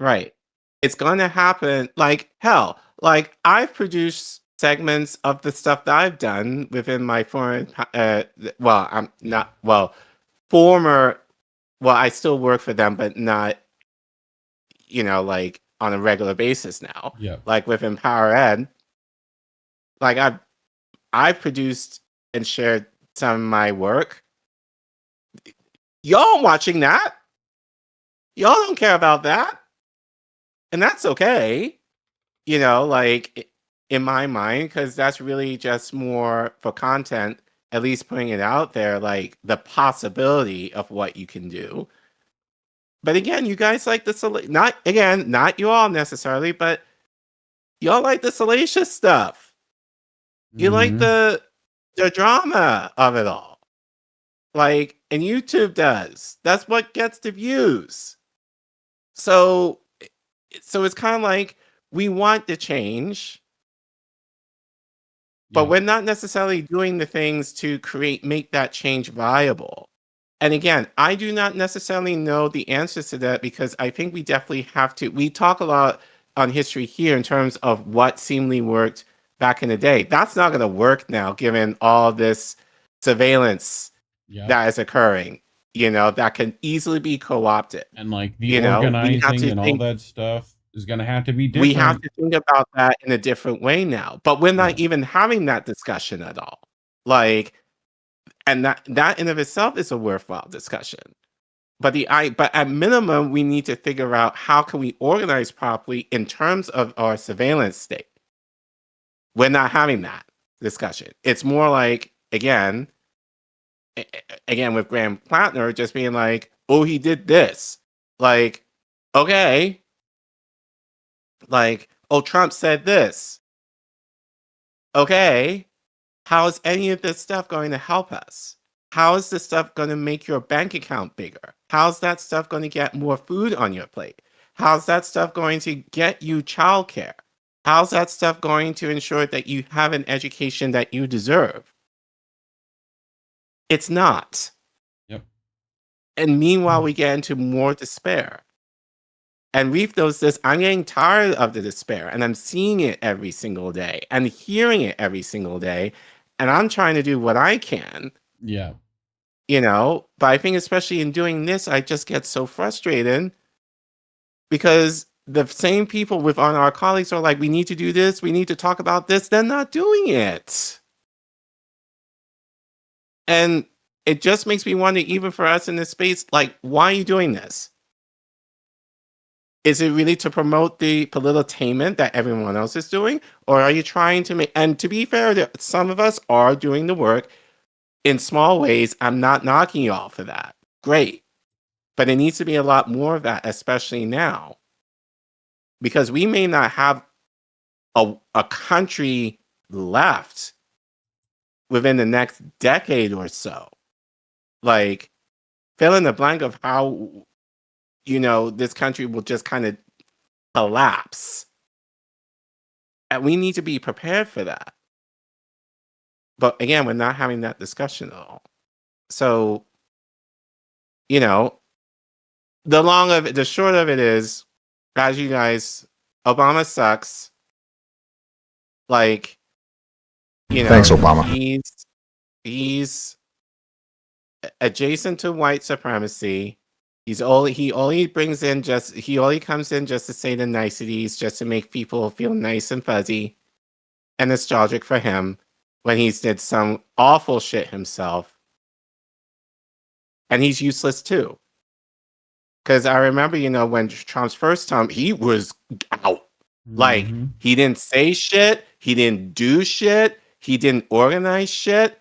Right. It's going to happen like hell. Like I've produced segments of the stuff that I've done within my well, I'm not former I still work for them, but not like on a regular basis now. Yeah. Like with Empower Ed. Like I've produced and shared some of my work. Y'all watching that. Y'all don't care about that. And that's okay. Like in my mind, because that's really just more for content, at least putting it out there, like the possibility of what you can do. But again, you guys like not you all necessarily, but y'all like the salacious stuff. You like the drama of it all. Like, and YouTube does. That's what gets the views. So it's kind of like we want the change, but we're not necessarily doing the things to make that change viable. And again, I do not necessarily know the answers to that because I think we definitely have to. We talk a lot on history here in terms of what seemingly worked back in the day. That's not going to work now, given all this surveillance that is occurring. That can easily be co-opted. And like the organizing and all that stuff is going to have to be different. We have to think about that in a different way now. But we're not even having that discussion at all. Like, and that in of itself is a worthwhile discussion. But at minimum, we need to figure out how can we organize properly in terms of our surveillance state. We're not having that discussion. It's more like, again with Graham Plattner just being like, oh, he did this. Like, okay. Like, oh, Trump said this. Okay. How is any of this stuff going to help us? How is this stuff going to make your bank account bigger? How's that stuff going to get more food on your plate? How's that stuff going to get you childcare? How's that stuff going to ensure that you have an education that you deserve? It's not. Yep. And meanwhile, we get into more despair. And Reef knows this. I'm getting tired of the despair, and I'm seeing it every single day and hearing it every single day. And I'm trying to do what I can. Yeah. But I think especially in doing this, I just get so frustrated because the same people on our colleagues are like, we need to do this. We need to talk about this. They're not doing it. And it just makes me wonder, even for us in this space, like, why are you doing this? Is it really to promote the political attainment that everyone else is doing? Or are you trying to make, and to be fair, some of us are doing the work in small ways. I'm not knocking you all for that. Great. But it needs to be a lot more of that, especially now. Because we may not have a country left within the next decade or so. Like, fill in the blank of how, this country will just kind of collapse. And we need to be prepared for that. But again, we're not having that discussion at all. So, the short of it is, as you guys, Obama sucks. Like, Thanks, Obama. He's adjacent to white supremacy. He only comes in just to say the niceties, just to make people feel nice and fuzzy and nostalgic for him when he's did some awful shit himself. And he's useless too. Because I remember, when Trump's first time, he was out. Like, he didn't say shit. He didn't do shit. He didn't organize shit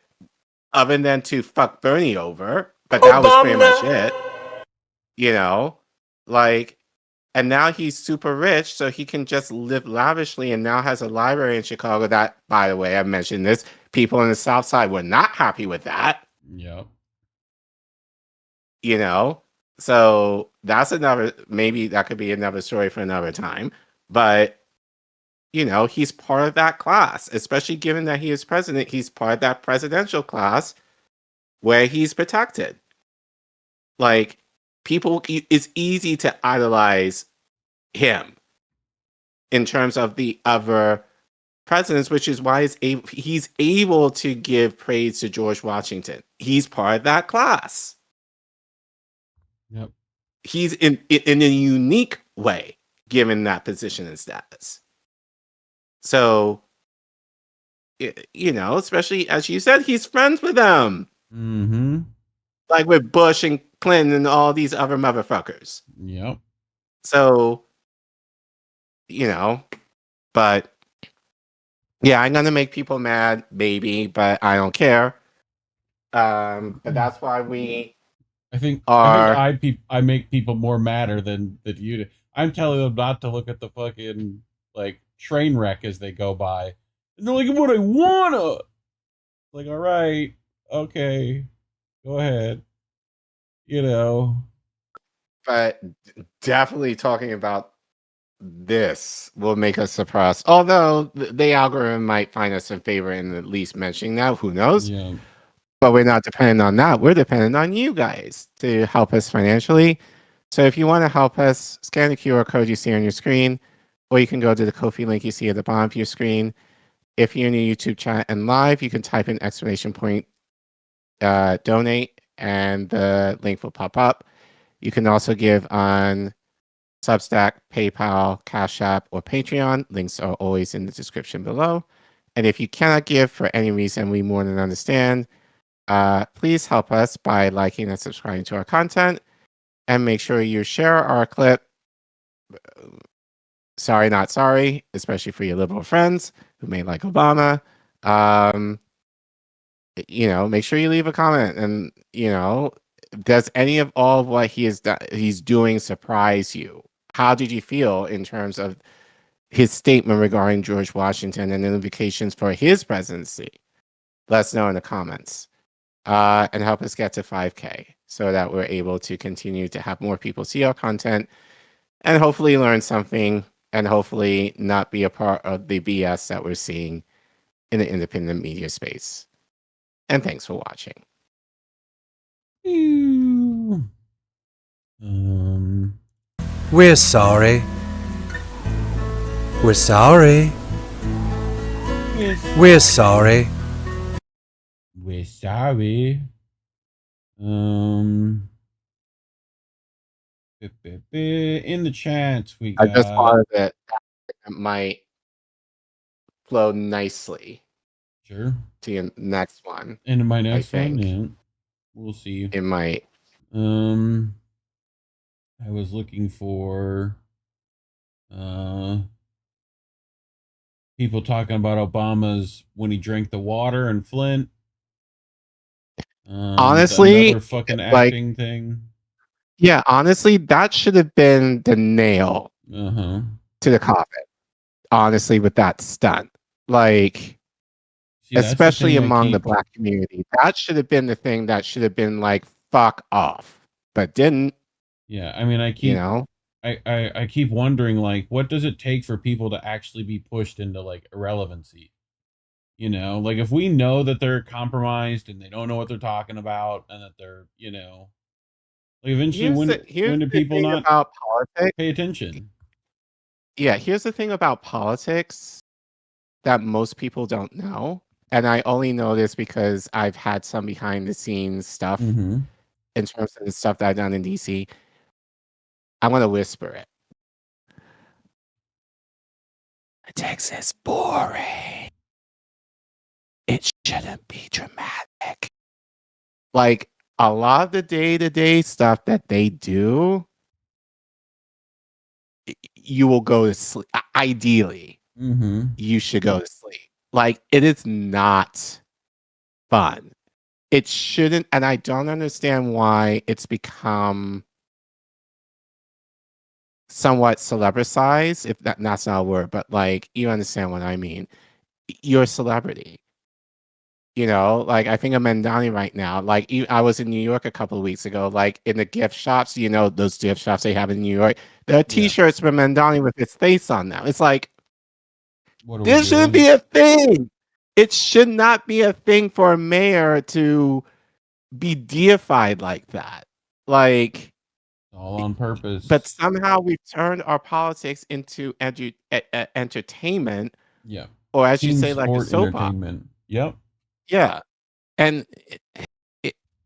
other than to fuck Bernie over. But that was pretty much it. Like, and now he's super rich, so he can just live lavishly and now has a library in Chicago that, by the way, I mentioned this, people on the South Side were not happy with that. Yep. So that's maybe that could be another story for another time. But, he's part of that class, especially given that he is president. He's part of that presidential class where he's protected. Like, it's easy to idolize him in terms of the other presidents, which is why he's able to give praise to George Washington. He's part of that class. Yep. He's in a unique way given that position and status. So, especially as you said, he's friends with them. Mm-hmm. Like with Bush and Clinton and all these other motherfuckers. Yep. So, but yeah, I'm gonna make people mad, maybe, but I don't care. But that's why I think I make people more madder than you do. I'm telling them not to look at the fucking like train wreck as they go by. And they're like, what I wanna. Like, all right, okay, go ahead. But definitely talking about this will make us suppress. Although the algorithm might find us in favor in at least mentioning that. Who knows? Yeah. But we're not dependent on that. We're dependent on you guys to help us financially. So if you want to help us, scan the QR code you see on your screen, or you can go to the Ko-fi link you see at the bottom of your screen. If you're in the YouTube chat and live, you can type in !, donate, and the link will pop up. You can also give on Substack, PayPal, Cash App, or Patreon. Links are always in the description below. And if you cannot give for any reason, we more than understand. Please help us by liking and subscribing to our content, and make sure you share our clip. Sorry, not sorry, especially for your liberal friends who may like Obama. Make sure you leave a comment, and does any of all of what he's doing surprise you? How did you feel in terms of his statement regarding George Washington and the implications for his presidency? Let us know in the comments. And help us get to 5K so that we're able to continue to have more people see our content and hopefully learn something, and hopefully not be a part of the BS that we're seeing in the independent media space. And thanks for watching. We're sorry. We're sorry. We're sorry. We're sorry. In the chat, we got... I just thought that it might flow nicely. Sure. To your next one. Into my next one, yeah. We'll see. It might. I was looking for people talking about Obama's when he drank the water in Flint. Honestly, another fucking acting thing. Yeah, honestly, that should have been the nail to the coffin. Honestly, with that stunt, like, especially among the black community, that should have been the thing that should have been like, fuck off, but didn't. Yeah, I mean, I keep, I keep wondering, like, what does it take for people to actually be pushed into like irrelevancy? Like, if we know that they're compromised and they don't know what they're talking about, and that they're, like, eventually, when do people not about politics pay attention? Yeah, here's the thing about politics that most people don't know, and I only know this because I've had some behind the scenes stuff in terms of the stuff that I've done in DC. I'm gonna whisper it. Politics is boring. It shouldn't be dramatic. Like, a lot of the day-to-day stuff that they do, you will go to sleep. Ideally, you should go to sleep. Like, it is not fun. It shouldn't, and I don't understand why it's become somewhat celebritized, if that's not a word, but like, you understand what I mean. You're a celebrity. Like, I think of Mandani right now. Like, I was in New York a couple of weeks ago, like, in the gift shops, those gift shops they have in New York. There are t-shirts from Mandani with his face on them. It's like, this shouldn't be a thing. It should not be a thing for a mayor to be deified like that. Like, all on purpose. but somehow we've turned our politics into entertainment. Yeah. Or as you Team say, like a sport soap opera. entertainment. Yep. Yeah. And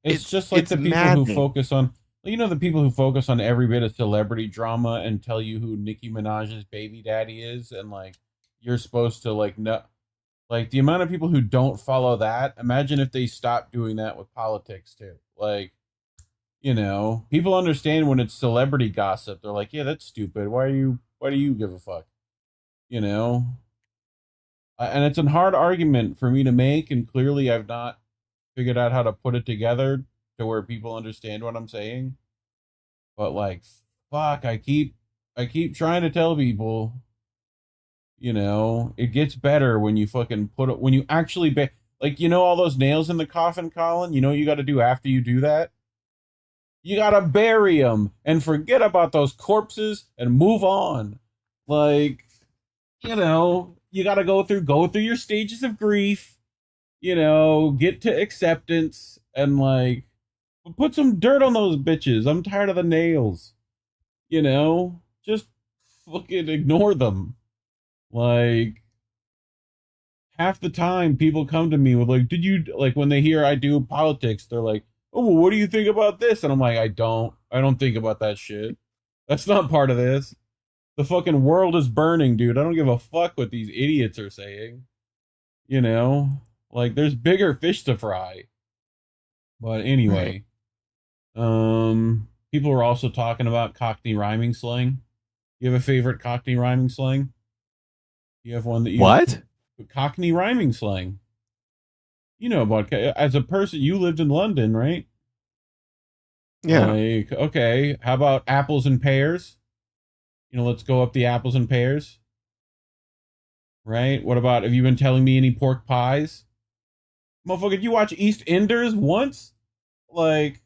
it's just like it's the people maddening. who focus on, the people who focus on every bit of celebrity drama and tell you who Nicki Minaj's baby daddy is, and like you're supposed to like know, like the amount of people who don't follow that. Imagine if they stopped doing that with politics too. Like, people understand when it's celebrity gossip. They're like, yeah, that's stupid. Why do you give a fuck? And it's a hard argument for me to make, and clearly I've not figured out how to put it together to where people understand what I'm saying. But like, fuck, I keep trying to tell people, it gets better when you fucking put it, when you actually all those nails in the coffin, Collin. You know what you got to do after you do that? You got to bury them and forget about those corpses and move on. Like, you got to go through your stages of grief, get to acceptance, and like put some dirt on those bitches. I'm tired of the nails. Just fucking ignore them. Like, half the time people come to me with like, when they hear I do politics, they're like, oh, well, what do you think about this? And I'm like, I don't think about that shit. That's not part of this. The fucking world is burning, dude. I don't give a fuck what these idiots are saying. Like, there's bigger fish to fry. But anyway, people are also talking about Cockney rhyming slang. You have a favorite Cockney rhyming slang? You have one that you... What? Cockney rhyming slang. You know about... As a person, you lived in London, right? Yeah. Like, okay, how about apples and pears? Let's go up the apples and pears. Right? What about, have you been telling me any pork pies? Motherfucker, did you watch EastEnders once? Like...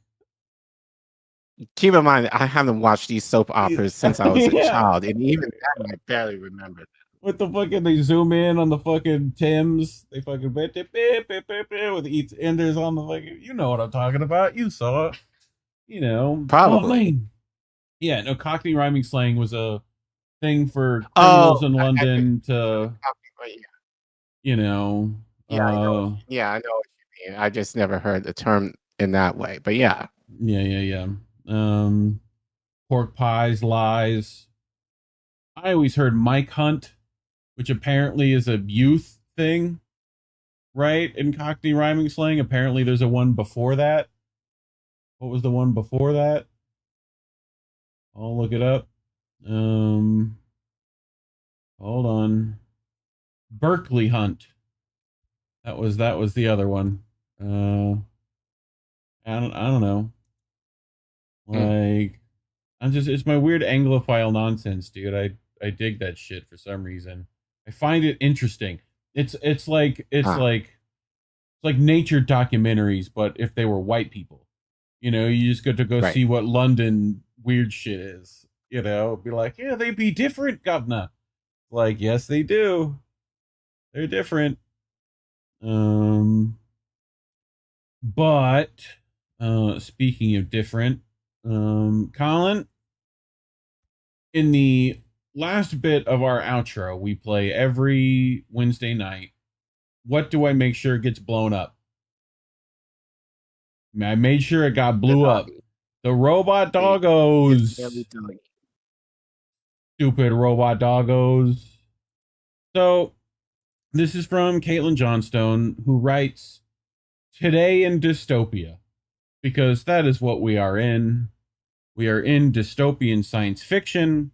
Keep in mind, I haven't watched these soap operas since I was a child, and even that I barely remember. With the fucking, they zoom in on the fucking Thames. They fucking with EastEnders on the fucking, you know what I'm talking about. You saw it. Probably. Yeah, no, Cockney rhyming slang was a thing for criminals in London to, Yeah, I know what you mean. I just never heard the term in that way, but yeah. Yeah. Pork pies, lies. I always heard Mike Hunt, which apparently is a youth thing, right? In Cockney rhyming slang. Apparently there's a one before that. What was the one before that? I'll look it up. Hold on. Berkeley Hunt. That was the other one. I don't know. Like, it's my weird Anglophile nonsense, dude. I dig that shit for some reason. I find it interesting. It's like nature documentaries, but if they were white people. You just get to go see what London weird shit is. Be like, yeah, they be different, governor. Like, yes, they do. They're different. But speaking of different, Collin, in the last bit of our outro we play every Wednesday night, what do I make sure gets blown up? I made sure it got blew up. The robot doggos. Stupid robot doggos. So, this is from Caitlin Johnstone, who writes, Today in Dystopia, because that is what we are in. We are in dystopian science fiction.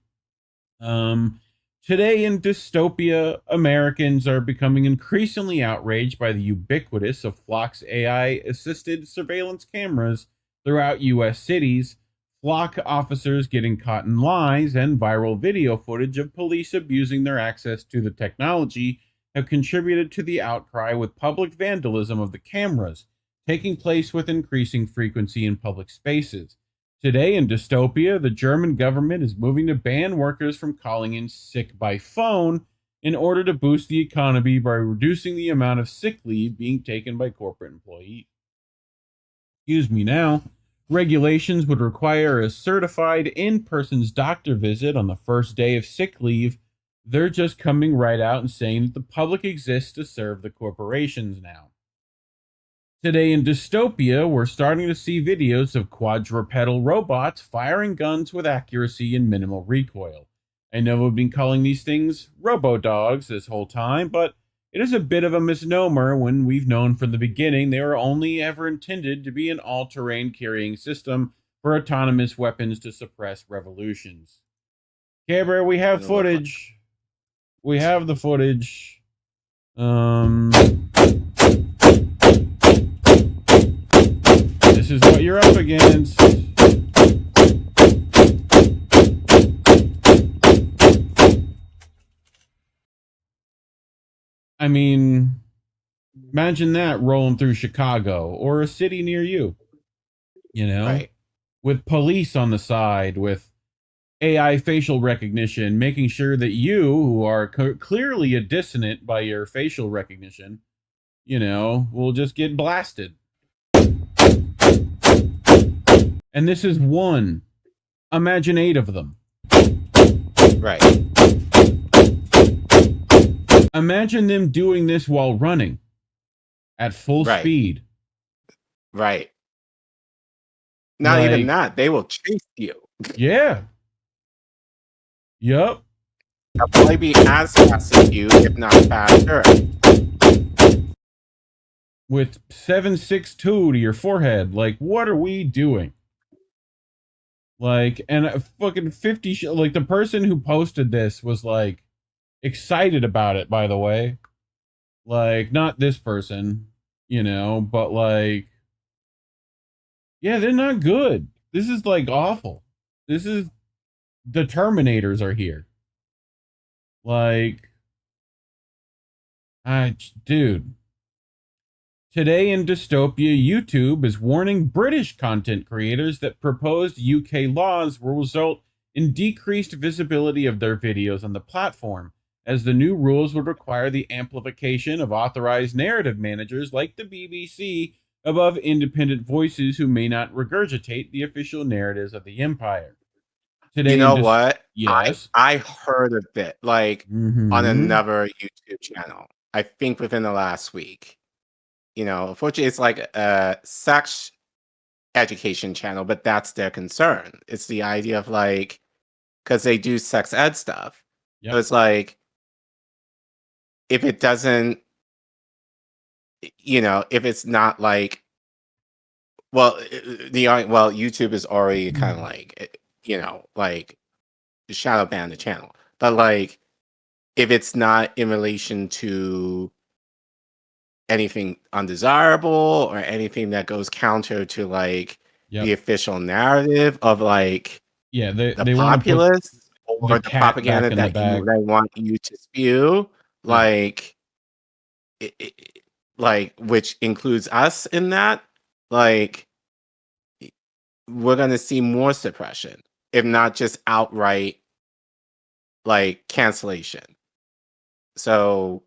Today in Dystopia, Americans are becoming increasingly outraged by the ubiquitous of Flock's AI-assisted surveillance cameras throughout U.S. cities, Flock officers getting caught in lies, and viral video footage of police abusing their access to the technology have contributed to the outcry, with public vandalism of the cameras taking place with increasing frequency in public spaces. Today in Dystopia, the German government is moving to ban workers from calling in sick by phone in order to boost the economy by reducing the amount of sick leave being taken by corporate employees. Excuse me now. Regulations would require a certified in-person's doctor visit on the first day of sick leave. They're just coming right out and saying that the public exists to serve the corporations now. Today in Dystopia, we're starting to see videos of quadrupedal robots firing guns with accuracy and minimal recoil. I know we've been calling these things robo-dogs this whole time, but it is a bit of a misnomer when we've known from the beginning they were only ever intended to be an all-terrain carrying system for autonomous weapons to suppress revolutions. Caber, we have footage. We have the footage. This is what you're up against. I mean, imagine that rolling through Chicago or a city near you, you know, Right. with police on the side, with AI facial recognition, making sure that you, who are clearly a dissonant by your facial recognition, you know, will just get blasted. And this is one. Imagine 8 of them. Right. Imagine them doing this while running at full speed. Right. Not even that. They will chase you. Yeah. Yup. They'll probably be as fast as you, if not faster. With 762 to your forehead. Like, what are we doing? Like, and a fucking 50... like, the person who posted this was, like, excited about it, by the way. Like, not this person, you know, but, like... yeah, they're not good. This is, like, awful. This is... the Terminators are here. Like... dude... Today in Dystopia, YouTube is warning British content creators that proposed UK laws will result in decreased visibility of their videos on the platform, as the new rules would require the amplification of authorized narrative managers like the BBC above independent voices who may not regurgitate the official narratives of the empire. Today, you know what? Yes. I heard of it, like, on another YouTube channel. I think within the last week. You know, unfortunately, it's like a sex education channel, but that's their concern. It's the idea of, like, because they do sex ed stuff. Yep. So it's like, if it doesn't, you know, if it's not like, well, YouTube is already kind of like, you know, like, shadow ban the channel. But, like, if it's not in relation to anything undesirable or anything that goes counter to, like, the official narrative of, like, they populace or the propaganda that they want you to spew, like, like, which includes us in that, like, we're going to see more suppression, if not just outright, like, cancellation. So,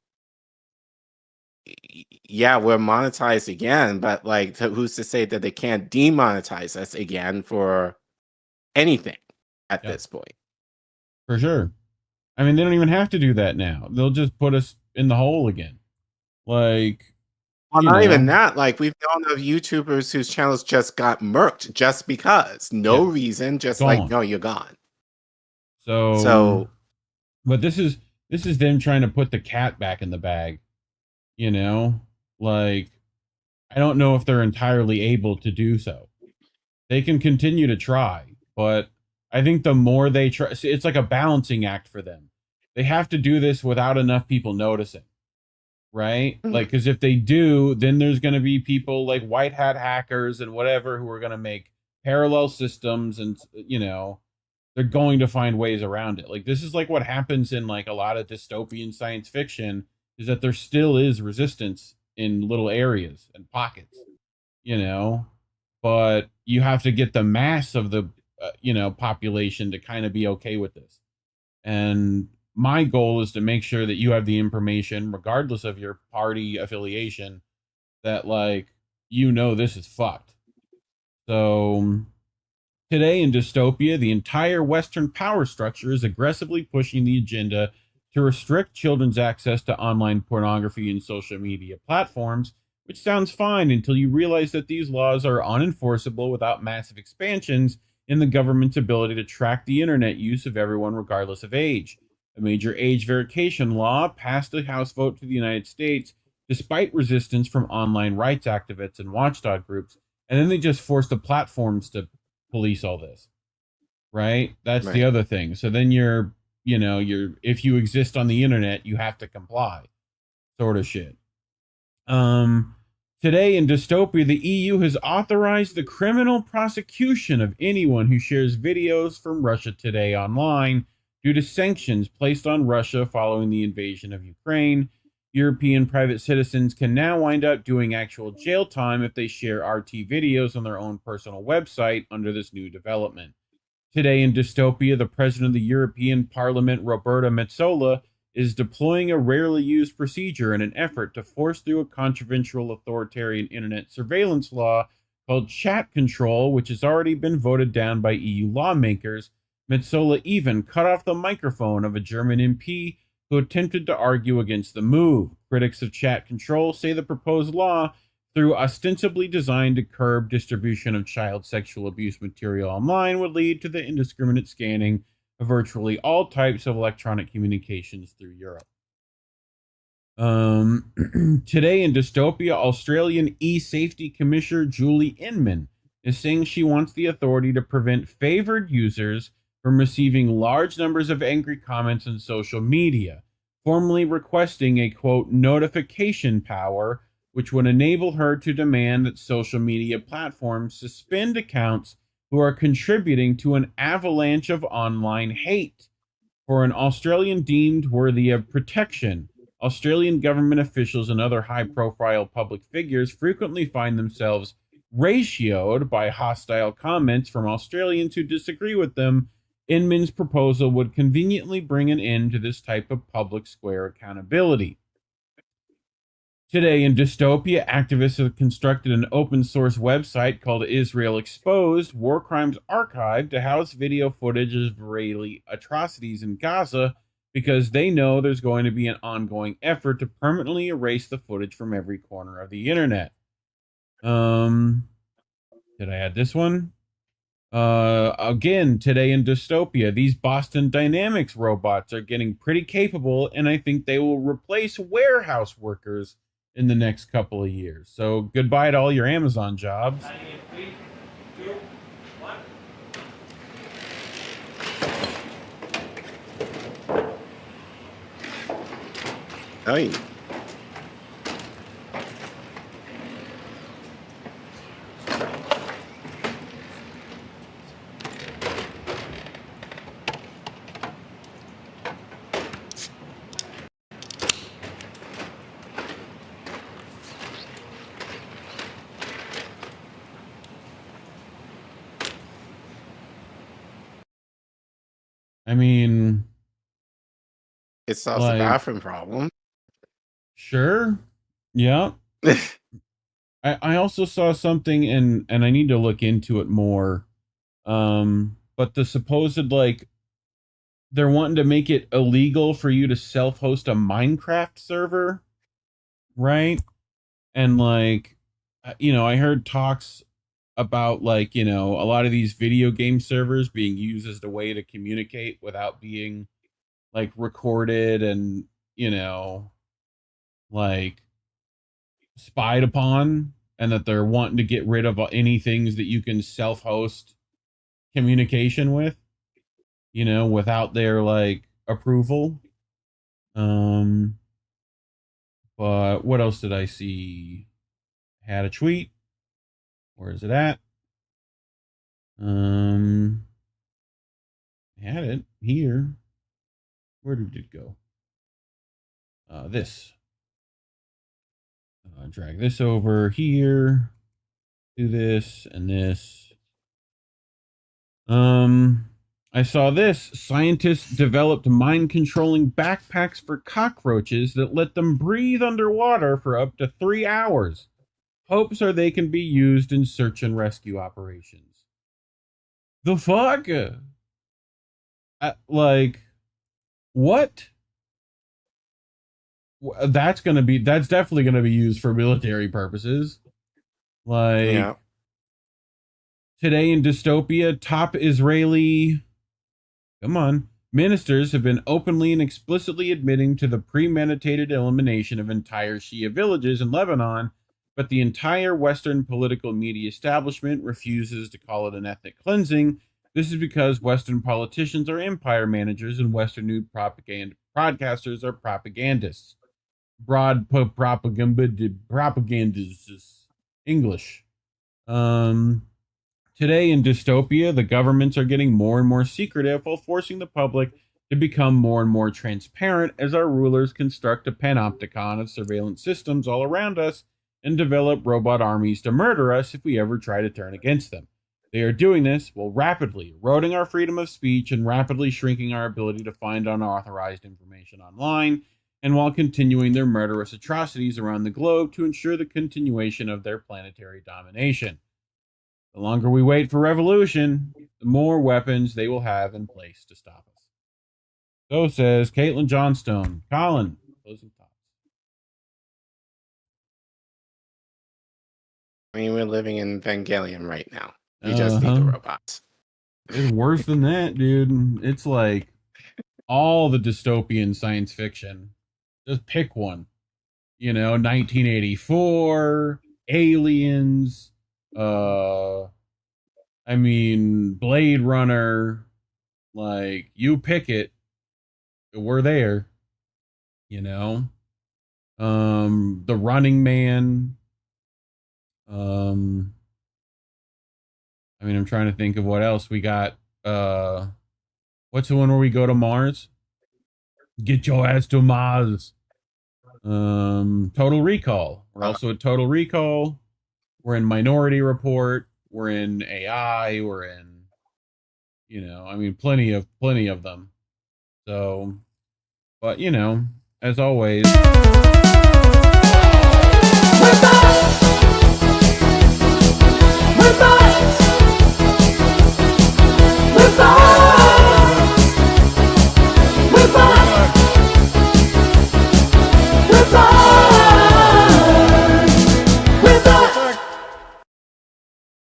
yeah, we're monetized again, but, like, who's to say that they can't demonetize us again for anything at this point? For sure. I mean, they don't even have to do that now. They'll just put us in the hole again. Like, well, not even that. Like, we've known of YouTubers whose channels just got murked just because. No reason, just like, no, you're gone. So, but this is them trying to put the cat back in the bag. You know, like, I don't know if they're entirely able to do so. They can continue to try, but I think the more they try, it's like a balancing act for them. They have to do this without enough people noticing, right? Like, because if they do, then there's going to be people like white hat hackers and whatever who are going to make parallel systems, and, you know, they're going to find ways around it. Like, this is like what happens in, like, a lot of dystopian science fiction, is that there still is resistance in little areas and pockets, you know, but you have to get the mass of the, you know, population to kind of be okay with this. And my goal is to make sure that you have the information, regardless of your party affiliation, that, like, you know, this is fucked. So today in Dystopia, the entire Western power structure is aggressively pushing the agenda to restrict children's access to online pornography and social media platforms, which sounds fine until you realize that these laws are unenforceable without massive expansions in the government's ability to track the internet use of everyone regardless of age. A major age verification law passed a House vote to the United States despite resistance from online rights activists and watchdog groups, and then they just forced the platforms to police all this. Right? That's the other thing. So then you're if you exist on the internet, you have to comply. Sort of shit. Today in Dystopia, the EU has authorized the criminal prosecution of anyone who shares videos from Russia Today online due to sanctions placed on Russia following the invasion of Ukraine. European private citizens can now wind up doing actual jail time if they share RT videos on their own personal website under this new development. Today in Dystopia, the president of the European Parliament, Roberta Metsola, is deploying a rarely used procedure in an effort to force through a controversial authoritarian internet surveillance law called chat control, which has already been voted down by EU lawmakers. Metsola even cut off the microphone of a German MP who attempted to argue against the move. Critics of chat control say the proposed law, through ostensibly designed to curb distribution of child sexual abuse material online, would lead to the indiscriminate scanning of virtually all types of electronic communications through Europe. Today in Dystopia, Australian e-safety commissioner Julie Inman is saying she wants the authority to prevent favored users from receiving large numbers of angry comments on social media, formally requesting a, quote, notification power, which would enable her to demand that social media platforms suspend accounts who are contributing to an avalanche of online hate. For an Australian deemed worthy of protection, Australian government officials and other high-profile public figures frequently find themselves ratioed by hostile comments from Australians who disagree with them. Inman's proposal would conveniently bring an end to this type of public square accountability. Today in Dystopia, activists have constructed an open-source website called Israel Exposed, War Crimes Archive, to house video footage of Israeli atrocities in Gaza because they know there's going to be an ongoing effort to permanently erase the footage from every corner of the internet. Did I add this one? Again, today in Dystopia, these Boston Dynamics robots are getting pretty capable, and I think they will replace warehouse workers in the next couple of years. So goodbye to all your Amazon jobs. 3, 2, 1. Hey. I mean, it solves the bathroom problem. Sure. Yeah. I also saw something, and I need to look into it more. But the supposed, like, they're wanting to make it illegal for you to self-host a Minecraft server, right? And, like, I heard talks about, like, a lot of these video game servers being used as the way to communicate without being, like, recorded and, like, spied upon, and that they're wanting to get rid of any things that you can self-host communication with, without their, like, approval. But what else did I see? I had a tweet. Where is it at? I had it here. Where did it go? This. Drag this over here. Do this and this. I saw this. Scientists developed mind-controlling backpacks for cockroaches that let them breathe underwater for up to 3 hours. Hopes are they can be used in search and rescue operations. The fuck? Like, what? That's definitely gonna be used for military purposes. Like, Yeah. today in Dystopia, top Israeli, come on, ministers have been openly and explicitly admitting to the premeditated elimination of entire Shia villages in Lebanon, but the entire Western political media establishment refuses to call it an ethnic cleansing. This is because Western politicians are empire managers and Western news propaganda broadcasters are propagandists. Propagandists. English. Today in Dystopia, the governments are getting more and more secretive while forcing the public to become more and more transparent as our rulers construct a panopticon of surveillance systems all around us and develop robot armies to murder us if we ever try to turn against them. They are doing this while rapidly eroding our freedom of speech and rapidly shrinking our ability to find unauthorized information online, and while continuing their murderous atrocities around the globe to ensure the continuation of their planetary domination. The longer we wait for revolution, the more weapons they will have in place to stop us. So says Caitlin Johnstone. Collin, closing thoughts. I mean, we're living in Evangelion right now. We just need the robots. It's worse than that, dude. It's like all the dystopian science fiction. Just pick one. 1984, Aliens, Blade Runner. Like, you pick it. We're there. The Running Man. I'm trying to think of what else we got. What's the one where we go to Mars? Get your ass to Mars. Total Recall. We're also at Total Recall. We're in Minority Report. We're in AI. We're in, plenty of them. So, but as always.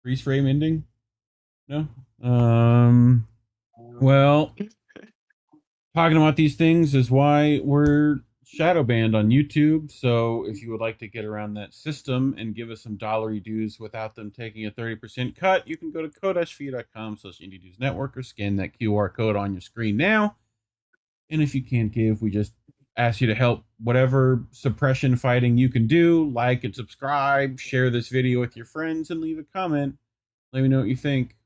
Freeze frame ending? No? Well, talking about these things is why we're shadow banned on YouTube. So if you would like to get around that system and give us some dollary dues without them taking a 30% cut, you can go to ko-fi.com/indie-dudes-network or scan that QR code on your screen now. And if you can't give, we just ask you to help whatever suppression fighting you can do. Like and subscribe, share this video with your friends, and leave a comment. Let me know what you think.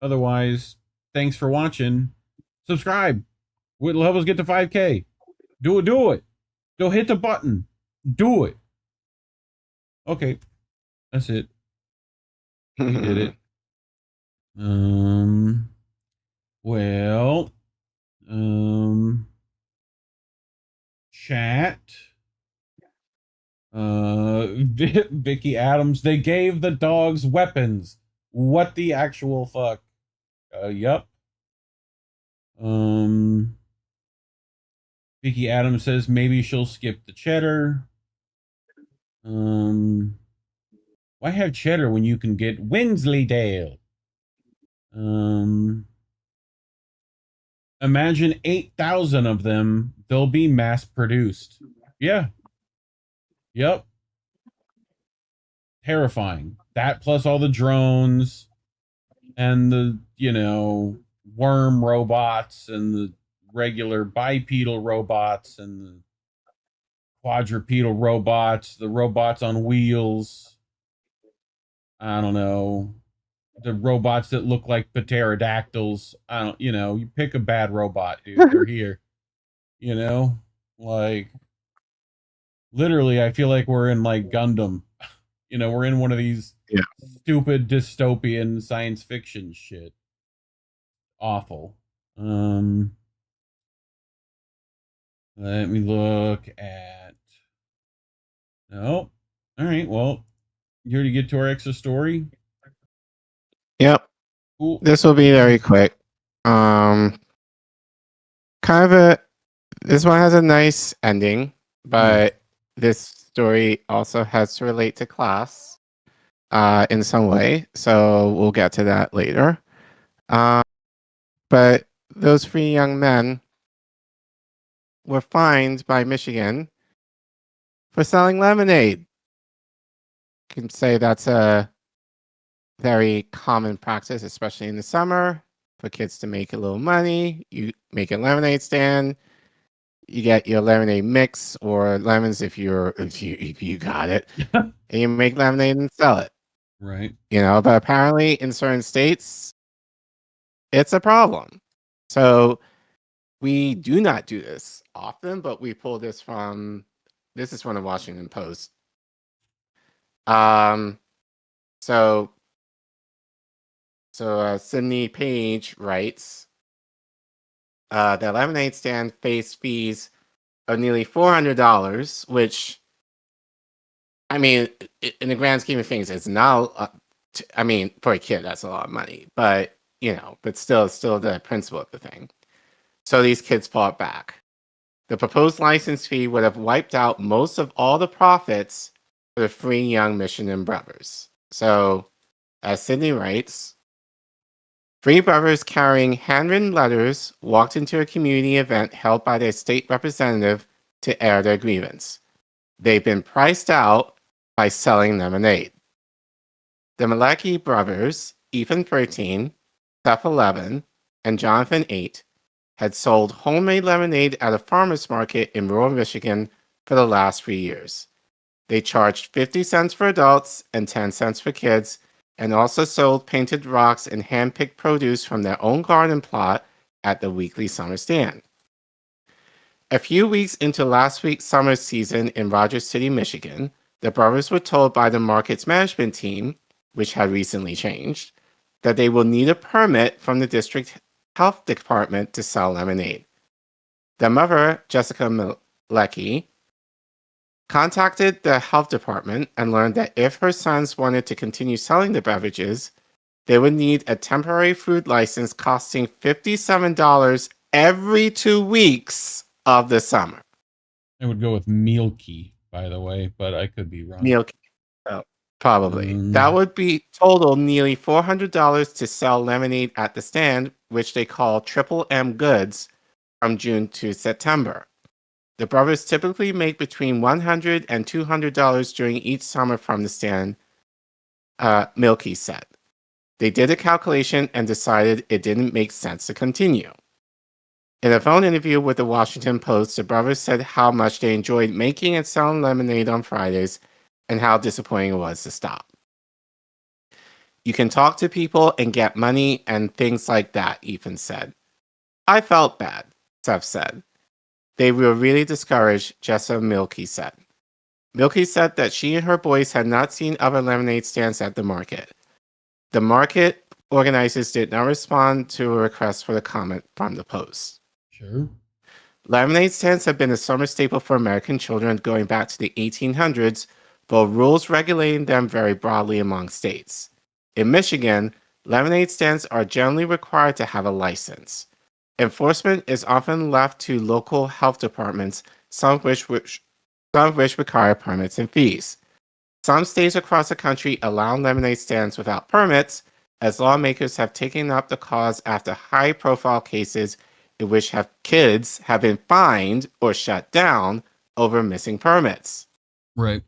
Otherwise, thanks for watching. Subscribe. It'll help us get to 5K. Do it. Go hit the button. Do it. Okay. That's it. We did it. Well. Chat. Vicky Adams. They gave the dogs weapons. What the actual fuck? Yup. Vicky Adams says maybe she'll skip the cheddar. Why have cheddar when you can get Wensleydale? Imagine 8,000 of them. They'll be mass produced. Yeah. Yep. Terrifying. That plus all the drones and the, worm robots and the regular bipedal robots and the quadrupedal robots, the robots on wheels. I don't know. The robots that look like pterodactyls. You pick a bad robot, dude. They're here. Like, literally, I feel like we're in, like, Gundam. We're in one of these stupid dystopian science fiction shit. Awful. Let me look at... Nope. All right, well... You ready to get to our extra story? Yep. Cool. This will be very quick. Kind of this one has a nice ending, but this story also has to relate to class in some way. So we'll get to that later. But those 3 young men were fined by Michigan for selling lemonade. You can say that's a very common practice, especially in the summer, for kids to make a little money. You make a lemonade stand. You get your lemonade mix or lemons if you got it, and you make lemonade and sell it. Right. But apparently in certain states, it's a problem. So we do not do this often, but we pull this from. This is from the Washington Post. So Sydney Page writes, the lemonade stand faced fees of nearly $400, which, I mean, in the grand scheme of things, it's not. I mean, for a kid, that's a lot of money, but but still the principle of the thing. So these kids fought back. The proposed license fee would have wiped out most of all the profits for the 3 young Michigan brothers. So, as Sydney writes, 3 brothers carrying handwritten letters walked into a community event held by their state representative to air their grievance. They've been priced out by selling lemonade. The Malecki brothers, Ethan 13, Seth 11, and Jonathan 8, had sold homemade lemonade at a farmer's market in rural Michigan for the last 3 years. They charged 50 cents for adults and 10 cents for kids, and also sold painted rocks and hand-picked produce from their own garden plot at the weekly summer stand. A few weeks into last week's summer season in Rogers City, Michigan, the brothers were told by the market's management team, which had recently changed, that they will need a permit from the district health department to sell lemonade. The mother, Jessica Malecki, contacted the health department and learned that if her sons wanted to continue selling the beverages, they would need a temporary food license costing $57 every 2 weeks of the summer. I would go with Milky, by the way, but I could be wrong. Milky. Oh, probably. That would be total nearly $400 to sell lemonade at the stand, which they call Triple M Goods, from June to September. The brothers typically make between $100 and $200 during each summer from the stand, Milky said. They did a calculation and decided it didn't make sense to continue. In a phone interview with the Washington Post, the brothers said how much they enjoyed making and selling lemonade on Fridays and how disappointing it was to stop. You can talk to people and get money and things like that, Ethan said. I felt bad, Seth said. They were really discouraged, Jessa Milky said. Milky said that she and her boys had not seen other lemonade stands at the market. The market organizers did not respond to a request for the comment from the Post. Sure. Lemonade stands have been a summer staple for American children going back to the 1800s, but rules regulating them vary broadly among states. In Michigan, lemonade stands are generally required to have a license. Enforcement is often left to local health departments, some of which require permits and fees. Some states across the country allow lemonade stands without permits, as lawmakers have taken up the cause after high-profile cases in which kids have been fined or shut down over missing permits. Right.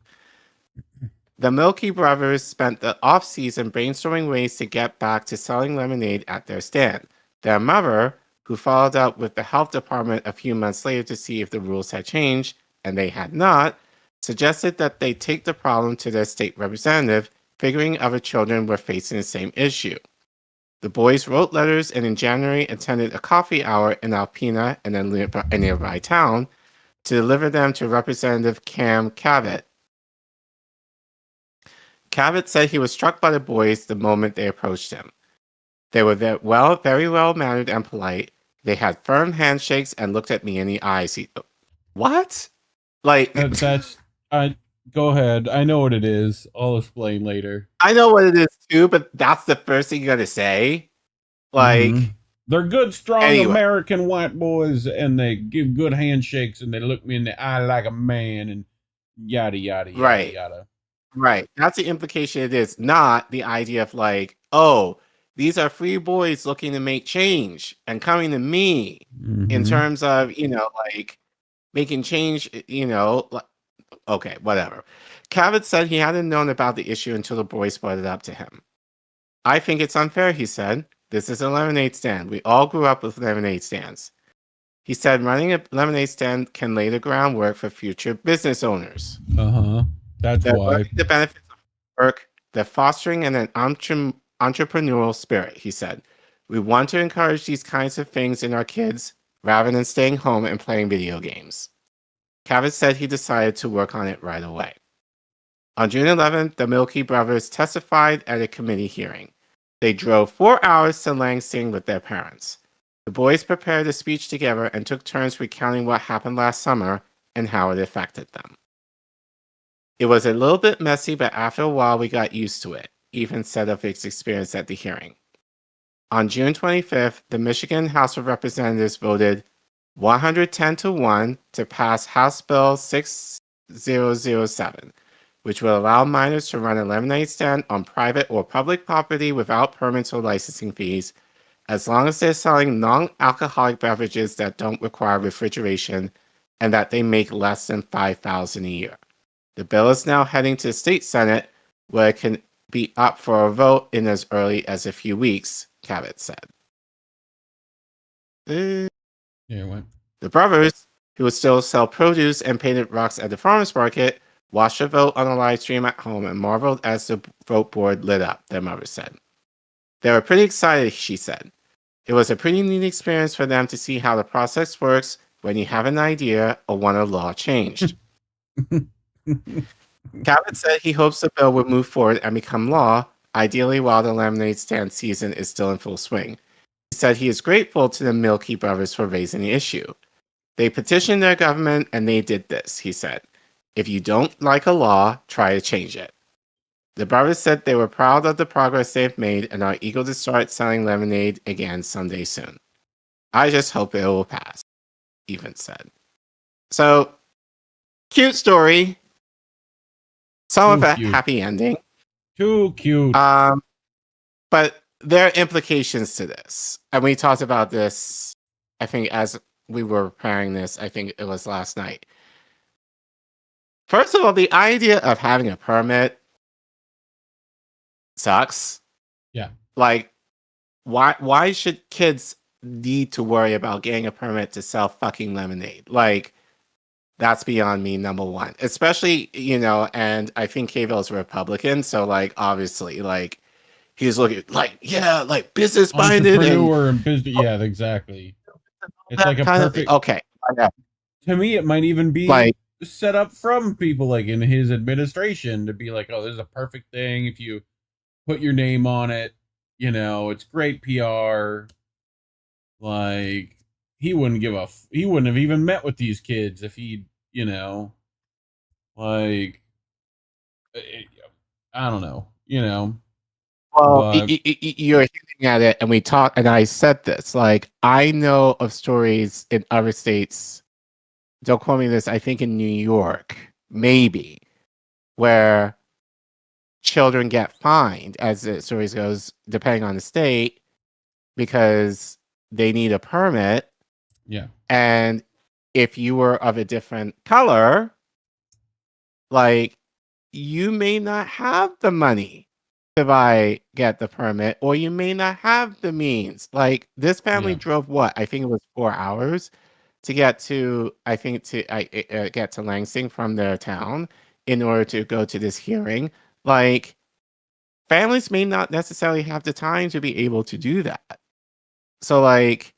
The Milky brothers spent the off-season brainstorming ways to get back to selling lemonade at their stand. Their mother, who followed up with the health department a few months later to see if the rules had changed, and they had not, suggested that they take the problem to their state representative, figuring other children were facing the same issue. The boys wrote letters and in January attended a coffee hour in Alpena and a nearby town to deliver them to Representative Cam Cavett. Cavett said he was struck by the boys the moment they approached him. They were very well mannered and polite. They had firm handshakes and looked at me in the eyes. What? Like that's Go ahead. I know what it is. I'll explain later. I know what it is too, but that's the first thing you gotta say. Like, they're good, strong anyway. American white boys, and they give good handshakes, and they look me in the eye like a man, and yada yada yada Right. yada. Right. That's the implication. It is not the idea of like, oh, these are free boys looking to make change and coming to me in terms of, like making change, okay, whatever. Cavett said he hadn't known about the issue until the boys brought it up to him. I think it's unfair, he said. This is a lemonade stand. We all grew up with lemonade stands. He said running a lemonade stand can lay the groundwork for future business owners. That's why. The benefits of work, they're fostering an entrepreneurial spirit, he said. We want to encourage these kinds of things in our kids rather than staying home and playing video games. Cavett said he decided to work on it right away. On June 11th, the Milky brothers testified at a committee hearing. They drove 4 hours to Lansing with their parents. The boys prepared a speech together and took turns recounting what happened last summer and how it affected them. It was a little bit messy, but after a while we got used to it, Ethan said of his experience at the hearing. On June 25th, the Michigan House of Representatives voted 110-1 to pass House Bill 6007, which will allow minors to run a lemonade stand on private or public property without permits or licensing fees, as long as they're selling non-alcoholic beverages that don't require refrigeration and that they make less than $5,000 a year. The bill is now heading to the state Senate, where it can be up for a vote in as early as a few weeks, Cavett said. Yeah, it went. The brothers, who would still sell produce and painted rocks at the farmers market, watched the vote on a live stream at home and marveled as the vote board lit up, their mother said. They were pretty excited, she said. It was a pretty neat experience for them to see how the process works when you have an idea or want a law changed. Cavett said he hopes the bill would move forward and become law, ideally while the lemonade stand season is still in full swing. He said he is grateful to the Milky brothers for raising the issue. They petitioned their government and they did this, he said. If you don't like a law, try to change it. The brothers said they were proud of the progress they've made and are eager to start selling lemonade again someday soon. I just hope it will pass, Ethan said. So, cute story. Some of a happy ending. Too cute. But there are implications to this. And we talked about this, I think, as we were preparing this, I think it was last night. First of all, the idea of having a permit sucks. Yeah. Like, why should kids need to worry about getting a permit to sell fucking lemonade? Like, that's beyond me, number one. Especially, and I think Cavill's a Republican, so, like, obviously, like, he's looking, like, yeah, like, business-minded. Entrepreneur and business, yeah, exactly. It's like a perfect... Okay. To me, it might even be like, set up from people, like, in his administration to be like, oh, this is a perfect thing if you put your name on it. It's great PR. Like, he wouldn't he wouldn't have even met with these kids if he, like, I don't know, Well, you're hinting at it, and we talked, and I said this, like, I know of stories in other states, don't quote me this, I think in New York, maybe, where children get fined, as the stories goes, depending on the state, because they need a permit. Yeah. And if you were of a different color, like, you may not have the money to get the permit, or you may not have the means. Like, this family drove what? I think it was 4 hours to get to, get to Lansing from their town in order to go to this hearing. Like, families may not necessarily have the time to be able to do that. So, like,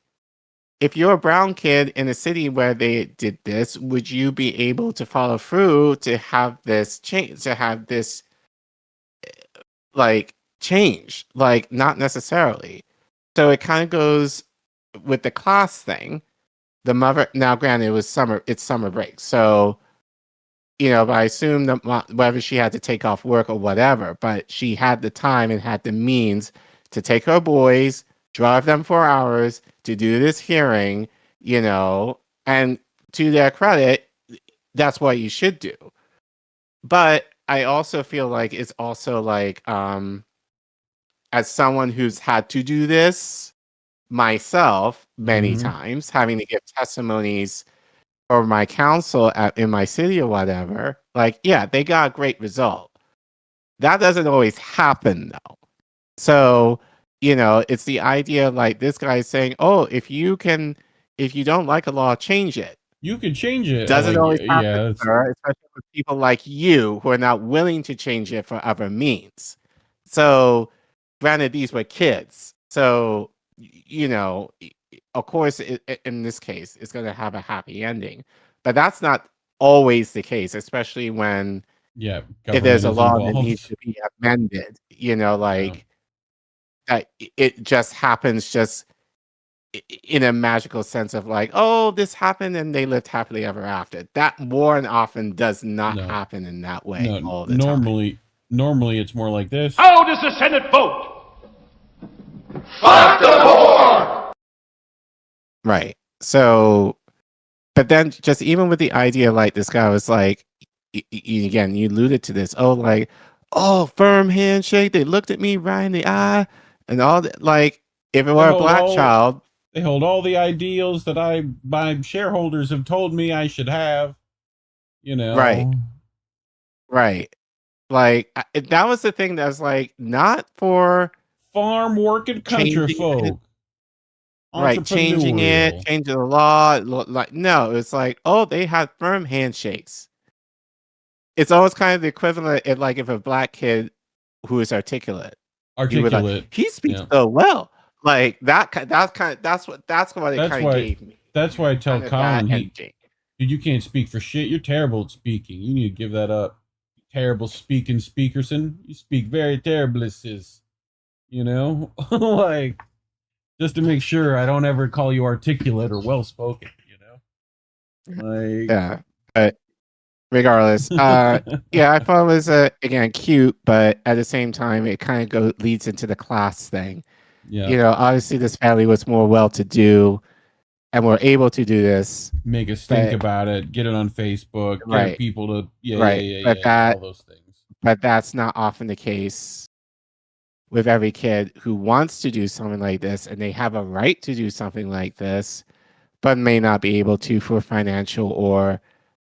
if you're a brown kid in a city where they did this, would you be able to follow through to have this change, change? Like, not necessarily. So it kind of goes with the class thing. The mother, now granted, it's summer break. So but I assume that whether she had to take off work or whatever, but she had the time and had the means to take her boys, drive them 4 hours to do this hearing, and to their credit, that's what you should do. But I also feel like it's also like, as someone who's had to do this myself many times, having to give testimonies or my council in my city or whatever, like, yeah, they got a great result. That doesn't always happen though. So, it's the idea like this guy is saying, oh, if you don't like a law, change it. You can change it. Doesn't like, always happen, yeah, sir, especially with people like you who are not willing to change it for other means. So, granted, these were kids. So, of course, in this case, it's going to have a happy ending. But that's not always the case, especially when if there's a law that needs to be amended, that it just happens just in a magical sense of like, oh, this happened and they lived happily ever after. That more and often does not happen in that way all the time. Normally it's more like this. How does the Senate vote? Fuck the board! Right. So, but then just even with the idea, like this guy was like, again, you alluded to this. Oh, firm handshake. They looked at me right in the eye and all that. Like, if it were a black child. They hold all the ideals that my shareholders have told me I should have, Right. Right. Like, that was the thing that was like, not for farm working country folk. Right, changing the law. Like, no, it's like, oh, they had firm handshakes. It's always kind of the equivalent of like if a black kid who is articulate, he speaks so well. Like that's what it kind of gave me. That's why I tell Collin, dude, you can't speak for shit. You're terrible at speaking. You need to give that up. Terrible speaking, Speakerson. You speak very terribly, sis. Like, just to make sure I don't ever call you articulate or well spoken. Like, yeah, but regardless, I thought it was again cute, but at the same time, it kind of leads into the class thing. Yeah, obviously, this family was more well-to-do, and were able to do this. Make a stink about it. Get it on Facebook. Get people to all those things. But that's not often the case with every kid who wants to do something like this, and they have a right to do something like this, but may not be able to for financial or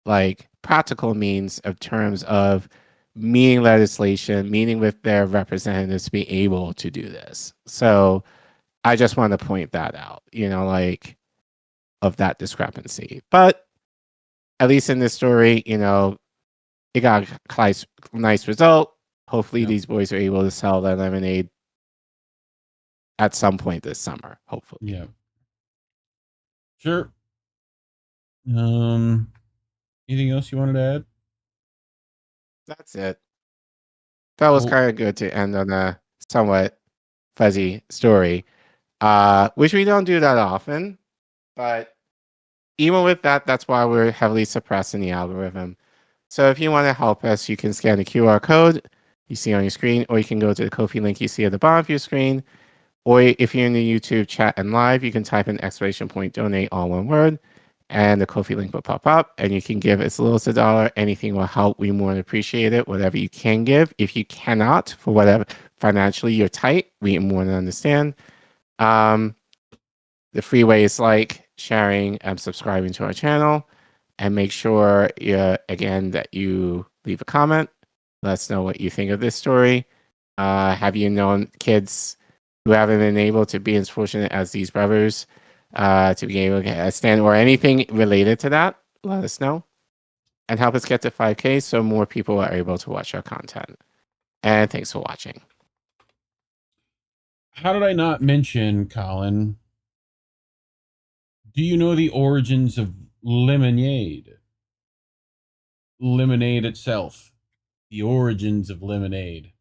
like practical means of terms of meeting legislation, meeting with their representatives to be able to do this. So I just want to point that out, of that discrepancy. But at least in this story, it got a nice result. Hopefully these boys are able to sell their lemonade at some point this summer, hopefully. Yeah. Sure. Anything else you wanted to add? That's it. That was kind of good to end on a somewhat fuzzy story, which we don't do that often. But even with that, that's why we're heavily suppressing the algorithm. So if you want to help us, you can scan the QR code you see on your screen, or you can go to the Ko-fi link you see at the bottom of your screen. Or if you're in the YouTube chat and live, you can type in !donate, all one word, and the Ko-fi link will pop up, and you can give as little as $1. Anything will help. We more than appreciate it. Whatever you can give. If you cannot, for whatever, financially you're tight, we more than understand. The free way is like sharing and subscribing to our channel, and make sure, again, that you leave a comment. Let us know what you think of this story. Have you known kids who haven't been able to be as fortunate as these brothers to be able to get a stand or anything related to that? Let us know. And help us get to 5K so more people are able to watch our content. And thanks for watching. How did I not mention, Collin? Do you know the origins of lemonade? Lemonade itself. The origins of lemonade.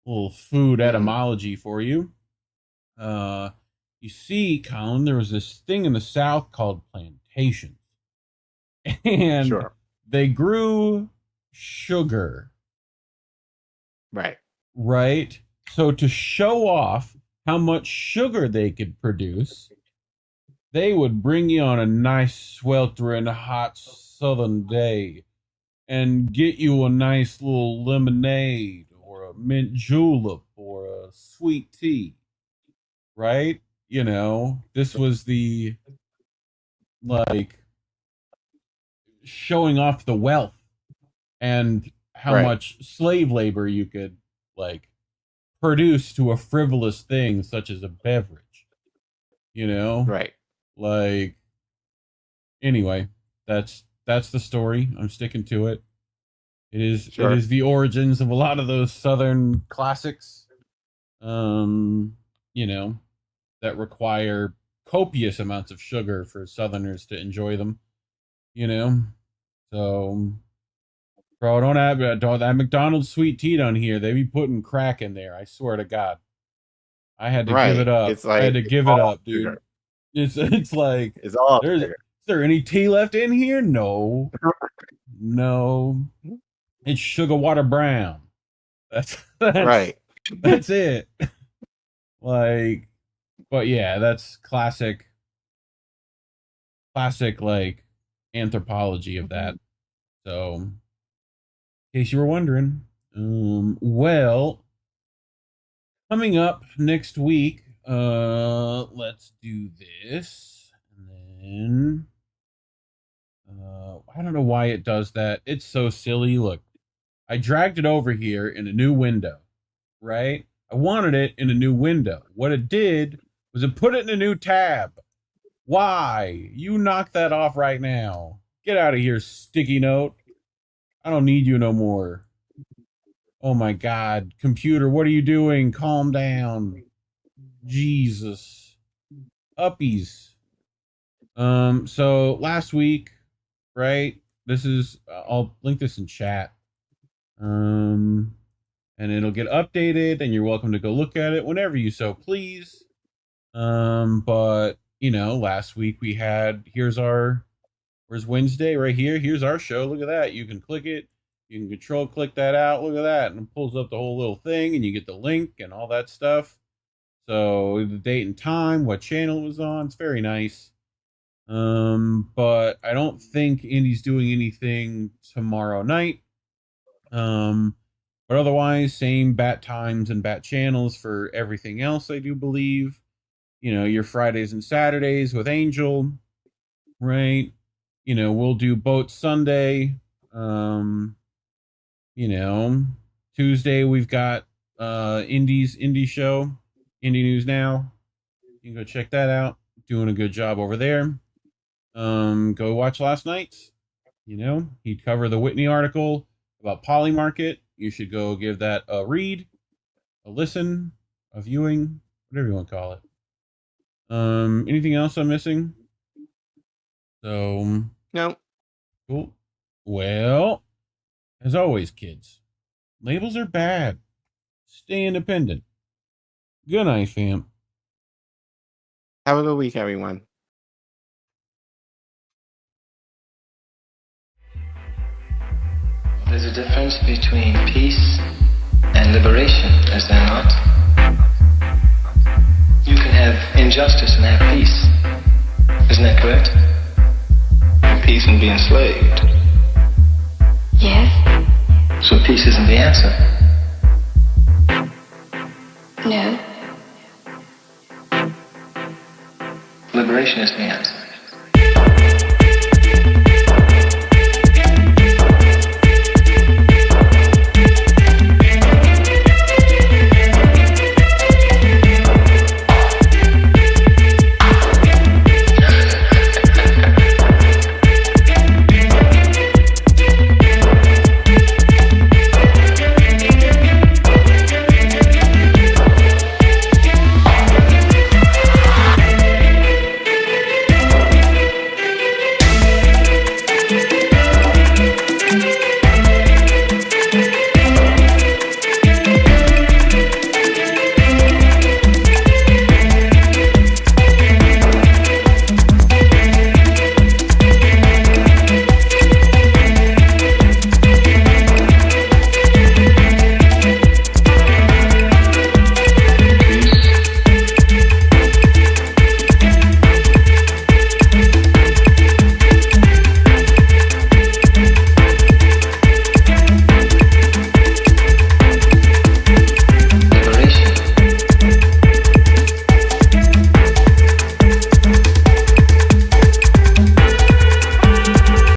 A little food etymology for you. You see, Collin, there was this thing in the South called plantations. And they grew sugar. Right. Right? So to show off how much sugar they could produce, they would bring you on a nice sweltering hot southern day and get you a nice little lemonade or a mint julep or a sweet tea. Right? You know, this was the, like, showing off the wealth and how much slave labor you could, like, produce to a frivolous thing such as a beverage. You know? Right. Like, anyway, that's the story. I'm sticking to it. It is the origins of a lot of those Southern classics, you know, that require copious amounts of sugar for Southerners to enjoy them, you know. So, bro, don't have that McDonald's sweet tea down here. They be putting crack in there. I swear to God, I had to give it up. It's like, I had to give it up, dude. Sugar. It's like, it's all is there any tea left in here? No. No. It's sugar water brown. That's right. That's it. Like, but yeah, that's classic like anthropology of that. So, in case you were wondering, well, coming up next week, let's do this, and then, I don't know why it does that. It's so silly. Look, I dragged it over here in a new window, right? I wanted it in a new window. What it did was it put it in a new tab. Why? You knock that off right now. Get out of here, sticky note. I don't need you no more. Oh my God. Computer, what are you doing? Calm down. Jesus. Uppies. So last week, right? This is, I'll link this in chat. And it'll get updated and you're welcome to go look at it whenever you so please. But you know, last week we had, where's Wednesday right here? Here's our show. Look at that. You can click it. You can control click that out. Look at that. And it pulls up the whole little thing and you get the link and all that stuff. So the date and time, what channel it was on. It's very nice. But I don't think Indy's doing anything tomorrow night. But otherwise, same bat times and bat channels for everything else, I do believe. You know, your Fridays and Saturdays with Angel, right? You know, we'll do Boat Sunday. You know, Tuesday we've got Indie show, Indie News Now. You can go check that out. Doing a good job over there. Go watch last night's. You know, he'd cover the Whitney article about Polymarket. You should go give that a read, a listen, a viewing, whatever you want to call it. Anything else I'm missing? So, no. Cool. Well, as always, kids, labels are bad. Stay independent. Good night, fam. Have a good week, everyone. There's a difference between peace and liberation, is there not? You can have injustice and have peace. Isn't that correct? Peace and be enslaved. Yes. So peace isn't the answer. No. Liberation is the answer.